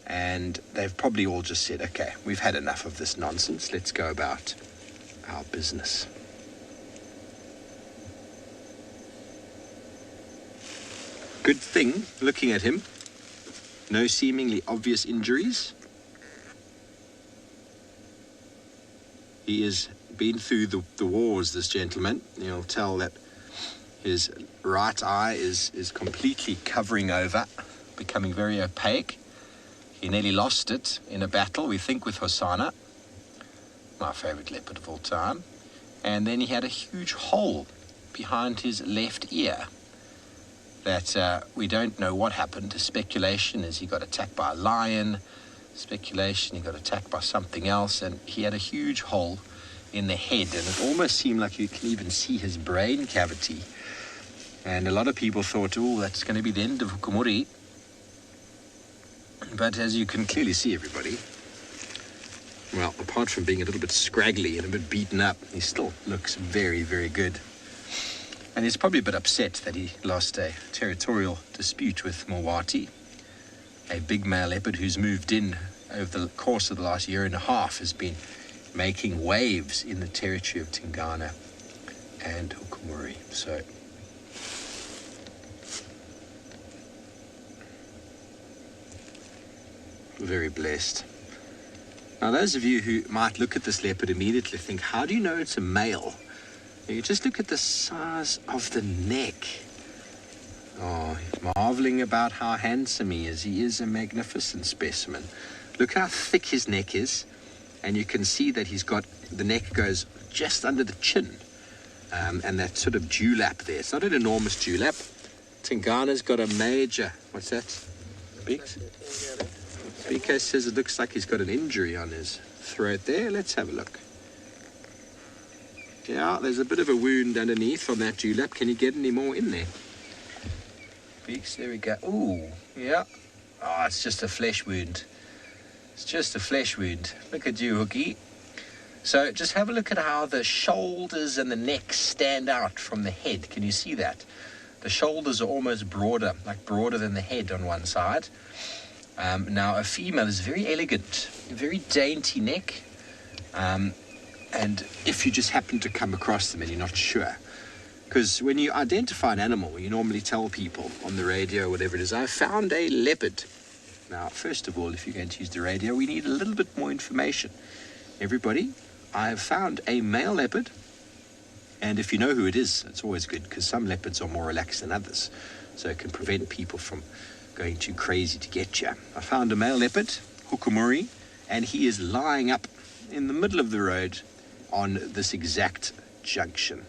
and they've probably all just said, okay, we've had enough of this nonsense, let's go about our business. Good thing, looking at him, no seemingly obvious injuries. He has been through the wars, this gentleman. You'll tell that his right eye is completely covering over, becoming very opaque. He nearly lost it in a battle, we think, with Hosanna, my favorite leopard of all time. And then he had a huge hole behind his left ear that we don't know what happened. The speculation is he got attacked by a lion. Speculation he got attacked by something else. And he had a huge hole in the head, and it almost seemed like you can even see his brain cavity. And a lot of people thought, oh, that's going to be the end of Hukumuri. But as you can clearly see, everybody, well, apart from being a little bit scraggly and a bit beaten up, he still looks very, very good. And he's probably a bit upset that he lost a territorial dispute with Mawati, a big male leopard who's moved in over the course of the last year and a half, has been making waves in the territory of Tingana and Hukumuri. So very blessed. Now, those of you who might look at this leopard immediately think, how do you know it's a male? You just look at the size of the neck. Oh, marveling about how handsome he is. He is a magnificent specimen. Look how thick his neck is. and you can see that he's got, the neck goes just under the chin, and that sort of dewlap there. It's not an enormous dewlap. Tingana's got a major, what's that? Speaks? BK says it looks like he's got an injury on his throat there. Let's have a look. Yeah, there's a bit of a wound underneath on that dewlap. Can you get any more in there? Beaks, there we go. Ooh, yeah. Oh, it's just a flesh wound. It's just a flesh wound. Look at you, Hookie. So just have a look at how the shoulders and the neck stand out from the head. Can you see that? The shoulders are almost broader, like broader than the head on one side. Now, a female is very elegant, very dainty neck. And if you just happen to come across them and you're not sure, because when you identify an animal, you normally tell people on the radio, whatever it is, I found a leopard. Now, first of all, if you're going to use the radio, we need a little bit more information. Everybody, I have found a male leopard. And if you know who it is, it's always good, because some leopards are more relaxed than others. So it can prevent people from going too crazy to get you. I found a male leopard, Hukumuri, and he is lying up in the middle of the road on this exact junction.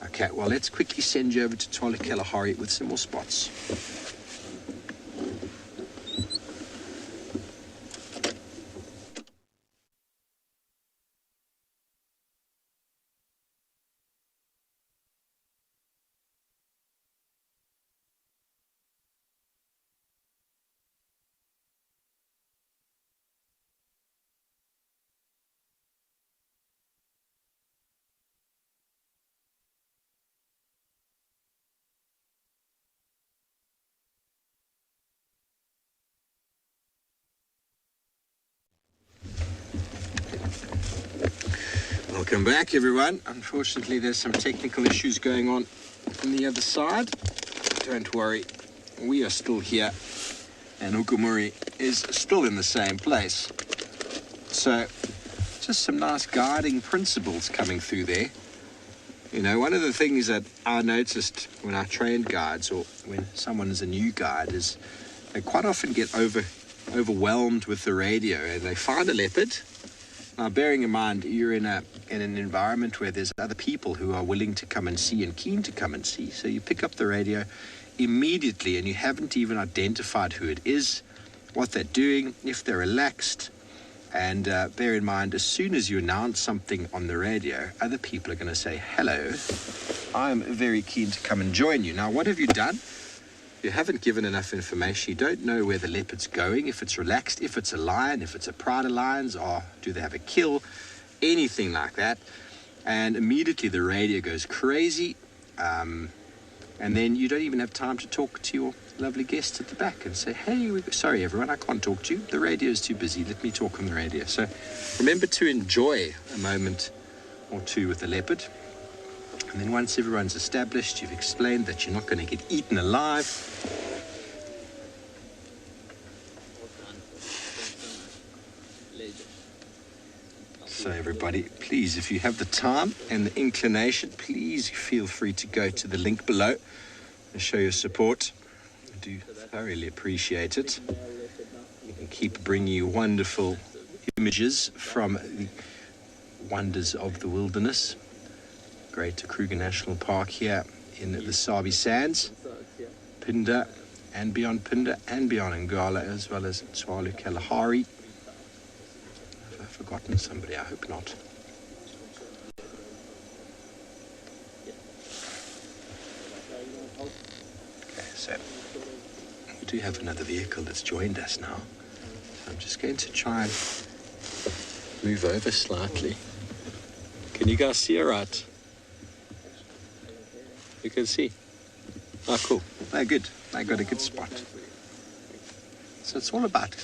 Okay, well, let's quickly send you over to Twala Kalahari with some more spots. Welcome back, everyone. Unfortunately, there's some technical issues going on the other side. Don't worry, we are still here, and Hukumuri is still in the same place. So, just some nice guiding principles coming through there. You know, one of the things that I noticed when I trained guides, or when someone is a new guide, is they quite often get overwhelmed with the radio, and they find a leopard. Now, bearing in mind, you're in an environment where there's other people who are willing to come and see and keen to come and see. So you pick up the radio immediately, and you haven't even identified who it is, what they're doing, if they're relaxed. And bear in mind, as soon as you announce something on the radio, other people are going to say, hello, I'm very keen to come and join you. Now, what have you done? You haven't given enough information. You don't know where the leopard's going, if it's relaxed, if it's a lion, if it's a pride of lions, or do they have a kill, anything like that. And immediately the radio goes crazy, and then you don't even have time to talk to your lovely guests at the back and say, hey, sorry everyone, I can't talk to you. The radio is too busy. Let me talk on the radio. So remember to enjoy a moment or two with the leopard. And then once everyone's established, you've explained that you're not going to get eaten alive. So everybody, please, if you have the time and the inclination, please feel free to go to the link below and show your support. I do thoroughly appreciate it. You can keep bringing you wonderful images from the wonders of the wilderness. Greater Kruger National Park here in the Sabi Sands, Phinda, and beyond Phinda, and beyond Ngala, as well as Twala Kalahari. Have I forgotten somebody? I hope not. Okay, so we do have another vehicle that's joined us now. So I'm just going to try and move over slightly. Can you guys see all right? You can see. Oh, cool. They're good. They got a good spot. So it's all about,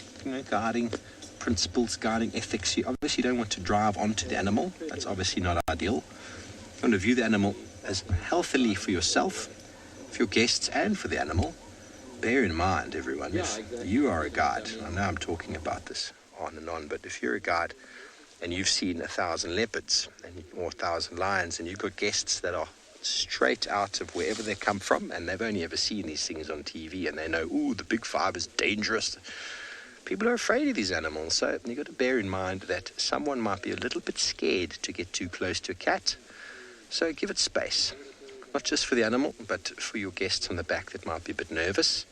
guiding principles, guiding ethics. You obviously don't want to drive onto the animal. That's obviously not ideal. You want to view the animal as healthily for yourself, for your guests, and for the animal. Bear in mind, everyone, if you are a guide, I know I'm talking about this on and on, but if you're a guide and you've seen 1,000 leopards or 1,000 lions, and you've got guests that are straight out of wherever they come from, and they've only ever seen these things on TV, and they know, ooh, the big five is dangerous, people are afraid of these animals. So you've got to bear in mind that someone might be a little bit scared to get too close to a cat. So give it space, not just for the animal, but for your guests on the back that might be a bit nervous.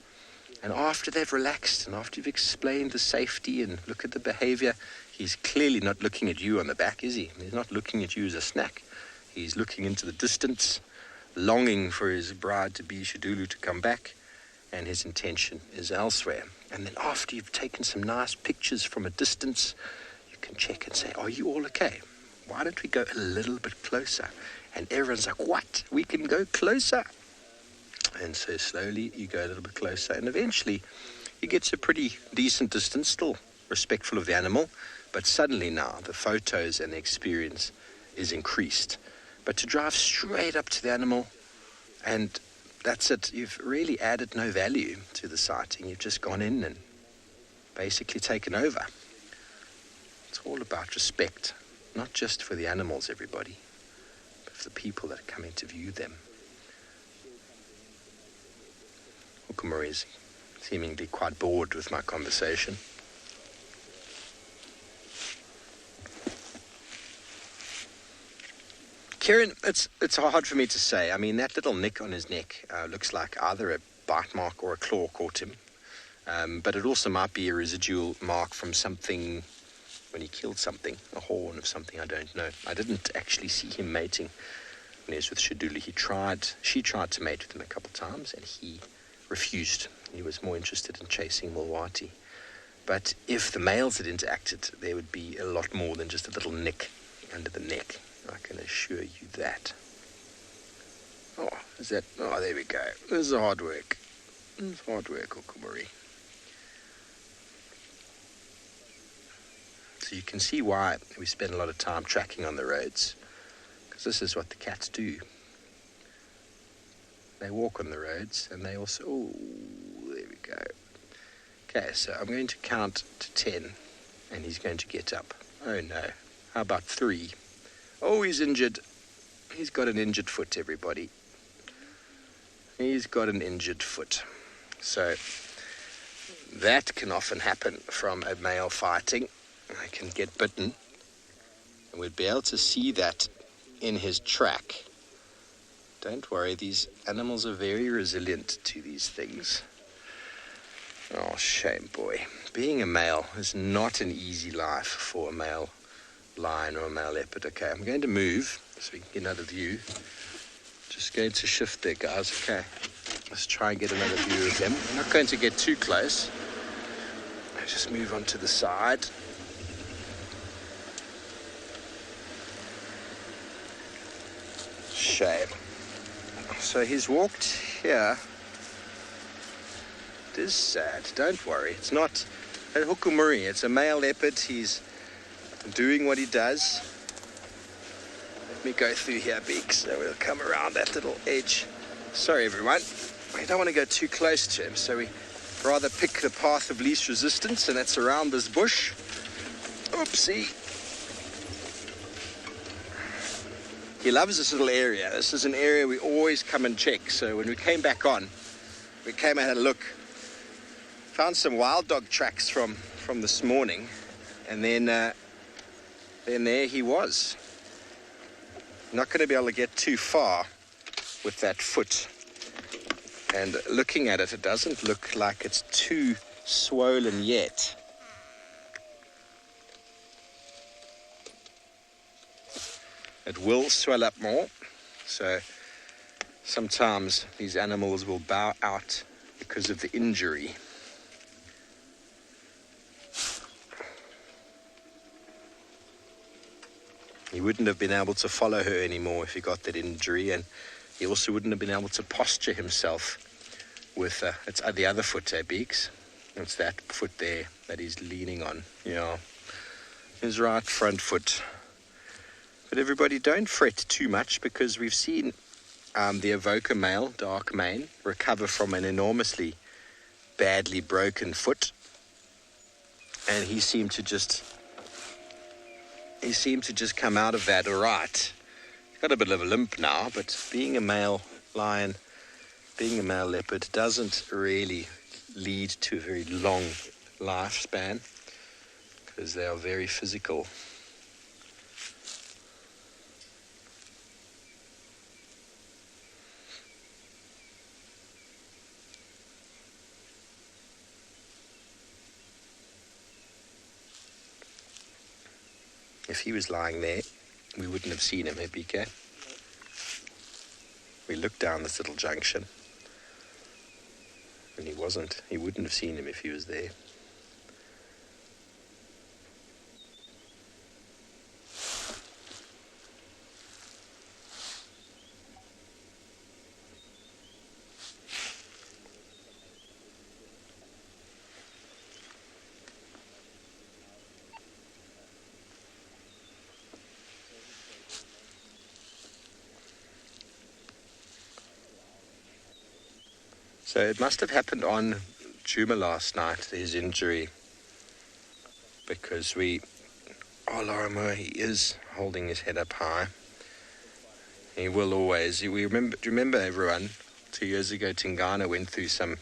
And after they've relaxed and after you've explained the safety and look at the behavior, he's clearly not looking at you on the back, is he? He's not looking at you as a snack. He's looking into the distance, longing for his bride-to-be, Shadulu, to come back, and his intention is elsewhere. And then after you've taken some nice pictures from a distance, you can check and say, are you all okay? Why don't we go a little bit closer? And everyone's like, what? We can go closer? And so slowly you go a little bit closer, and eventually you get to a pretty decent distance, still respectful of the animal, but suddenly now the photos and the experience is increased. But to drive straight up to the animal, and that's it, you've really added no value to the sighting. You've just gone in and basically taken over. It's all about respect, not just for the animals, everybody, but for the people that are coming to view them. Hukumuri is seemingly quite bored with my conversation. Kieran, it's hard for me to say. I mean, that little nick on his neck looks like either a bite mark or a claw caught him. But it also might be a residual mark from something when he killed something, a horn of something, I don't know. I didn't actually see him mating when he was with Shaduli. She tried to mate with him a couple of times, and he refused. He was more interested in chasing Mulwati. But if the males had interacted, there would be a lot more than just a little nick under the neck. I can assure you that. Oh, there we go. This is hard work. It's hard work, Hukumuri. So you can see why we spend a lot of time tracking on the roads, because this is what the cats do. They walk on the roads, and they also... Oh, there we go. Okay, so I'm going to count to 10, and he's going to get up. Oh, no. How about 3? Oh, he's injured. He's got an injured foot, everybody. He's got an injured foot. So that can often happen from a male fighting. They can get bitten. And we'd be able to see that in his track. Don't worry, these animals are very resilient to these things. Oh, shame, boy. Being a male is not an easy life for a male lion or a male leopard. Okay, I'm going to move so we can get another view. Just going to shift there, guys. Okay, let's try and get another view of them. I'm not going to get too close. I'll just move on to the side. Shame. So he's walked here. It is sad. Don't worry. It's not a Hukumuri. It's a male leopard. He's doing what he does. Let me go through here, Beak, so we'll come around that little edge. Sorry, everyone. We don't want to go too close to him, so we rather pick the path of least resistance, and that's around this bush. Oopsie. He loves this little area. This is an area we always come and check. So when we came back on, we came and had a look. Found some wild dog tracks from this morning. And then there he was. Not going to be able to get too far with that foot. And looking at it, it doesn't look like it's too swollen yet. It will swell up more, so sometimes these animals will bow out because of the injury. He wouldn't have been able to follow her anymore if he got that injury, and he also wouldn't have been able to posture himself with it's the other foot, Beaks. It's that foot there that he's leaning on. Yeah, his right front foot. But everybody, don't fret too much, because we've seen the Avoca male, dark mane, recover from an enormously badly broken foot. And he seemed to just come out of that all right. He's got a bit of a limp now, but being a male lion, being a male leopard doesn't really lead to a very long lifespan because they are very physical. If he was lying there, we wouldn't have seen him, eh, BK? We looked down this little junction, and he wasn't. He wouldn't have seen him if he was there. So it must have happened on Juma last night, his injury, because Lorimer, he is holding his head up high. He will always. Do you remember everyone, 2 years ago, Tingana went through some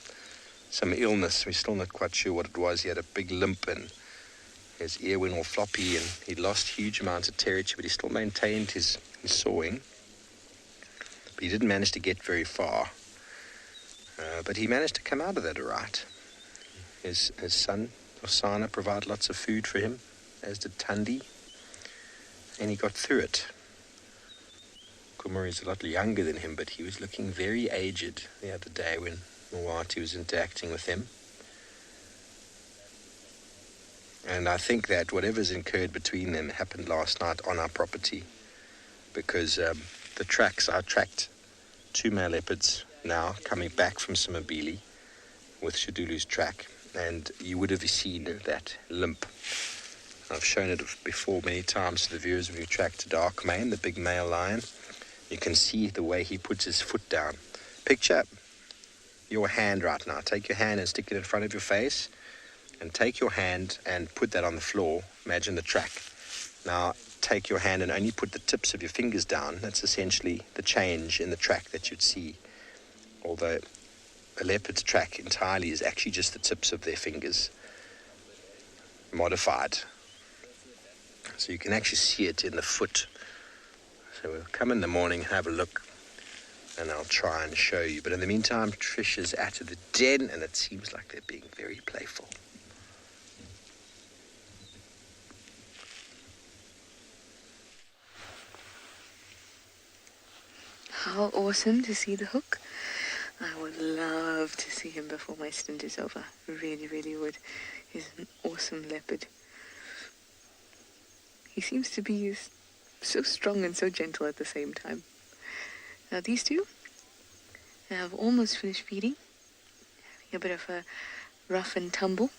illness. We're still not quite sure what it was. He had a big limp and his ear went all floppy and he lost huge amounts of territory, but he still maintained his sawing. But he didn't manage to get very far. But he managed to come out of that all right. His son, Osana, provided lots of food for him, as did Tandi, and he got through it. Kumari's a lot younger than him, but he was looking very aged the other day when Mwati was interacting with him. And I think that whatever's incurred between them happened last night on our property, because I tracked 2 male leopards now coming back from Simbambili with Shadulu's track, and you would have seen that limp. I've shown it before many times to the viewers when you track to Darkmane, the big male lion. You can see the way he puts his foot down. Picture your hand right now. Take your hand and stick it in front of your face, and take your hand and put that on the floor. Imagine the track. Now take your hand and only put the tips of your fingers down. That's essentially the change in the track that you'd see. Although a leopard's track entirely is actually just the tips of their fingers modified. So you can actually see it in the foot. So we'll come in the morning and have a look, and I'll try and show you. But in the meantime, Trish is out of the den, and it seems like they're being very playful. How awesome to see the hook. I would love to see him before my stint is over. Really, really would. He's an awesome leopard. He seems to be so strong and so gentle at the same time. Now these two have almost finished feeding. Having a bit of a rough and tumble.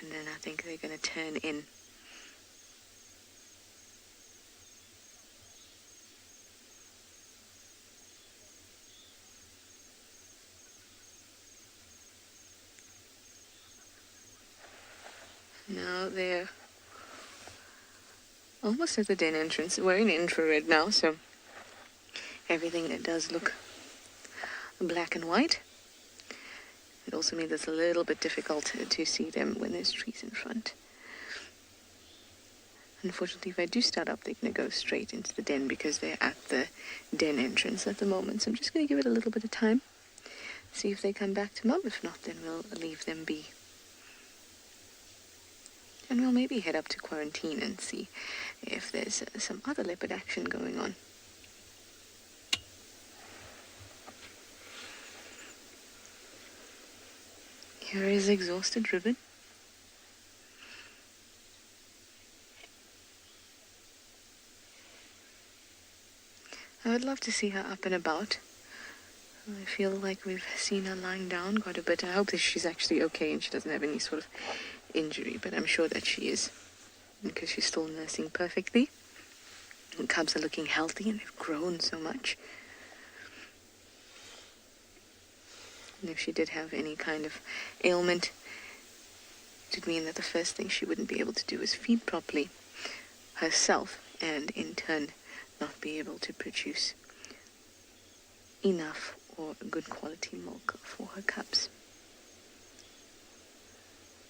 And then I think they're going to turn in. Now they're almost at the den entrance. We're in infrared now, so everything that does look black and white. It also means it's a little bit difficult to see them when there's trees in front. Unfortunately, if I do start up, they're going to go straight into the den because they're at the den entrance at the moment. So I'm just going to give it a little bit of time, see if they come back to mum. If not, then we'll leave them be. And we'll maybe head up to quarantine and see if there's some other leopard action going on. Here is exhausted Ribbon. I would love to see her up and about. I feel like we've seen her lying down quite a bit. I hope that she's actually okay and she doesn't have any sort of injury, but I'm sure that she is, because she's still nursing perfectly. The cubs are looking healthy and they've grown so much. And if she did have any kind of ailment, it would mean that the first thing she wouldn't be able to do is feed properly herself, and in turn not be able to produce enough or good quality milk for her cubs.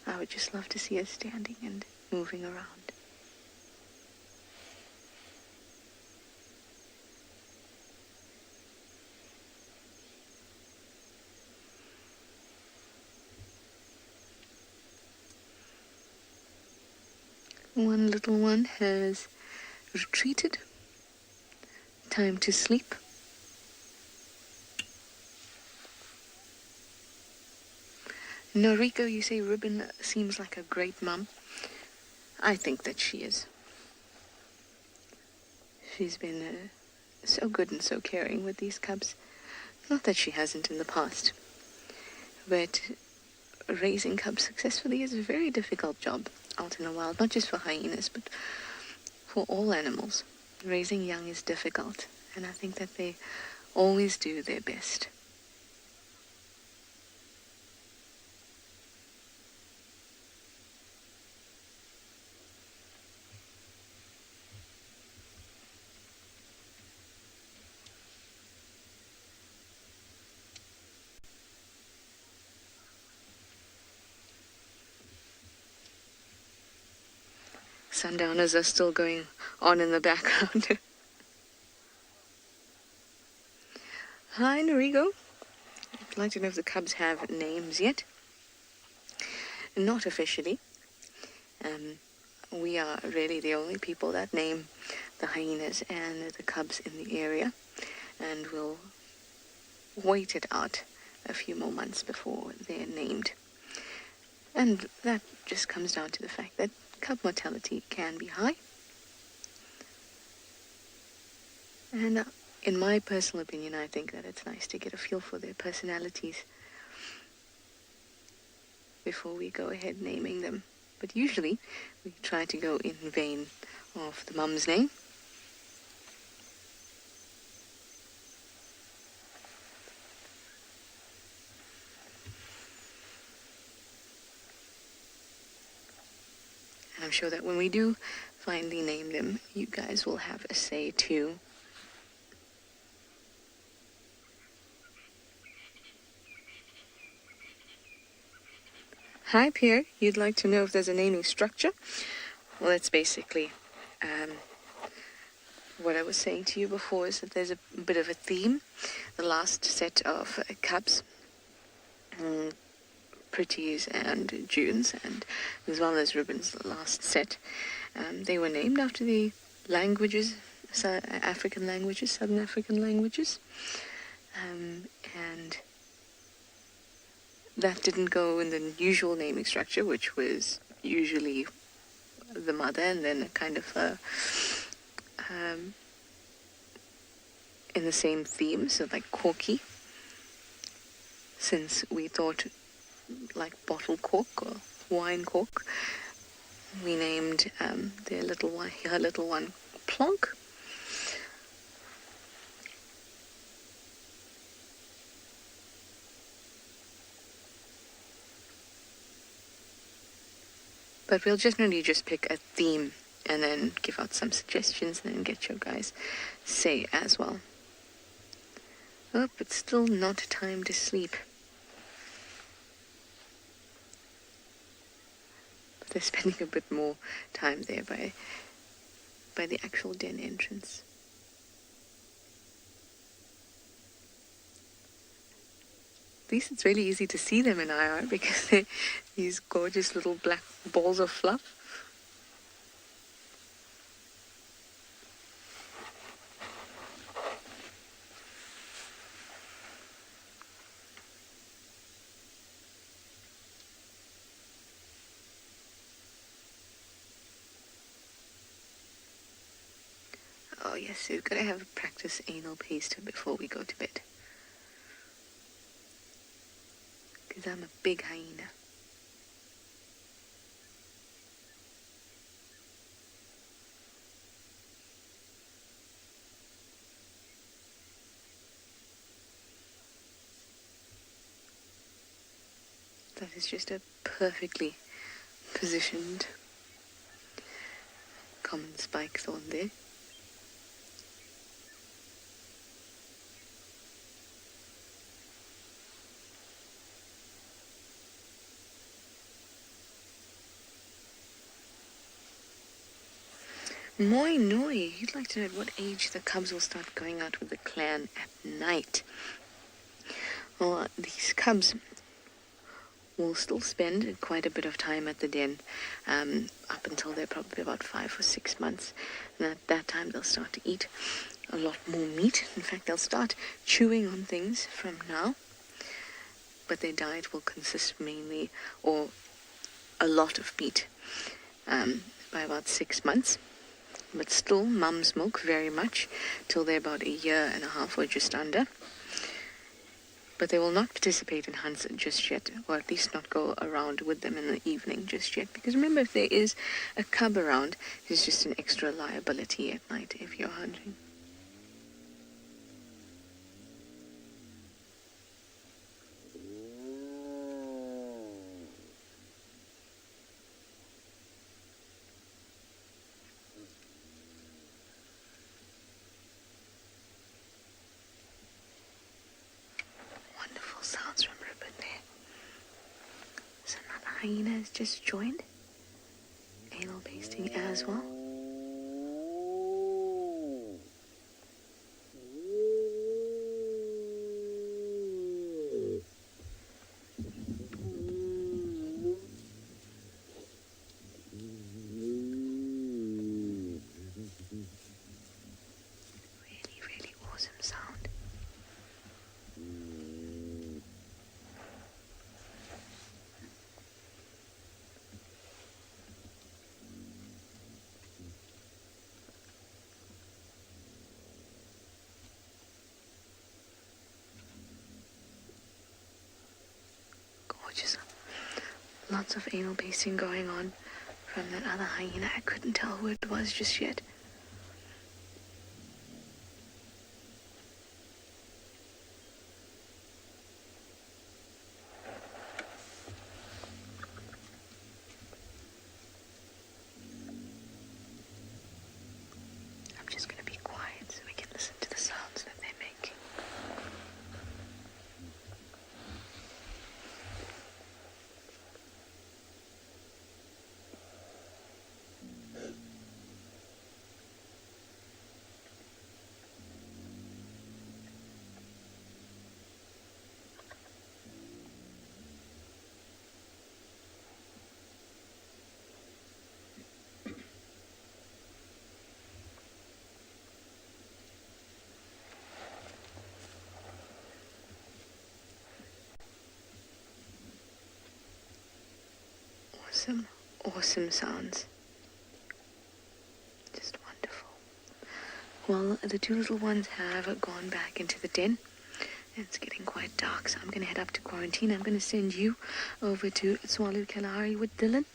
I would just love to see her standing and moving around. One little one has retreated. Time to sleep. Noriko, you say Ribbon seems like a great mum. I think that she is. She's been so good and so caring with these cubs. Not that she hasn't in the past. But raising cubs successfully is a very difficult job out in the wild, not just for hyenas, but for all animals. Raising young is difficult, and I think that they always do their best. Sundowners are still going on in the background. Hi, Norigo. I'd like to know if the cubs have names yet. Not officially. We are really the only people that name the hyenas and the cubs in the area. And we'll wait it out a few more months before they're named. And that just comes down to the fact that cub mortality can be high. And in my personal opinion, I think that it's nice to get a feel for their personalities before we go ahead naming them. But usually, we try to go in vein of the mum's name. And I'm sure that when we do finally name them, you guys will have a say too. Hi, Pierre. You'd like to know if there's a naming structure? Well, it's basically what I was saying to you before, is that there's a bit of a theme. The last set of cubs, Pretties and Junes, and as well as Ribbons, the last set, they were named after the languages, African languages, Southern African languages, and that didn't go in the usual naming structure, which was usually the mother and then a kind of in the same theme, so like corky, since we thought like bottle cork or wine cork, we named her little one Plonk. But we'll generally just pick a theme and then give out some suggestions and then get your guys' say as well. Oh, but still not time to sleep. But they're spending a bit more time there by the actual den entrance. At least it's really easy to see them in IR because they're these gorgeous little black balls of fluff. Oh yes, we've got to have a practice anal paste before we go to bed. Because I'm a big hyena. That is just a perfectly positioned common spike thorn there. Moi Noi, you'd like to know at what age the cubs will start going out with the clan at night. Well, these cubs will still spend quite a bit of time at the den up until they're probably about 5 or 6 months. And at that time, they'll start to eat a lot more meat. In fact, they'll start chewing on things from now. But their diet will consist mainly, or a lot of meat, by about 6 months. But still, mum's milk very much till they're about 1.5 years or just under. But they will not participate in hunts just yet, or at least not go around with them in the evening just yet. Because remember, if there is a cub around, there's just an extra liability at night if you're hunting. Sounds from Rupert there. So another hyena has just joined. Anal pasting as well. Really, really awesome sound. Gorgeous. Lots of anal pacing going on from that other hyena. I couldn't tell who it was just yet. I'm just going to be quiet so we can listen to the sounds that they're making. Awesome sounds. Just wonderful. Well, the two little ones have gone back into the den. It's getting quite dark, so I'm going to head up to quarantine. I'm going to send you over to Swallow Kalahari with Dylan.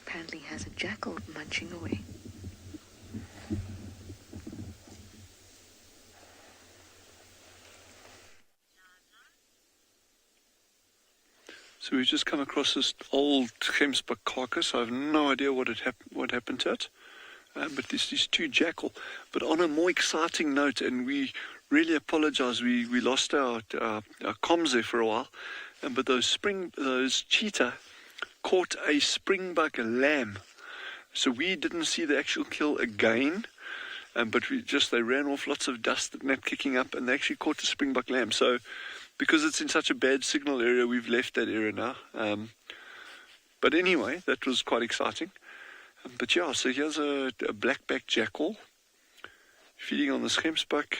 Apparently he has a jackal munching away. So we've just come across this old gemsbuck carcass. I have no idea what happened to it. But there's these two jackal. But on a more exciting note, and we really apologize, we lost our comms there for a while. But those cheetah caught a springbuck lamb. So we didn't see the actual kill again. But they ran off, lots of dust and that kicking up, and they actually caught a springbuck lamb. So because it's in such a bad signal area, we've left that area now. But anyway, that was quite exciting. But yeah, so here's a black-backed jackal feeding on this gemsbuck.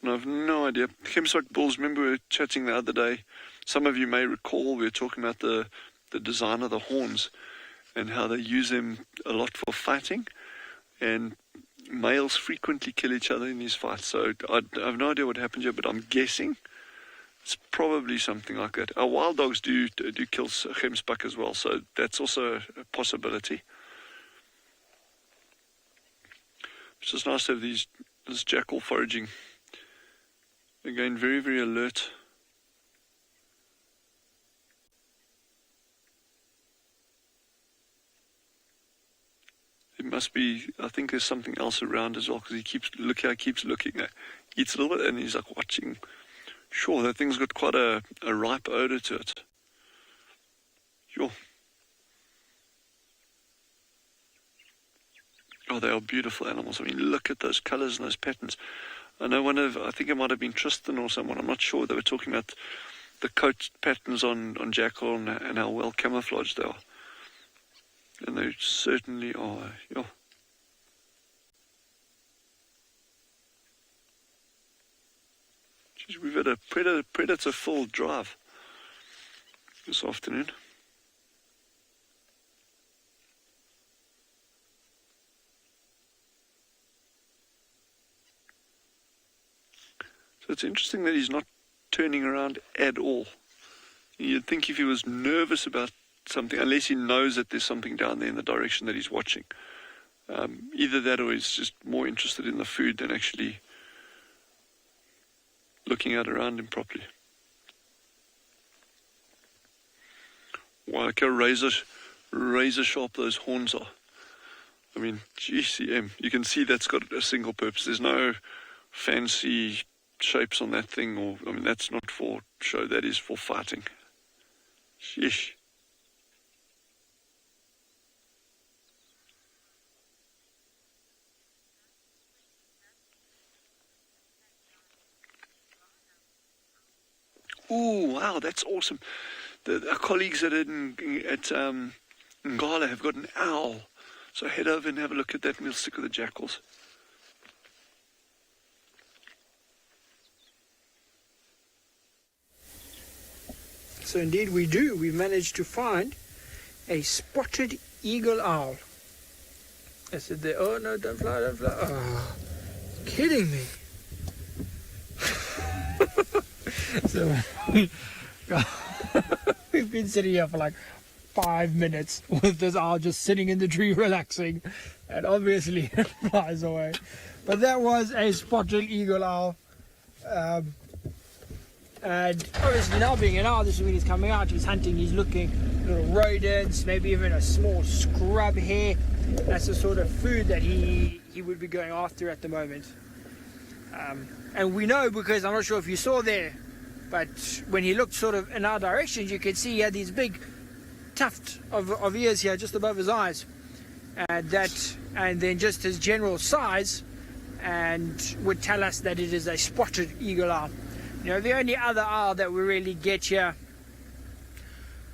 And I have no idea. Gemsbuck bulls, remember we were chatting the other day. Some of you may recall we were talking about the design of the horns and how they use them a lot for fighting. And males frequently kill each other in these fights. So I have no idea what happened here, but I'm guessing it's probably something like that. Our wild dogs do kill gemsbuck as well, so that's also a possibility. It's just nice to have this jackal foraging. Again, very, very alert. It must be, I think there's something else around as well, because he keeps looking there. Eats a little bit and he's like watching. Sure, that thing's got quite a ripe odor to it. Sure. Oh, they are beautiful animals. I mean, look at those colours and those patterns. I know I think it might have been Tristan or someone, I'm not sure, they were talking about the coat patterns on jackal and how well camouflaged they are. And they certainly are. Yeah. Jeez, we've had a predator-full drive this afternoon. So it's interesting that he's not turning around at all. You'd think if he was nervous about something, unless he knows that there's something down there in the direction that he's watching, either that or he's just more interested in the food than actually looking out around him properly. Wow, look how razor sharp those horns are. I mean, GCM, you can see that's got a single purpose. There's no fancy shapes on that thing, or I mean, that's not for show, that is for fighting. Sheesh. Ooh, wow, that's awesome. Our colleagues at Ngala have got an owl. So head over and have a look at that, and we'll stick with the jackals. So indeed we do. We've managed to find a spotted eagle owl. I said there, oh no, don't fly, don't fly. Oh, kidding me. So we've been sitting here for like 5 minutes with this owl just sitting in the tree relaxing, and obviously it flies away. But that was a spotted eagle owl. And obviously now being an owl, this is when he's coming out, he's hunting, he's looking, little rodents, maybe even a small scrub hare. That's the sort of food that he would be going after at the moment. And we know, because I'm not sure if you saw there, but when he looked sort of in our direction, you could see he had these big tuft of ears here just above his eyes. And then just his general size, and would tell us that it is a spotted eagle owl. You know, the only other owl that we really get here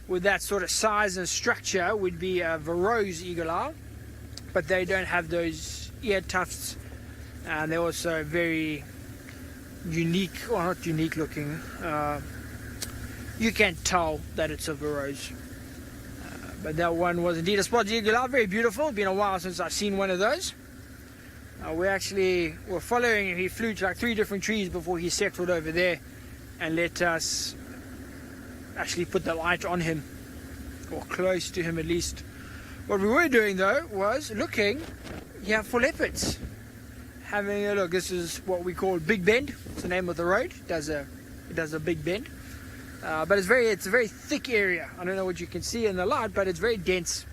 with that sort of size and structure would be a Varro's eagle owl, but they don't have those ear tufts, and they're also very unique, or not unique looking. You can tell that it's a Varro's. But that one was indeed a spotted eagle owl, very beautiful. It's been a while since I've seen one of those. We actually were following him. He flew to like 3 different trees before he settled over there and let us actually put the light on him, or close to him at least. What we were doing though was looking here for leopards. Having a look. This is what we call Big Bend. It's the name of the road. It does a big bend. But it's a very thick area. I don't know what you can see in the light, but it's very dense.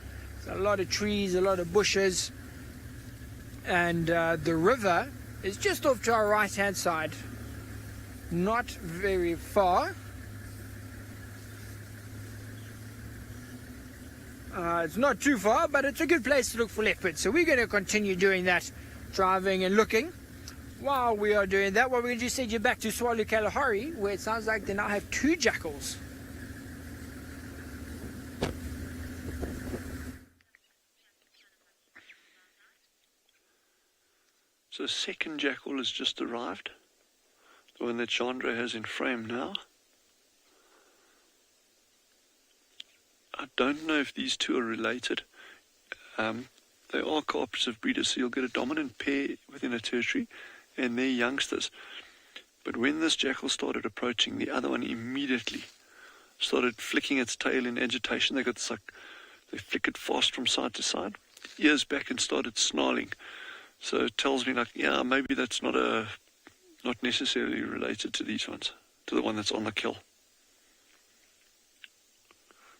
There's a lot of trees, a lot of bushes. And the river is just off to our right hand side, not very far. It's not too far, but it's a good place to look for leopards. So we're going to continue doing that, driving and looking. While we are doing that, we're going to just send you back to Swali Kalahari, where it sounds like they now have 2 jackals. So the second jackal has just arrived, the one that Chandra has in frame now. I don't know if these two are related. They are cooperative breeders, so you'll get a dominant pair within a territory, and they're youngsters. But when this jackal started approaching, the other one immediately started flicking its tail in agitation. They flick it fast from side to side, ears back, and started snarling. So it tells me, like, yeah, maybe that's not necessarily related to these ones, to the one that's on the kill.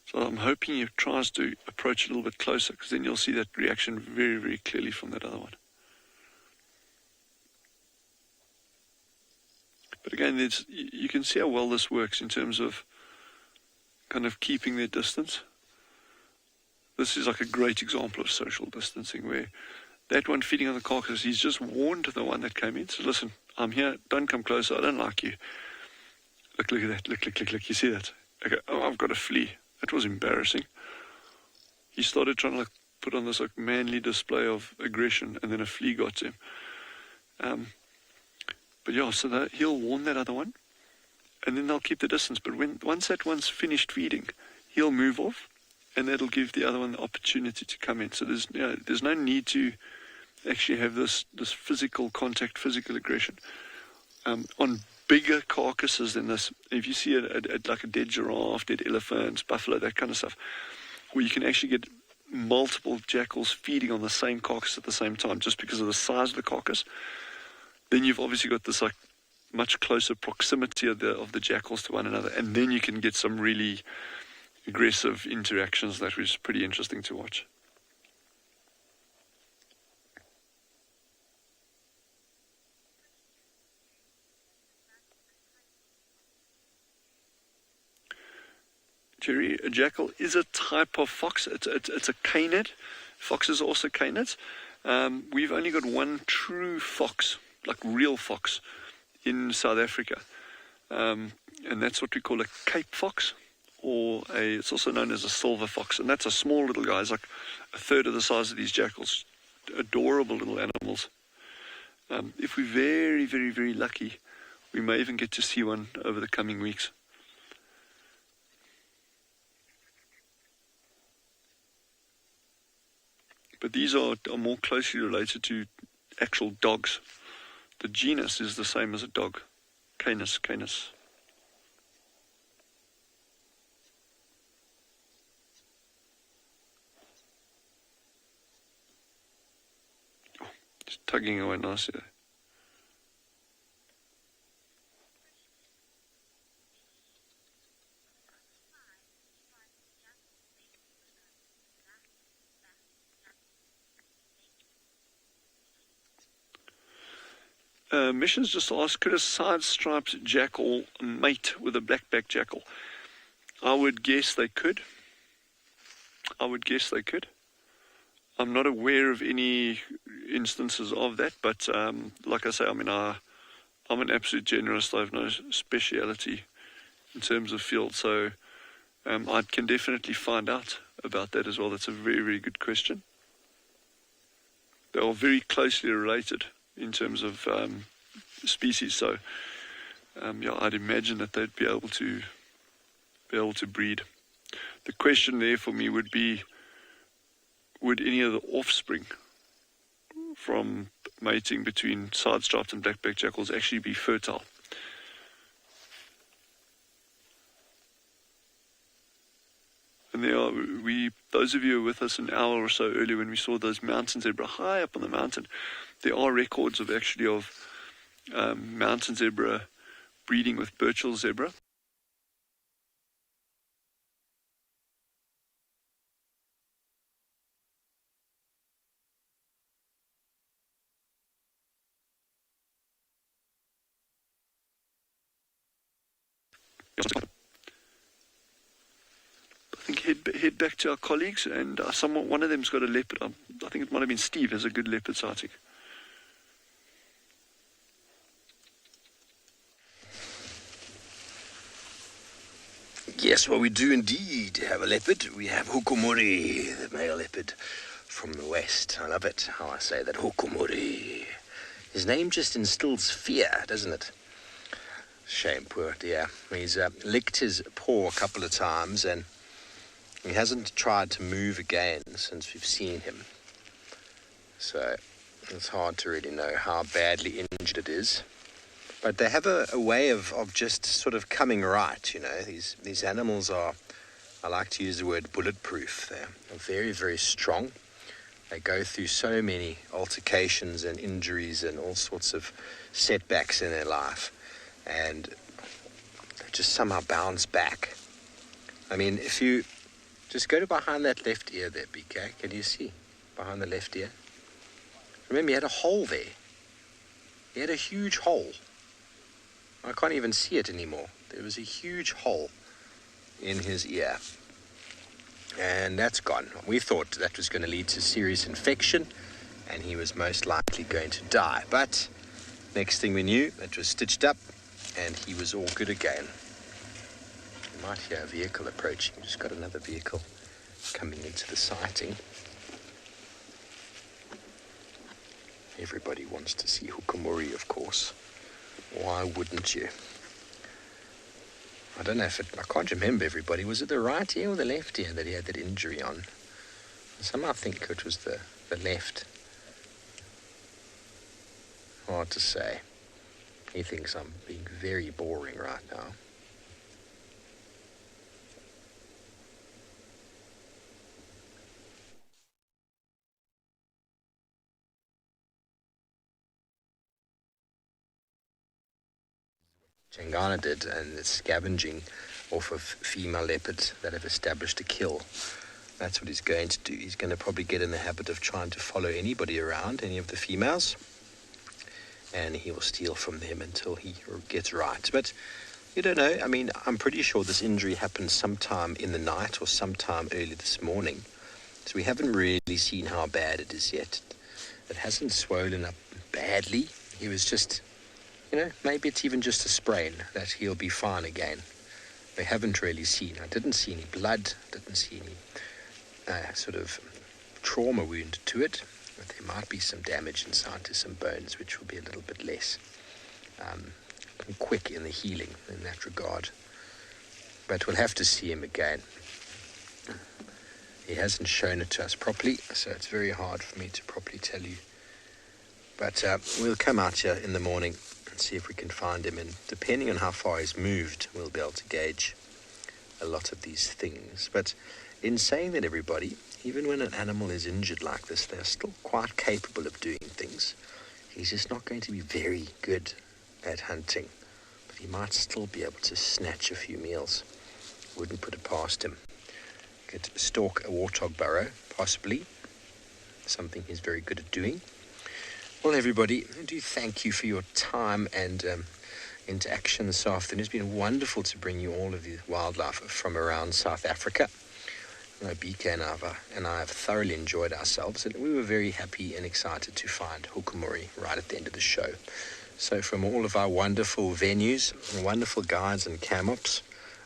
So I'm hoping he tries to approach a little bit closer, because then you'll see that reaction very, very clearly from that other one. But again, you can see how well this works in terms of kind of keeping their distance. This is like a great example of social distancing, where that one feeding on the carcass, he's just warned the one that came in. So listen, I'm here. Don't come closer. I don't like you. Look at that. Look. You see that? Okay. Oh, I've got a flea. That was embarrassing. He started trying to put on this manly display of aggression, and then a flea got to him. But yeah, so he'll warn that other one, and then they'll keep the distance. But once that one's finished feeding, he'll move off, and that'll give the other one the opportunity to come in. So there's no need to actually have this physical contact, physical aggression. On bigger carcasses than this, if you see like a dead giraffe, dead elephants, buffalo, that kind of stuff, where you can actually get multiple jackals feeding on the same carcass at the same time, just because of the size of the carcass, then you've obviously got this much closer proximity of the jackals to one another, and then you can get some really aggressive interactions that was pretty interesting to watch. Jerry, a jackal is a type of fox. It's a canid. Foxes are also canids. We've only got one true fox, like real fox, in South Africa. And that's what we call a Cape fox, or it's also known as a silver fox. And that's a small little guy. It's like a third of the size of these jackals. Adorable little animals. If we're very, very, very lucky, we may even get to see one over the coming weeks. But these are more closely related to actual dogs. The genus is the same as a dog. Canis. Oh, just tugging away nicely there. Missions just asked, could a side-striped jackal mate with a black-backed jackal? I would guess they could. I'm not aware of any instances of that, but like I say, I'm an absolute generalist. I have no speciality in terms of field, so I can definitely find out about that as well. That's a very, very good question. They are very closely related in terms of species, so I'd imagine that they'd be able to breed. The question there for me would be, would any of the offspring from mating between side-striped and black-backed jackals actually be fertile? And those of you who were with us an hour or so earlier when we saw those mountain zebra high up on the mountain, there are records of mountain zebra breeding with Burchell zebra. I think head back to our colleagues, and one of them's got a leopard. I think it might have been Steve has a good leopard sighting. Yes, well, we do indeed have a leopard. We have Hukumuri, the male leopard from the west. I love it, how I say that, Hukumuri. His name just instills fear, doesn't it? Shame, poor dear. He's licked his paw a couple of times, and he hasn't tried to move again since we've seen him. So it's hard to really know how badly injured it is. But they have a way of just sort of coming right, you know. These animals are, I like to use the word bulletproof. They're very, very strong. They go through so many altercations and injuries and all sorts of setbacks in their life. And they just somehow bounce back. I mean, if you just go to behind that left ear there, BK, can you see? Behind the left ear. Remember, he had a hole there. He had a huge hole. I can't even see it anymore. There was a huge hole in his ear. And that's gone. We thought that was going to lead to serious infection. and he was most likely going to die. But next thing we knew, it was stitched up and he was all good again. You might hear a vehicle approaching. We just got another vehicle coming into the sighting. Everybody wants to see Hukumuri, of course. Why wouldn't you? I don't know I can't remember everybody. Was it the right ear or the left ear that he had that injury on? Somehow think it was the left. Hard to say. He thinks I'm being very boring right now. Changana did, and it's scavenging off of female leopards that have established a kill. That's what he's going to do. He's going to probably get in the habit of trying to follow anybody around, any of the females, and he will steal from them until he gets right. But you don't know. I mean, I'm pretty sure this injury happened sometime in the night or sometime early this morning, so we haven't really seen how bad it is yet. It hasn't swollen up badly. He was just, maybe it's even just a sprain, that he'll be fine again. We haven't really seen. I didn't see any blood, didn't see any sort of trauma wound to it, but there might be some damage inside to some bones, which will be a little bit less quick in the healing in that regard. But we'll have to see him again. He hasn't shown it to us properly, so it's very hard for me to properly tell you. But we'll come out here in the morning and see if we can find him, and depending on how far he's moved, we'll be able to gauge a lot of these things. But in saying that, everybody, even when an animal is injured like this, they're still quite capable of doing things. He's just not going to be very good at hunting, but he might still be able to snatch a few meals. Wouldn't put it past him. Could stalk a warthog burrow, possibly. Something he's very good at doing. Well, everybody, I do thank you for your time and interaction this afternoon. It's been wonderful to bring you all of the wildlife from around South Africa. BK and I have thoroughly enjoyed ourselves, and we were very happy and excited to find Hukumuri right at the end of the show. So from all of our wonderful venues, and wonderful guides and cam-ups,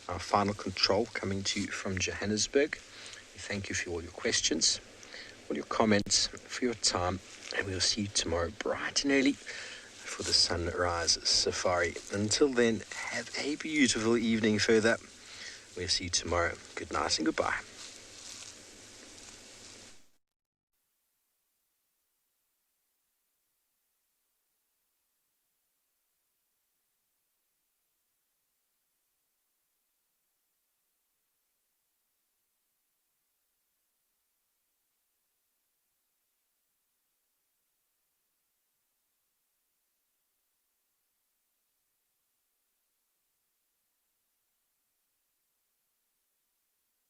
our final control coming to you from Johannesburg. We thank you for all your questions, all your comments, for your time, and we'll see you tomorrow bright and early for the sunrise safari. Until then, have a beautiful evening further. We'll see you tomorrow. Good night and goodbye.